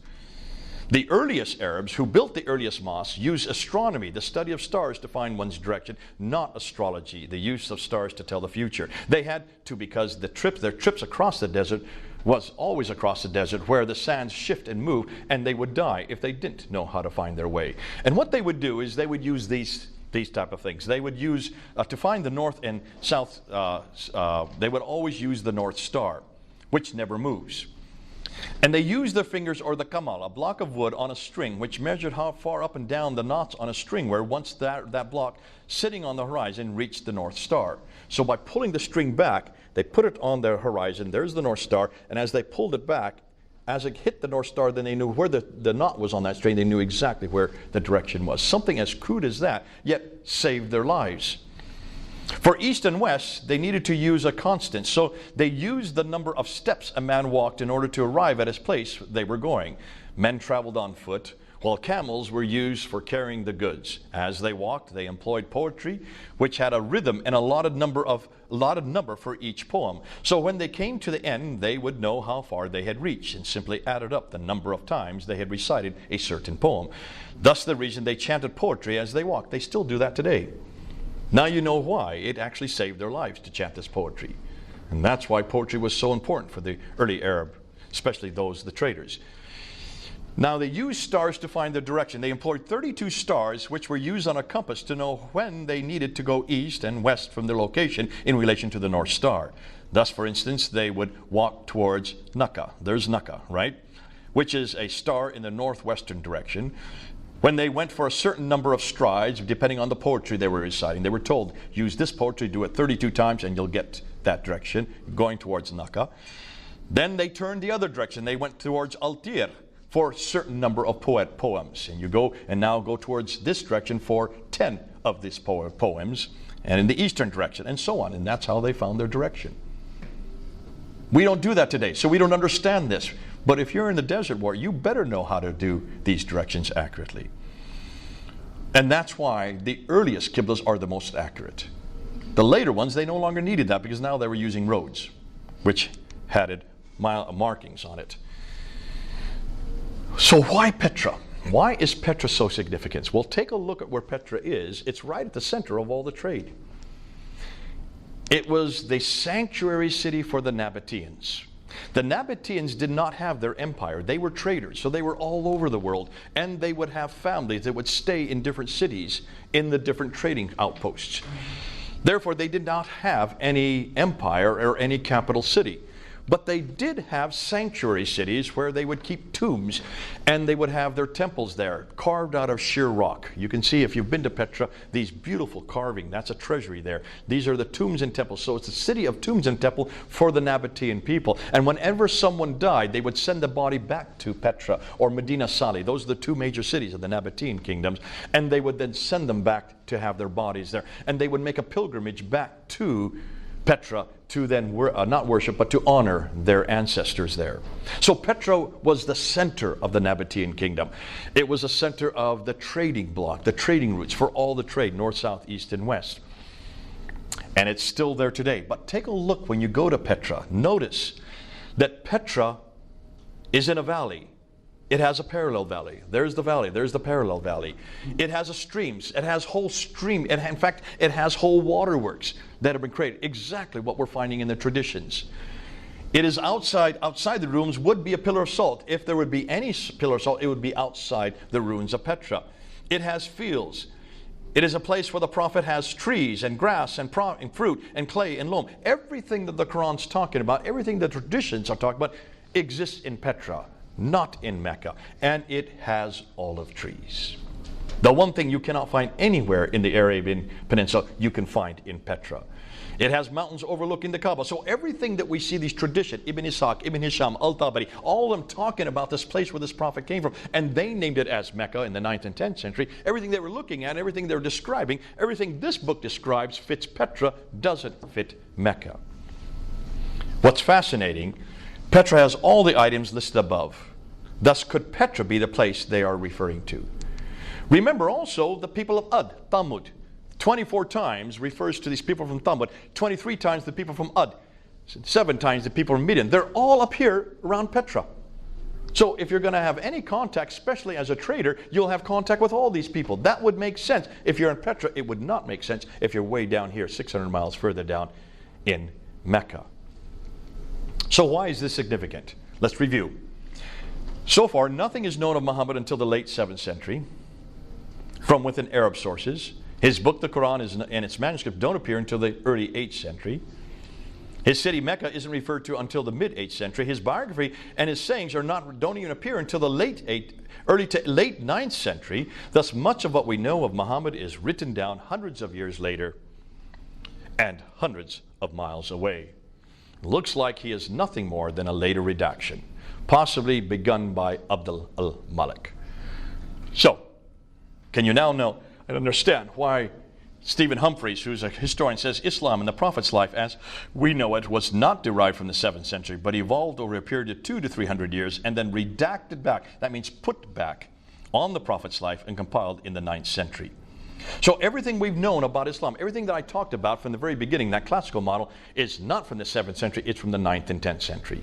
The earliest Arabs who built the earliest mosques used astronomy, the study of stars, to find one's direction, not astrology, the use of stars to tell the future. They had to, because their trips across the desert was always across the desert where the sands shift and move, and they would die if they didn't know how to find their way. And what they would do is they would use these type of things. They would use, to find the north and south, they would always use the North Star, which never moves. And they used their fingers or the kamal, a block of wood on a string, which measured how far up and down the knots on a string were once that block sitting on the horizon reached the North Star. So by pulling the string back, they put it on their horizon. There's the North Star. And as they pulled it back, as it hit the North Star, then they knew where the knot was on that string. They knew exactly where the direction was. Something as crude as that, yet saved their lives. For east and west, they needed to use a constant. So they used the number of steps a man walked in order to arrive at his place they were going. Men traveled on foot, while camels were used for carrying the goods. As they walked, they employed poetry, which had a rhythm and a allotted number for each poem. So when they came to the end, they would know how far they had reached and simply added up the number of times they had recited a certain poem. Thus the reason they chanted poetry as they walked. They still do that today. Now you know why it actually saved their lives to chant this poetry. And that's why poetry was so important for the early Arab, especially the traders. Now they used stars to find their direction. They employed 32 stars, which were used on a compass to know when they needed to go east and west from their location in relation to the North Star. Thus, for instance, they would walk towards Naka. There's Naka, right? Which is a star in the northwestern direction. When they went for a certain number of strides, depending on the poetry they were reciting, they were told, use this poetry, do it 32 times, and you'll get that direction, going towards Naka. Then they turned the other direction. They went towards Altir for a certain number of poems. And you go towards this direction for 10 of these poems, and in the eastern direction, and so on. And that's how they found their direction. We don't do that today, so we don't understand this. But if you're in the desert war, you better know how to do these directions accurately. And that's why the earliest Qiblas are the most accurate. The later ones, they no longer needed that because now they were using roads, which had markings on it. So why Petra? Why is Petra so significant? Well, take a look at where Petra is. It's right at the center of all the trade. It was the sanctuary city for the Nabateans. The Nabateans did not have their empire. They were traders, so they were all over the world, and they would have families that would stay in different cities in the different trading outposts. Therefore, they did not have any empire or any capital city. But they did have sanctuary cities where they would keep tombs, and they would have their temples there, carved out of sheer rock. You can see, if you've been to Petra, these beautiful carving. That's a treasury there. These are the tombs and temples. So it's a city of tombs and temple for the Nabatean people. And whenever someone died, they would send the body back to Petra or Medina Sali. Those are the two major cities of the Nabatean kingdoms. And they would then send them back to have their bodies there. And they would make a pilgrimage back to Petra to then not worship, but to honor their ancestors there. So Petra was the center of the Nabatean kingdom. It was a center of the trading bloc, the trading routes for all the trade, north, south, east, and west. And it's still there today. But take a look when you go to Petra. Notice that Petra is in a valley. It has a parallel valley. There's the valley. There's the parallel valley. It has a streams. It has whole stream. In fact, it has whole waterworks that have been created. Exactly what we're finding in the traditions. It is outside. Outside the ruins would be a pillar of salt. If there would be any pillar of salt, it would be outside the ruins of Petra. It has fields. It is a place where the prophet has trees and grass and fruit and clay and loam. Everything that the Quran's talking about, everything the traditions are talking about, exists in Petra, not in Mecca. And it has olive trees. The one thing you cannot find anywhere in the Arabian Peninsula, you can find in Petra. It has mountains overlooking the Kaaba. So everything that we see, these traditions, Ibn Ishaq, Ibn Hisham, Al-Tabari, all of them talking about this place where this prophet came from. And they named it as Mecca in the 9th and 10th century. Everything they were looking at, everything they're describing, everything this book describes fits Petra, doesn't fit Mecca. What's fascinating, Petra has all the items listed above. Thus, could Petra be the place they are referring to? Remember also the people of Ad, Thamud. 24 times refers to these people from Thamud. 23 times the people from Ad. 7 times the people from Midian. They're all up here around Petra. So if you're going to have any contact, especially as a trader, you'll have contact with all these people. That would make sense. If you're in Petra, it would not make sense if you're way down here, 600 miles further down in Mecca. So why is this significant? Let's review. So far, nothing is known of Muhammad until the late 7th century from within Arab sources. His book, the Quran, and its manuscripts don't appear until the early 8th century. His city, Mecca, isn't referred to until the mid-8th century. His biography and his sayings don't even appear until the early to late 9th century. Thus, much of what we know of Muhammad is written down hundreds of years later and hundreds of miles away. Looks like he is nothing more than a later redaction, possibly begun by Abdul al-Malik. So, can you now know and understand why Stephen Humphreys, who's a historian, says Islam in the Prophet's life, as we know it, was not derived from the 7th century, but evolved over a period of 200 to 300 years and then redacted back, that means put back, on the Prophet's life and compiled in the 9th century. So everything we've known about Islam, everything that I talked about from the very beginning, that classical model, is not from the 7th century, it's from the 9th and 10th century.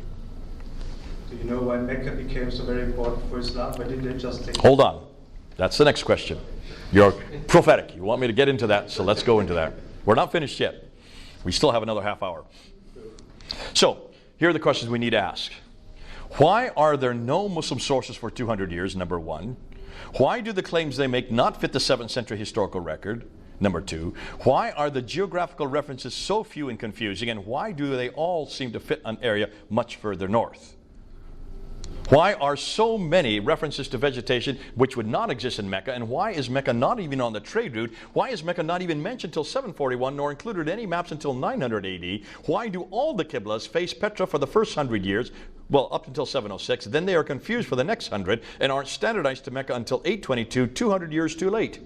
Do you know why Mecca became so very important for Islam? Why didn't they just take... Hold on. That's the next question. You're prophetic. You want me to get into that, so let's go into that. We're not finished yet. We still have another half hour. So, here are the questions we need to ask. Why are there no Muslim sources for 200 years, number one? Why do the claims they make not fit the 7th century historical record? Number two, why are the geographical references so few and confusing, and why do they all seem to fit an area much further north? Why are so many references to vegetation which would not exist in Mecca, and why is Mecca not even on the trade route? Why is Mecca not even mentioned until 741, nor included in any maps until 900 AD? Why do all the Qiblas face Petra for the first 100 years, well, up until 706, then they are confused for the next 100, and aren't standardized to Mecca until 822, 200 years too late?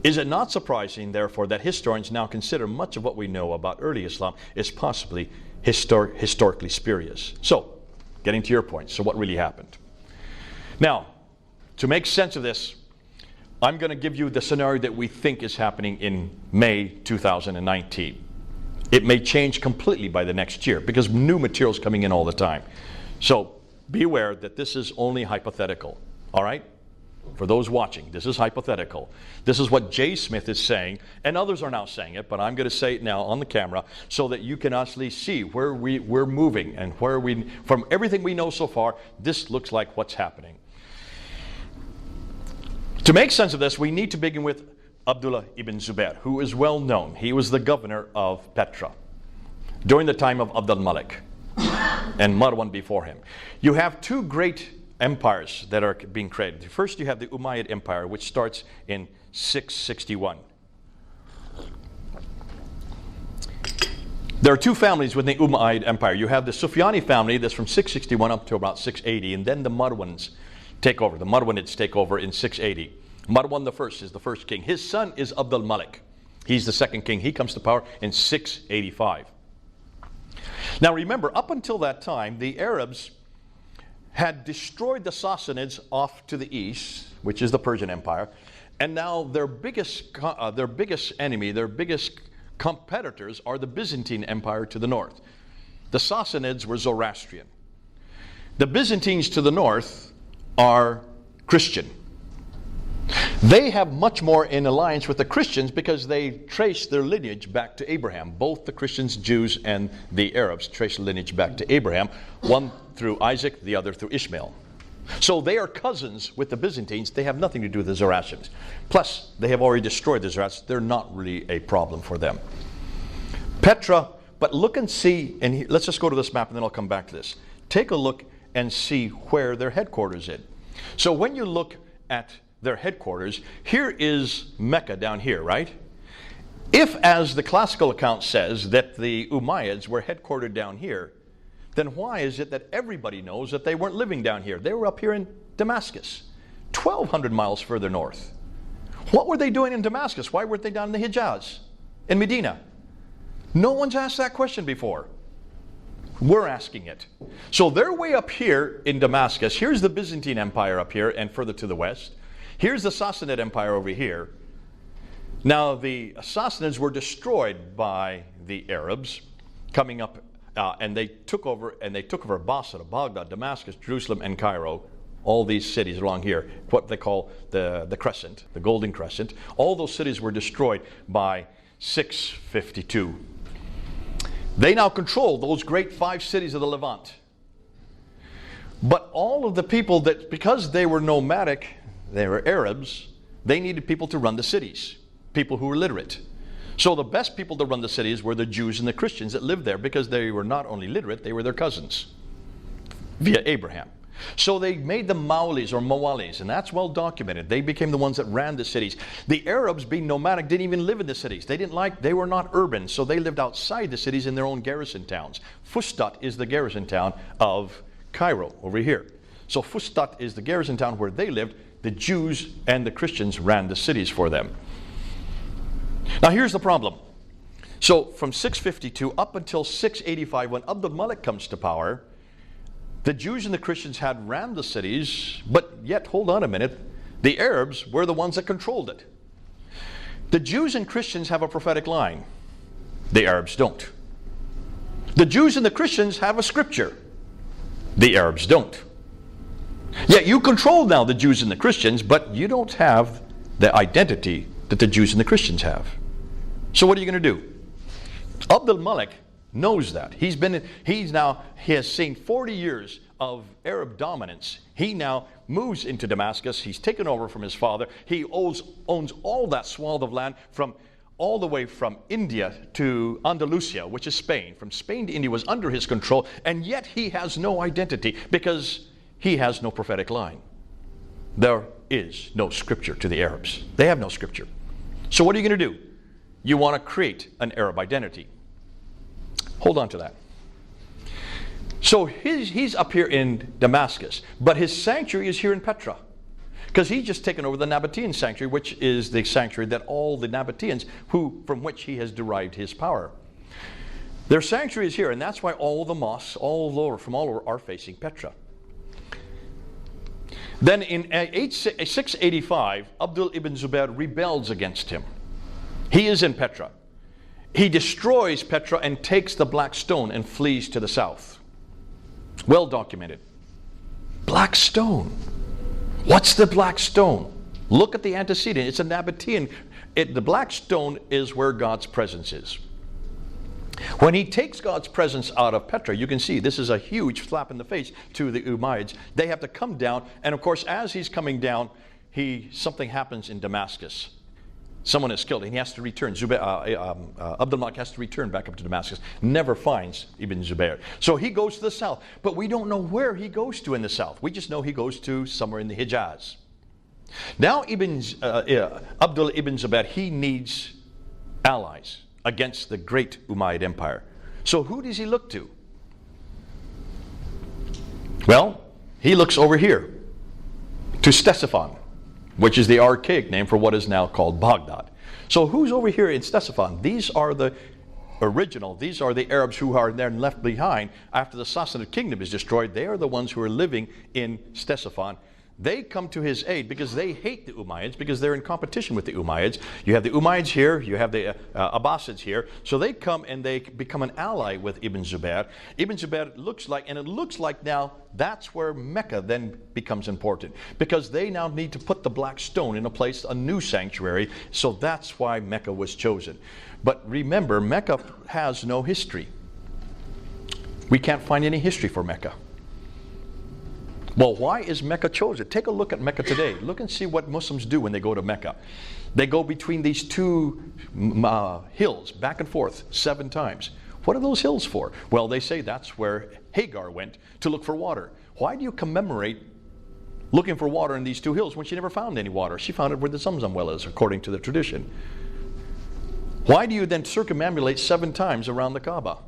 Is it not surprising, therefore, that historians now consider much of what we know about early Islam is possibly historically spurious? So, Getting to your point. So what really happened? Now, to make sense of this, I'm going to give you the scenario that we think is happening in May 2019. It may change completely by the next year because new material is coming in all the time. So be aware that this is only hypothetical. All right? For those watching, this is hypothetical. This is what Jay Smith is saying, and others are now saying it, but I'm going to say it now on the camera so that you can actually see where we're moving and where from everything we know so far, this looks like what's happening. To make sense of this, we need to begin with Abdullah ibn Zubair, who is well known. He was the governor of Petra during the time of Abd al-Malik and Marwan before him. You have two great empires that are being created. First, you have the Umayyad Empire, which starts in 661. There are two families within the Umayyad Empire. You have the Sufyani family that's from 661 up to about 680, and then the Marwans take over. The Marwanids take over in 680. Marwan the first is the first king. His son is Abd al-Malik. He's the second king. He comes to power in 685. Now remember, up until that time, the Arabs had destroyed the Sassanids off to the east, which is the Persian Empire, and now their biggest enemy, their biggest competitors are the Byzantine Empire to the north. The Sassanids were Zoroastrian. The Byzantines to the north are Christian. They have much more in alliance with the Christians because they trace their lineage back to Abraham. Both the Christians, Jews, and the Arabs trace the lineage back to Abraham, one through Isaac, the other through Ishmael. So they are cousins with the Byzantines. They have nothing to do with the Zoroastrians. Plus, they have already destroyed the Zoroastrians. They're not really a problem for them. Petra, but look and see, and let's just go to this map and then I'll come back to this. Take a look and see where their headquarters is. So when you look at their headquarters, here is Mecca down here, right? If, as the classical account says, that the Umayyads were headquartered down here, then why is it that everybody knows that they weren't living down here? They were up here in Damascus, 1,200 miles further north. What were they doing in Damascus? Why weren't they down in the Hijaz, in Medina? No one's asked that question before. We're asking it. So they're way up here in Damascus. Here's the Byzantine Empire up here and further to the west. Here's the Sassanid Empire over here. Now the Sassanids were destroyed by the Arabs coming up, and they took over Basra, Baghdad, Damascus, Jerusalem, and Cairo. All these cities along here, what they call the Crescent, the Golden Crescent. All those cities were destroyed by 652. They now control those great 5 cities of the Levant. But all of the people that, because they were nomadic, they were Arabs, they needed people to run the cities, people who were literate. So the best people to run the cities were the Jews and the Christians that lived there because they were not only literate, they were their cousins via Abraham. So they made them Mawlis or Mawalis, and that's well documented. They became the ones that ran the cities. The Arabs, being nomadic, didn't even live in the cities. They were not urban, so they lived outside the cities in their own garrison towns. Fustat is the garrison town of Cairo over here. So Fustat is the garrison town where they lived. The Jews and the Christians ran the cities for them. Now here's the problem. So from 652 up until 685, when Abd al-Malik comes to power, the Jews and the Christians had ran the cities, but yet, hold on a minute, the Arabs were the ones that controlled it. The Jews and Christians have a prophetic line. The Arabs don't. The Jews and the Christians have a scripture. The Arabs don't. Yet you control now the Jews and the Christians, but you don't have the identity that the Jews and the Christians have. So what are you going to do? Abd al-Malik knows that. He has seen 40 years of Arab dominance. He now moves into Damascus. He's taken over from his father. He owns all that swath of land from all the way from India to Andalusia, which is Spain. From Spain to India was under his control, and yet he has no identity because he has no prophetic line. There is no scripture to the Arabs. They have no scripture. So what are you going to do? You want to create an Arab identity. Hold on to that. So he's up here in Damascus, but his sanctuary is here in Petra, because he's just taken over the Nabatean sanctuary, which is the sanctuary that all the Nabateans, from which he has derived his power. Their sanctuary is here, and that's why all the mosques from all over are facing Petra. Then in 685, Abdul ibn Zubair rebels against him. He is in Petra. He destroys Petra and takes the black stone and flees to the south. Well documented. Black stone. What's the black stone? Look at the antecedent. It's a Nabatean. The black stone is where God's presence is. When he takes God's presence out of Petra, you can see this is a huge slap in the face to the Umayyads. They have to come down, and of course, as he's coming down, something happens in Damascus. Someone is killed, and he has to return. Abdul Malik has to return back up to Damascus. Never finds Ibn Zubayr. So he goes to the south, but we don't know where he goes to in the south. We just know he goes to somewhere in the Hijaz. Now Abdul ibn Zubayr, he needs allies against the great Umayyad Empire. So who does he look to? Well, he looks over here to Ctesiphon, which is the archaic name for what is now called Baghdad. So who's over here in Ctesiphon? These are the these are the Arabs who are then left behind after the Sassanid kingdom is destroyed. They are the ones who are living in Ctesiphon. They come to his aid because they hate the Umayyads, because they're in competition with the Umayyads. You have the Umayyads here, you have the Abbasids here. So they come and they become an ally with Ibn Zubayr. Ibn Zubayr looks like now that's where Mecca then becomes important, because they now need to put the black stone in a place, a new sanctuary. So that's why Mecca was chosen. But remember, Mecca has no history. We can't find any history for Mecca. Well, why is Mecca chosen? Take a look at Mecca today. Look and see what Muslims do when they go to Mecca. They go between these two hills, back and forth, 7 times. What are those hills for? Well, they say that's where Hagar went to look for water. Why do you commemorate looking for water in these 2 hills when she never found any water? She found it where the Zamzam well is, according to the tradition. Why do you then circumambulate 7 times around the Kaaba?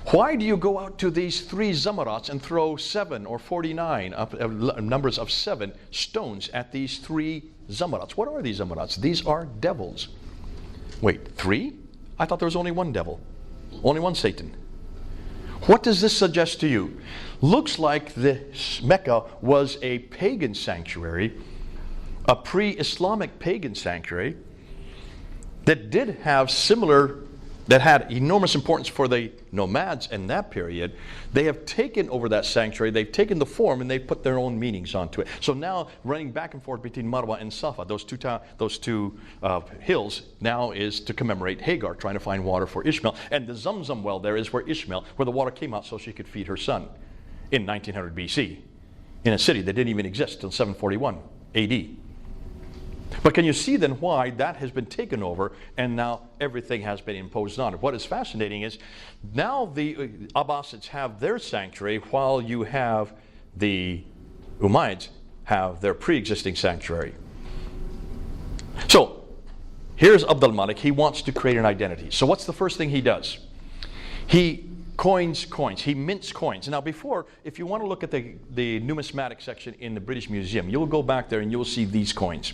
Why do you go out to these 3 zamarats and throw 7 or 49 numbers of 7 stones at these 3 zamarats? What are these zamarats? These are devils. Wait, 3? I thought there was only 1 devil, only 1 Satan. What does this suggest to you? Looks like this Mecca was a pagan sanctuary, a pre-Islamic pagan sanctuary that did have that had enormous importance for the nomads in that period. They have taken over that sanctuary, they've taken the form, and they've put their own meanings onto it. So now running back and forth between Marwa and Safa, those two hills, now is to commemorate Hagar trying to find water for Ishmael. And the Zamzam well there is where the water came out so she could feed her son in 1900 BC in a city that didn't even exist until 741 AD. But can you see then why that has been taken over and now everything has been imposed on it? What is fascinating is now the Abbasids have their sanctuary while you have the Umayyads have their pre-existing sanctuary. So here's Abdul Malik. He wants to create an identity. So what's the first thing he does? He coins coins. He mints coins. Now before, if you want to look at the numismatic section in the British Museum, you'll go back there and you'll see these coins.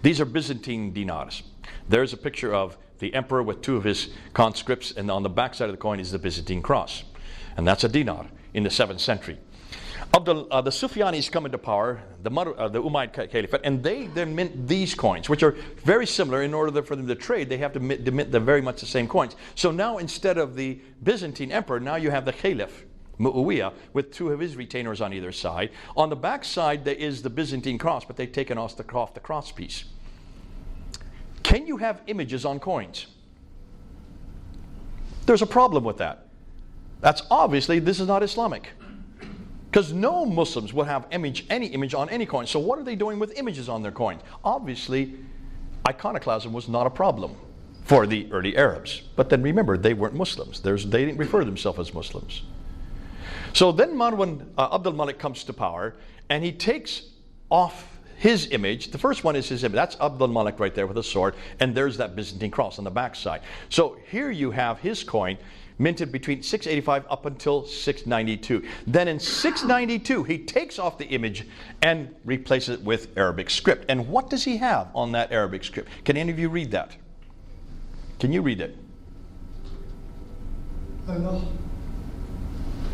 These are Byzantine dinars. There's a picture of the emperor with 2 of his conscripts, and on the back side of the coin is the Byzantine cross. And that's a dinar in the 7th century. The Sufyanis come into power, the Umayyad Caliphate, and they then mint these coins, which are very similar. In order for them to trade, they have to mint very much the same coins. So now instead of the Byzantine emperor, now you have the Caliph, Muawiyah, with 2 of his retainers on either side. On the back side there is the Byzantine cross, but they've taken off the cross piece. Can you have images on coins? There's a problem with that. That's obviously, this is not Islamic, because no Muslims would have any image on any coin. So what are they doing with images on their coins? Obviously iconoclasm was not a problem for the early Arabs. But then remember, they weren't Muslims. They didn't refer to themselves as Muslims. So then Abdul Malik comes to power, and he takes off his image. The first one is his image. That's Abdul Malik right there with a sword, and there's that Byzantine cross on the back side. So here you have his coin minted between 685 up until 692. Then in 692, he takes off the image and replaces it with Arabic script. And what does he have on that Arabic script? Can any of you read that? Can you read it? Allah.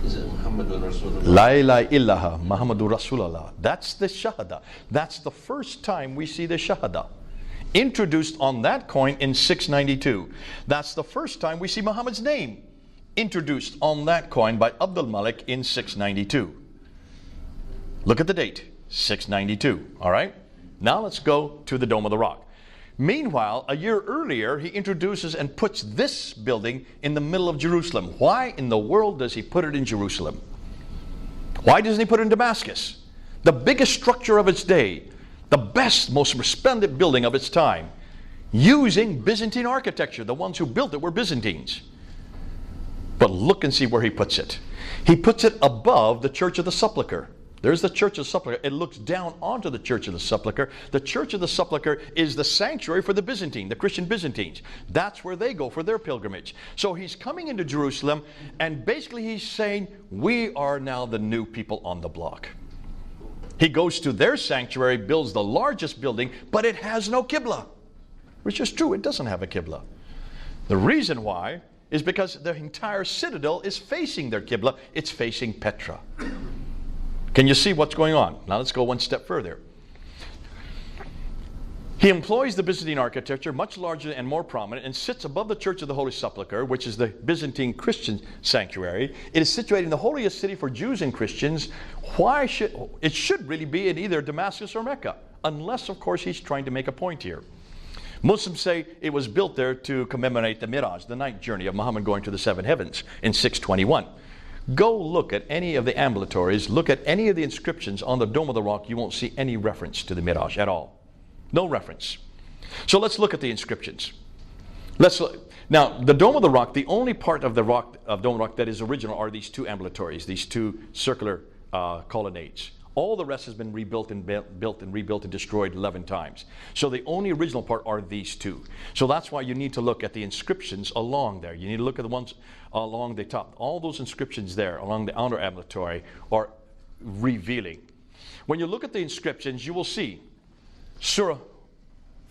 Is it Muhammadun Rasulullah? La ilaha illallah Muhammadur Rasulullah. That's the Shahada. That's the first time we see the Shahada. Introduced on that coin in 692. That's the first time we see Muhammad's name introduced on that coin by Abdul Malik in 692. Look at the date, 692. All right? Now let's go to the Dome of the Rock. Meanwhile, a year earlier, he introduces and puts this building in the middle of Jerusalem. Why in the world does he put it in Jerusalem? Why doesn't he put it in Damascus? The biggest structure of its day, the best, most resplendent building of its time, using Byzantine architecture. The ones who built it were Byzantines. But look and see where he puts it. He puts it above the Church of the Sepulchre. There's the Church of the Sepulchre. It looks down onto the Church of the Sepulchre. The Church of the Sepulchre is the sanctuary for the Byzantine, the Christian Byzantines. That's where they go for their pilgrimage. So he's coming into Jerusalem, and basically he's saying, we are now the new people on the block. He goes to their sanctuary, builds the largest building, but it has no Qibla. Which is true, it doesn't have a Qibla. The reason why is because the entire citadel is facing their Qibla. It's facing Petra. Can you see what's going on? Now let's go one step further. He employs the Byzantine architecture, much larger and more prominent, and sits above the Church of the Holy Sepulchre, which is the Byzantine Christian sanctuary. It is situated in the holiest city for Jews and Christians. It should really be in either Damascus or Mecca, unless, of course, he's trying to make a point here. Muslims say it was built there to commemorate the Miraj, the night journey of Muhammad going to the seven heavens in 621. Go look at any of the ambulatories, look at any of the inscriptions on the Dome of the Rock. You won't see any reference to the Miraj at all. No reference. So let's look at the inscriptions. Now, the Dome of the Rock, the only part of the rock, of Dome of the Rock that is original are these two ambulatories, these two circular colonnades. All the rest has been rebuilt and built and rebuilt and destroyed 11 times. So the only original part are these two. So that's why you need to look at the inscriptions along there. You need to look at the ones along the top. All those inscriptions there along the outer ambulatory are revealing. When you look at the inscriptions, you will see Surah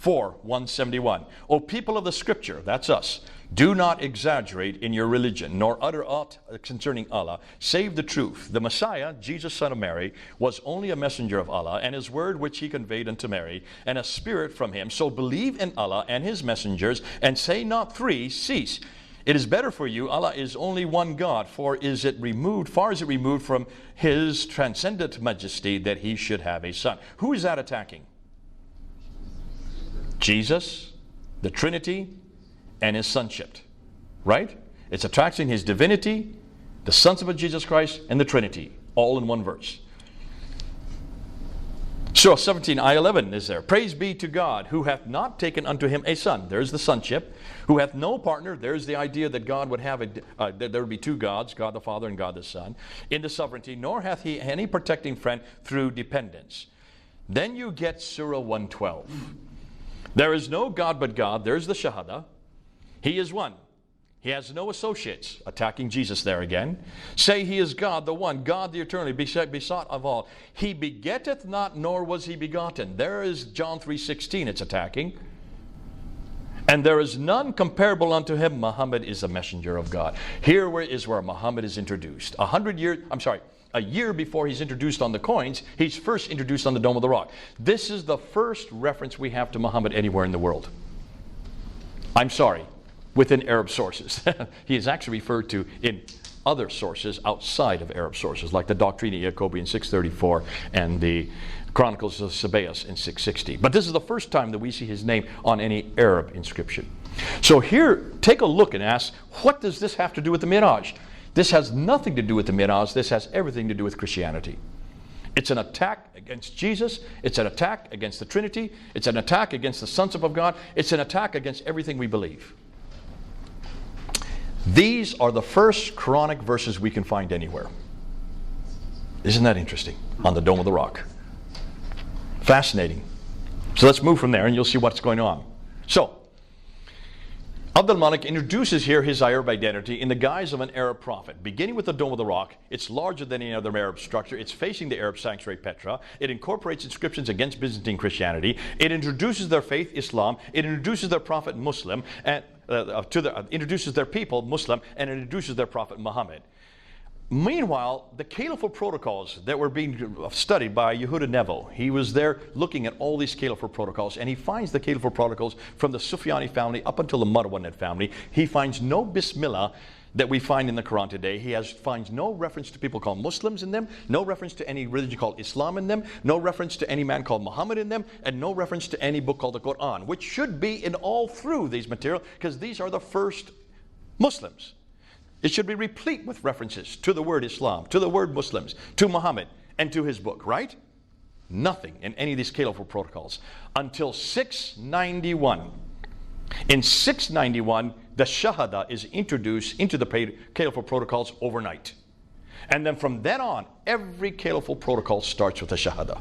4:171. O people of the Scripture, that's us, do not exaggerate in your religion, nor utter aught concerning Allah, save the truth. The Messiah, Jesus son of Mary, was only a messenger of Allah, and his word which he conveyed unto Mary, and a spirit from him. So believe in Allah and his messengers, and say not three, cease. It is better for you, Allah is only one God, far is it removed from his transcendent majesty that he should have a son. Who is that attacking? Jesus, the Trinity, and his sonship, right? It's attacking his divinity, the sonship of Jesus Christ, and the Trinity, all in one verse. Surah 17, ayah 11 is there. Praise be to God, who hath not taken unto him a son. There's the sonship. Who hath no partner. There's the idea that God would have there would be two gods, God the Father and God the Son, in the sovereignty. Nor hath he any protecting friend through dependence. Then you get Surah 112. There is no God but God. There's the Shahada. He is one. He has no associates. Attacking Jesus there again. Say he is God, the one, God the eternally, besought of all. He begetteth not, nor was he begotten. There is John 3:16 it's attacking. And there is none comparable unto him. Muhammad is a messenger of God. Here is where Muhammad is introduced. A year before he's introduced on the coins, he's first introduced on the Dome of the Rock. This is the first reference we have to Muhammad anywhere in the world. I'm sorry, within Arab sources. He is actually referred to in other sources outside of Arab sources, like the Doctrina Jacobi in 634 and the Chronicles of Sabaeus in 660. But this is the first time that we see his name on any Arab inscription. So here, take a look and ask, what does this have to do with the Miraj? This has nothing to do with the Miraj. This has everything to do with Christianity. It's an attack against Jesus. It's an attack against the Trinity. It's an attack against the sonship of God. It's an attack against everything we believe. These are the first Quranic verses we can find anywhere. Isn't that interesting? On the Dome of the Rock. Fascinating. So let's move from there and you'll see what's going on. So, Abdul Malik introduces here his Arab identity in the guise of an Arab prophet. Beginning with the Dome of the Rock, it's larger than any other Arab structure. It's facing the Arab sanctuary Petra. It incorporates inscriptions against Byzantine Christianity. It introduces their faith, Islam. It introduces their prophet, Muslim. And introduces their people, Muslim, and introduces their prophet Muhammad. Meanwhile, the caliphal protocols that were being studied by Yehuda Nevo, he was there looking at all these caliphal protocols, and he finds the caliphal protocols from the Sufyani family up until the Marwanid family. He finds no Bismillah that we find in the Quran today. He finds no reference to people called Muslims in them, no reference to any religion called Islam in them, no reference to any man called Muhammad in them, and no reference to any book called the Quran, which should be in all through these material, because these are the first Muslims. It should be replete with references to the word Islam, to the word Muslims, to Muhammad, and to his book, right? Nothing in any of these caliphal protocols until 691. In 691, the Shahada is introduced into the caliphal protocols overnight. And then from then on, every caliphal protocol starts with a Shahada.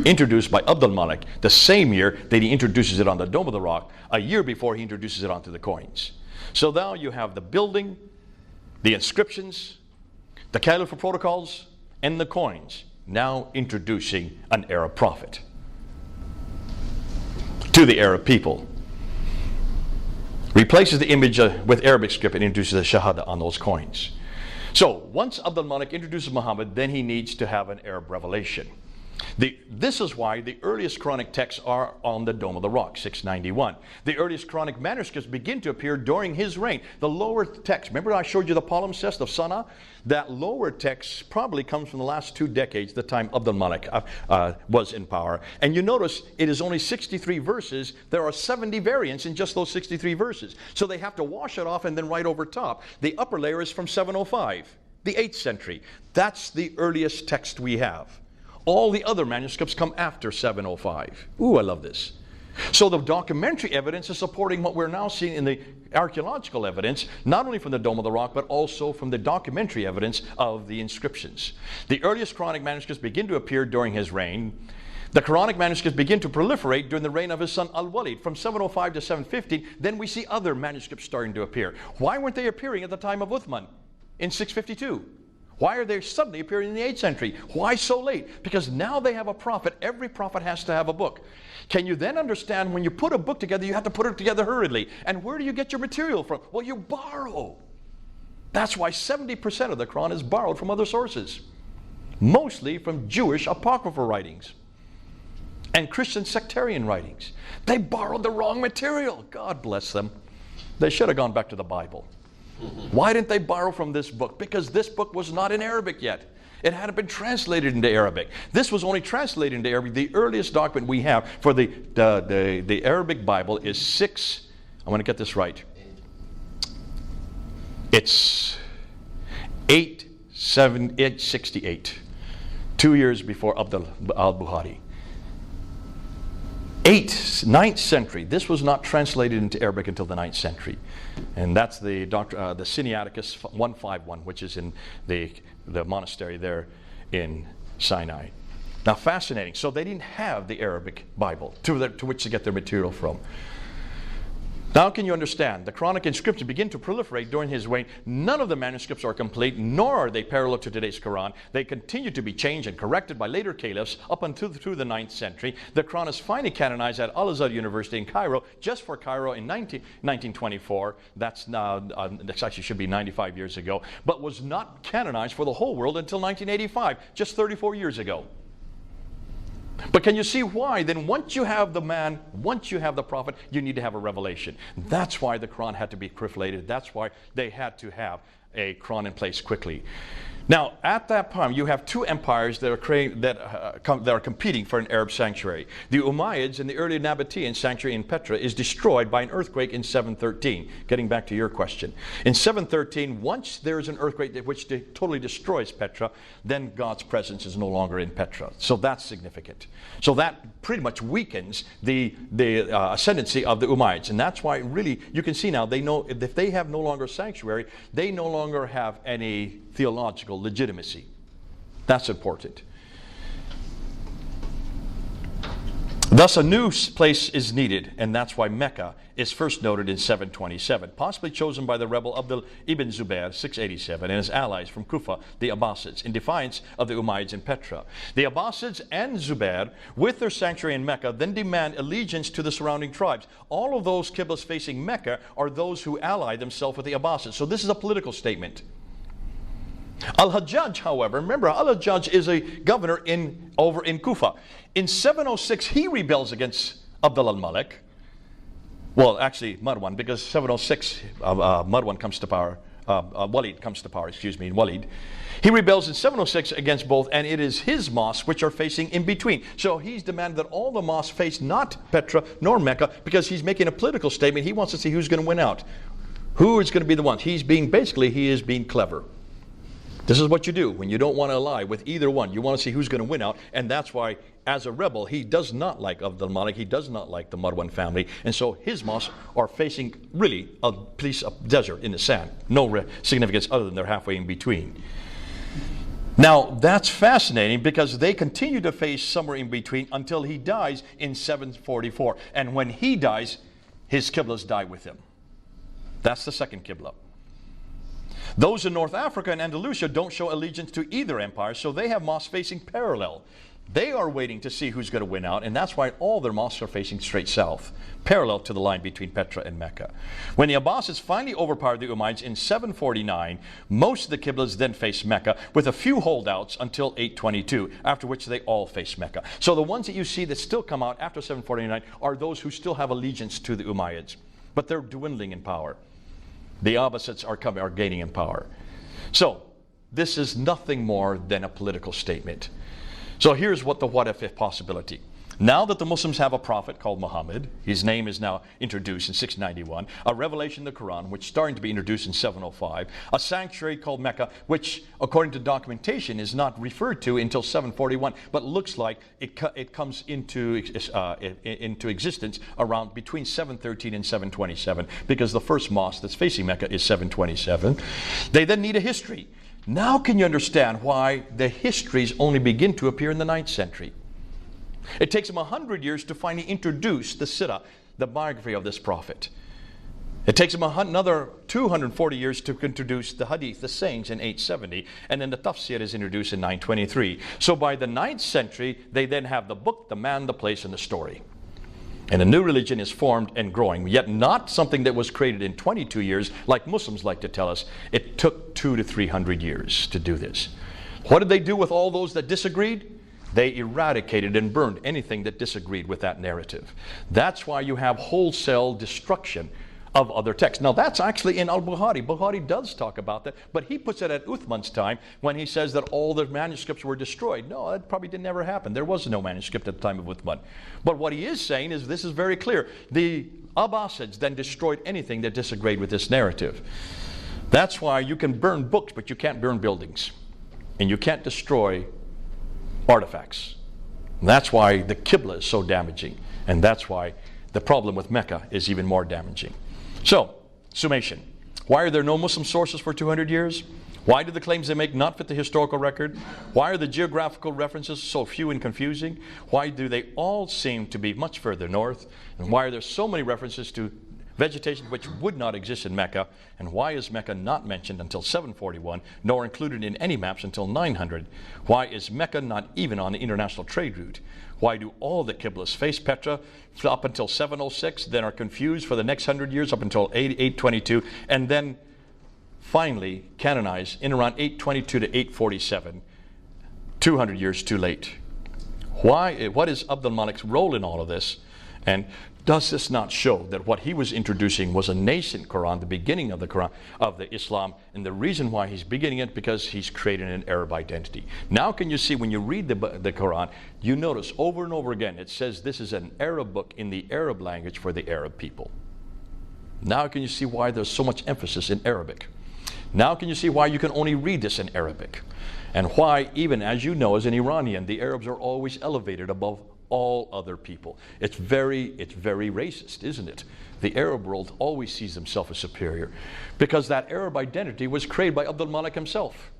Introduced by Abdul Malik the same year that he introduces it on the Dome of the Rock, a year before he introduces it onto the coins. So now you have the building, the inscriptions, the caliphal protocols, and the coins, now introducing an Arab prophet to the Arab people. Replaces the image with Arabic script and introduces a Shahada on those coins. So once Abdul Malik introduces Muhammad, then he needs to have an Arab revelation. This is why the earliest Quranic texts are on the Dome of the Rock, 691. The earliest Quranic manuscripts begin to appear during his reign. The lower text, remember I showed you the palimpsest of Sana? That lower text probably comes from the last 2 decades, the time Abdul Malik was in power. And you notice it is only 63 verses. There are 70 variants in just those 63 verses. So they have to wash it off and then write over top. The upper layer is from 705, the 8th century. That's the earliest text we have. All the other manuscripts come after 705. Ooh, I love this. So the documentary evidence is supporting what we're now seeing in the archaeological evidence, not only from the Dome of the Rock, but also from the documentary evidence of the inscriptions. The earliest Quranic manuscripts begin to appear during his reign. The Quranic manuscripts begin to proliferate during the reign of his son Al-Walid from 705 to 715. Then we see other manuscripts starting to appear. Why weren't they appearing at the time of Uthman in 652? Why are they suddenly appearing in the 8th century? Why so late? Because now they have a prophet. Every prophet has to have a book. Can you then understand when you put a book together, you have to put it together hurriedly? And where do you get your material from? Well, you borrow. That's why 70% of the Quran is borrowed from other sources, mostly from Jewish apocryphal writings and Christian sectarian writings. They borrowed the wrong material. God bless them. They should have gone back to the Bible. Why didn't they borrow from this book? Because this book was not in Arabic yet. It hadn't been translated into Arabic. This was only translated into Arabic. The earliest document we have for the Arabic Bible is I want to get this right. It's 868, 2 years before Abd al-Bukhari. 9th century. This was not translated into Arabic until the 9th century. And that's the Sinaiticus 151, which is in the monastery there in Sinai. Now, fascinating. So they didn't have the Arabic Bible to which to get their material from. Now can you understand? The Quranic inscriptions begin to proliferate during his reign. None of the manuscripts are complete, nor are they parallel to today's Quran. They continue to be changed and corrected by later caliphs up until through the 9th century. The Quran is finally canonized at Al-Azhar University in Cairo, just for Cairo in 1924. That's now, that actually should be 95 years ago, but was not canonized for the whole world until 1985, just 34 years ago. But can you see why? Then once you have the man, once you have the prophet, you need to have a revelation. That's why the Quran had to be proliferated. That's why they had to have a Quran in place quickly. Now, at that time, you have 2 empires that are competing for an Arab sanctuary. The Umayyads and the early Nabatean sanctuary in Petra is destroyed by an earthquake in 713. Getting back to your question. In 713, once there is an earthquake which totally destroys Petra, then God's presence is no longer in Petra. So that's significant. So that pretty much weakens the ascendancy of the Umayyads. And that's why really, you can see now, they know if they have no longer sanctuary, they no longer have any theological legitimacy. That's important. Thus, a new place is needed, and that's why Mecca is first noted in 727, possibly chosen by the rebel Abdul ibn Zubair, 687, and his allies from Kufa, the Abbasids, in defiance of the Umayyads in Petra. The Abbasids and Zubair, with their sanctuary in Mecca, then demand allegiance to the surrounding tribes. All of those qiblas facing Mecca are those who ally themselves with the Abbasids. So this is a political statement. Al-Hajjaj, however, remember, Al-Hajjaj is a governor over in Kufa. In 706, he rebels against Abdul al-Malik. Well, actually, Marwan, because 706, Marwan comes to power. Walid comes to power, in Walid. He rebels in 706 against both, and it is his mosques which are facing in between. So he's demanded that all the mosques face not Petra nor Mecca, because he's making a political statement. He wants to see who's going to win out. Who is going to be the one? He is being clever. This is what you do when you don't want to ally with either one. You want to see who's going to win out, and that's why, as a rebel, he does not like Abdul Malik, he does not like the Marwan family, and so his mosques are facing really a piece of desert in the sand. No significance other than they're halfway in between. Now, that's fascinating because they continue to face somewhere in between until he dies in 744. And when he dies, his qiblas die with him. That's the second qibla. Those in North Africa and Andalusia don't show allegiance to either empire, so they have mosques facing parallel. They are waiting to see who's going to win out, and that's why all their mosques are facing straight south, parallel to the line between Petra and Mecca. When the Abbasids finally overpowered the Umayyads in 749, most of the qiblas then face Mecca, with a few holdouts until 822, after which they all face Mecca. So the ones that you see that still come out after 749 are those who still have allegiance to the Umayyads, but they're dwindling in power. The Abbasids are gaining in power. So this is nothing more than a political statement. So here's what if possibility. Now that the Muslims have a prophet called Muhammad, his name is now introduced in 691, a revelation of the Quran, which is starting to be introduced in 705, a sanctuary called Mecca, which according to documentation is not referred to until 741, but looks like it comes into existence around between 713 and 727, because the first mosque that's facing Mecca is 727. They then need a history. Now can you understand why the histories only begin to appear in the 9th century? It takes them 100 years to finally introduce the Sirah, the biography of this prophet. It takes them another 240 years to introduce the Hadith, the sayings, in 870, and then the Tafsir is introduced in 923. So by the 9th century, they then have the book, the man, the place, and the story. And a new religion is formed and growing, yet not something that was created in 22 years, like Muslims like to tell us. It took 200 to 300 years to do this. What did they do with all those that disagreed? They eradicated and burned anything that disagreed with that narrative. That's why you have wholesale destruction of other texts. Now that's actually in Al-Bukhari. Bukhari does talk about that, but he puts it at Uthman's time when he says that all the manuscripts were destroyed. No, that probably didn't ever happen. There was no manuscript at the time of Uthman. But what he is saying is this is very clear. The Abbasids then destroyed anything that disagreed with this narrative. That's why you can burn books, but you can't burn buildings. And you can't destroy artifacts. And that's why the Qibla is so damaging. And that's why the problem with Mecca is even more damaging. So, summation. Why are there no Muslim sources for 200 years? Why do the claims they make not fit the historical record? Why are the geographical references so few and confusing? Why do they all seem to be much further north? And why are there so many references to vegetation which would not exist in Mecca? And why is Mecca not mentioned until 741, nor included in any maps until 900? Why is Mecca not even on the international trade route? Why do all the Qiblas face Petra up until 706, then are confused for the next 100 years up until 822, and then finally canonized in around 822 to 847, 200 years too late? What is Abdul Malik's role in all of this? And does this not show that what he was introducing was a nascent Quran, the beginning of the Quran, of the Islam, and the reason why he's beginning it, because he's created an Arab identity. Now can you see, when you read the Quran, you notice over and over again, it says this is an Arab book in the Arab language for the Arab people. Now can you see why there's so much emphasis in Arabic? Now can you see why you can only read this in Arabic? And why, even as you know, as an Iranian, the Arabs are always elevated above all other people. It's very racist, isn't it? The Arab world always sees themselves as superior, because that Arab identity was created by Abdul Malik himself.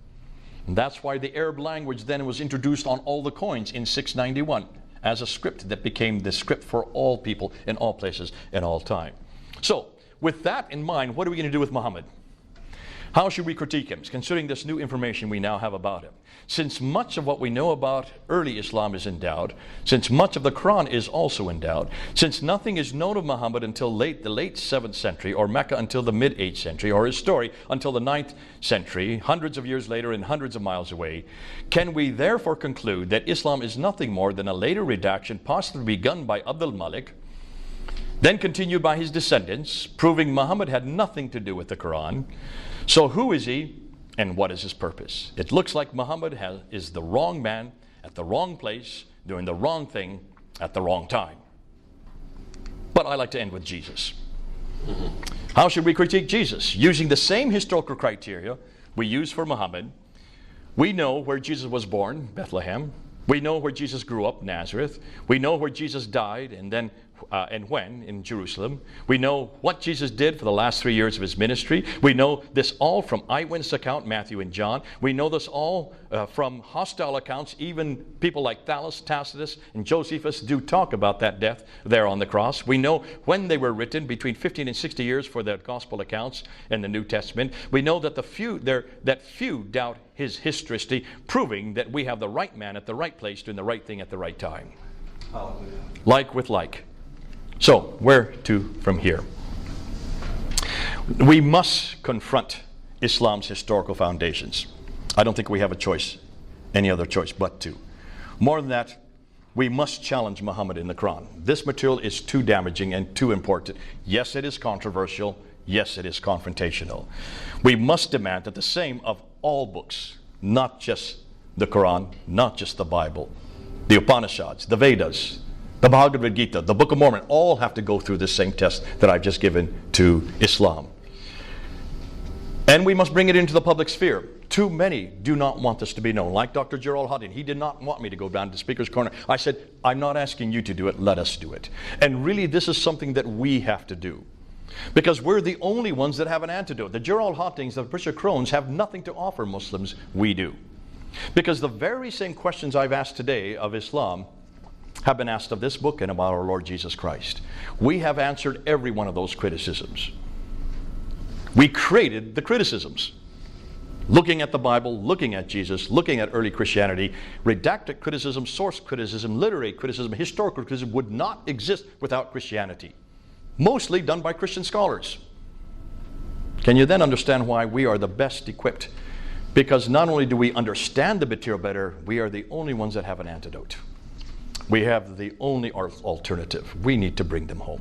And that's why the Arab language then was introduced on all the coins in 691. as a script that became the script for all people in all places and all time. So, with that in mind, what are we going to do with Muhammad? How should we critique him, considering this new information we now have about him? Since much of what we know about early Islam is in doubt, since much of the Quran is also in doubt, since nothing is known of Muhammad until the late 7th century, or Mecca until the mid-8th century, or his story until the 9th century, hundreds of years later and hundreds of miles away, can we therefore conclude that Islam is nothing more than a later redaction possibly begun by Abdul Malik, then continued by his descendants, proving Muhammad had nothing to do with the Quran? So who is he and what is his purpose? It looks like Muhammad is the wrong man at the wrong place, doing the wrong thing at the wrong time. But I like to end with Jesus. How should we critique Jesus? Using the same historical criteria we use for Muhammad. We know where Jesus was born, Bethlehem. We know where Jesus grew up, Nazareth. We know where Jesus died and when in Jerusalem. We know what Jesus did for the last 3 years of his ministry. We know this all from eyewitness account, Matthew and John. We know this all from hostile accounts. Even people like Thallus, Tacitus, and Josephus do talk about that death there on the cross. We know when they were written, between 15 and 60 years for the gospel accounts in the New Testament. We know that few doubt his historicity, proving that we have the right man at the right place doing the right thing at the right time. Hallelujah. Like with like. So, where to from here? We must confront Islam's historical foundations. I don't think we have a choice, any other choice but to. More than that, we must challenge Muhammad in the Quran. This material is too damaging and too important. Yes, it is controversial. Yes, it is confrontational. We must demand that the same of all books, not just the Quran, not just the Bible, the Upanishads, the Vedas, the Bhagavad Gita, the Book of Mormon, all have to go through this same test that I've just given to Islam. And we must bring it into the public sphere. Too many do not want this to be known. Like Dr. Gerald Hodgin, he did not want me to go down to Speaker's Corner. I said, I'm not asking you to do it, let us do it. And really, this is something that we have to do. Because we're the only ones that have an antidote. The Gerald Hottings, the Bishop Crones have nothing to offer Muslims. We do. Because the very same questions I've asked today of Islam have been asked of this book and about our Lord Jesus Christ. We have answered every one of those criticisms. We created the criticisms. Looking at the Bible, looking at Jesus, looking at early Christianity, redacted criticism, source criticism, literary criticism, historical criticism would not exist without Christianity. Mostly done by Christian scholars. Can you then understand why we are the best equipped? Because not only do we understand the material better, we are the only ones that have an antidote. We have the only alternative. We need to bring them home.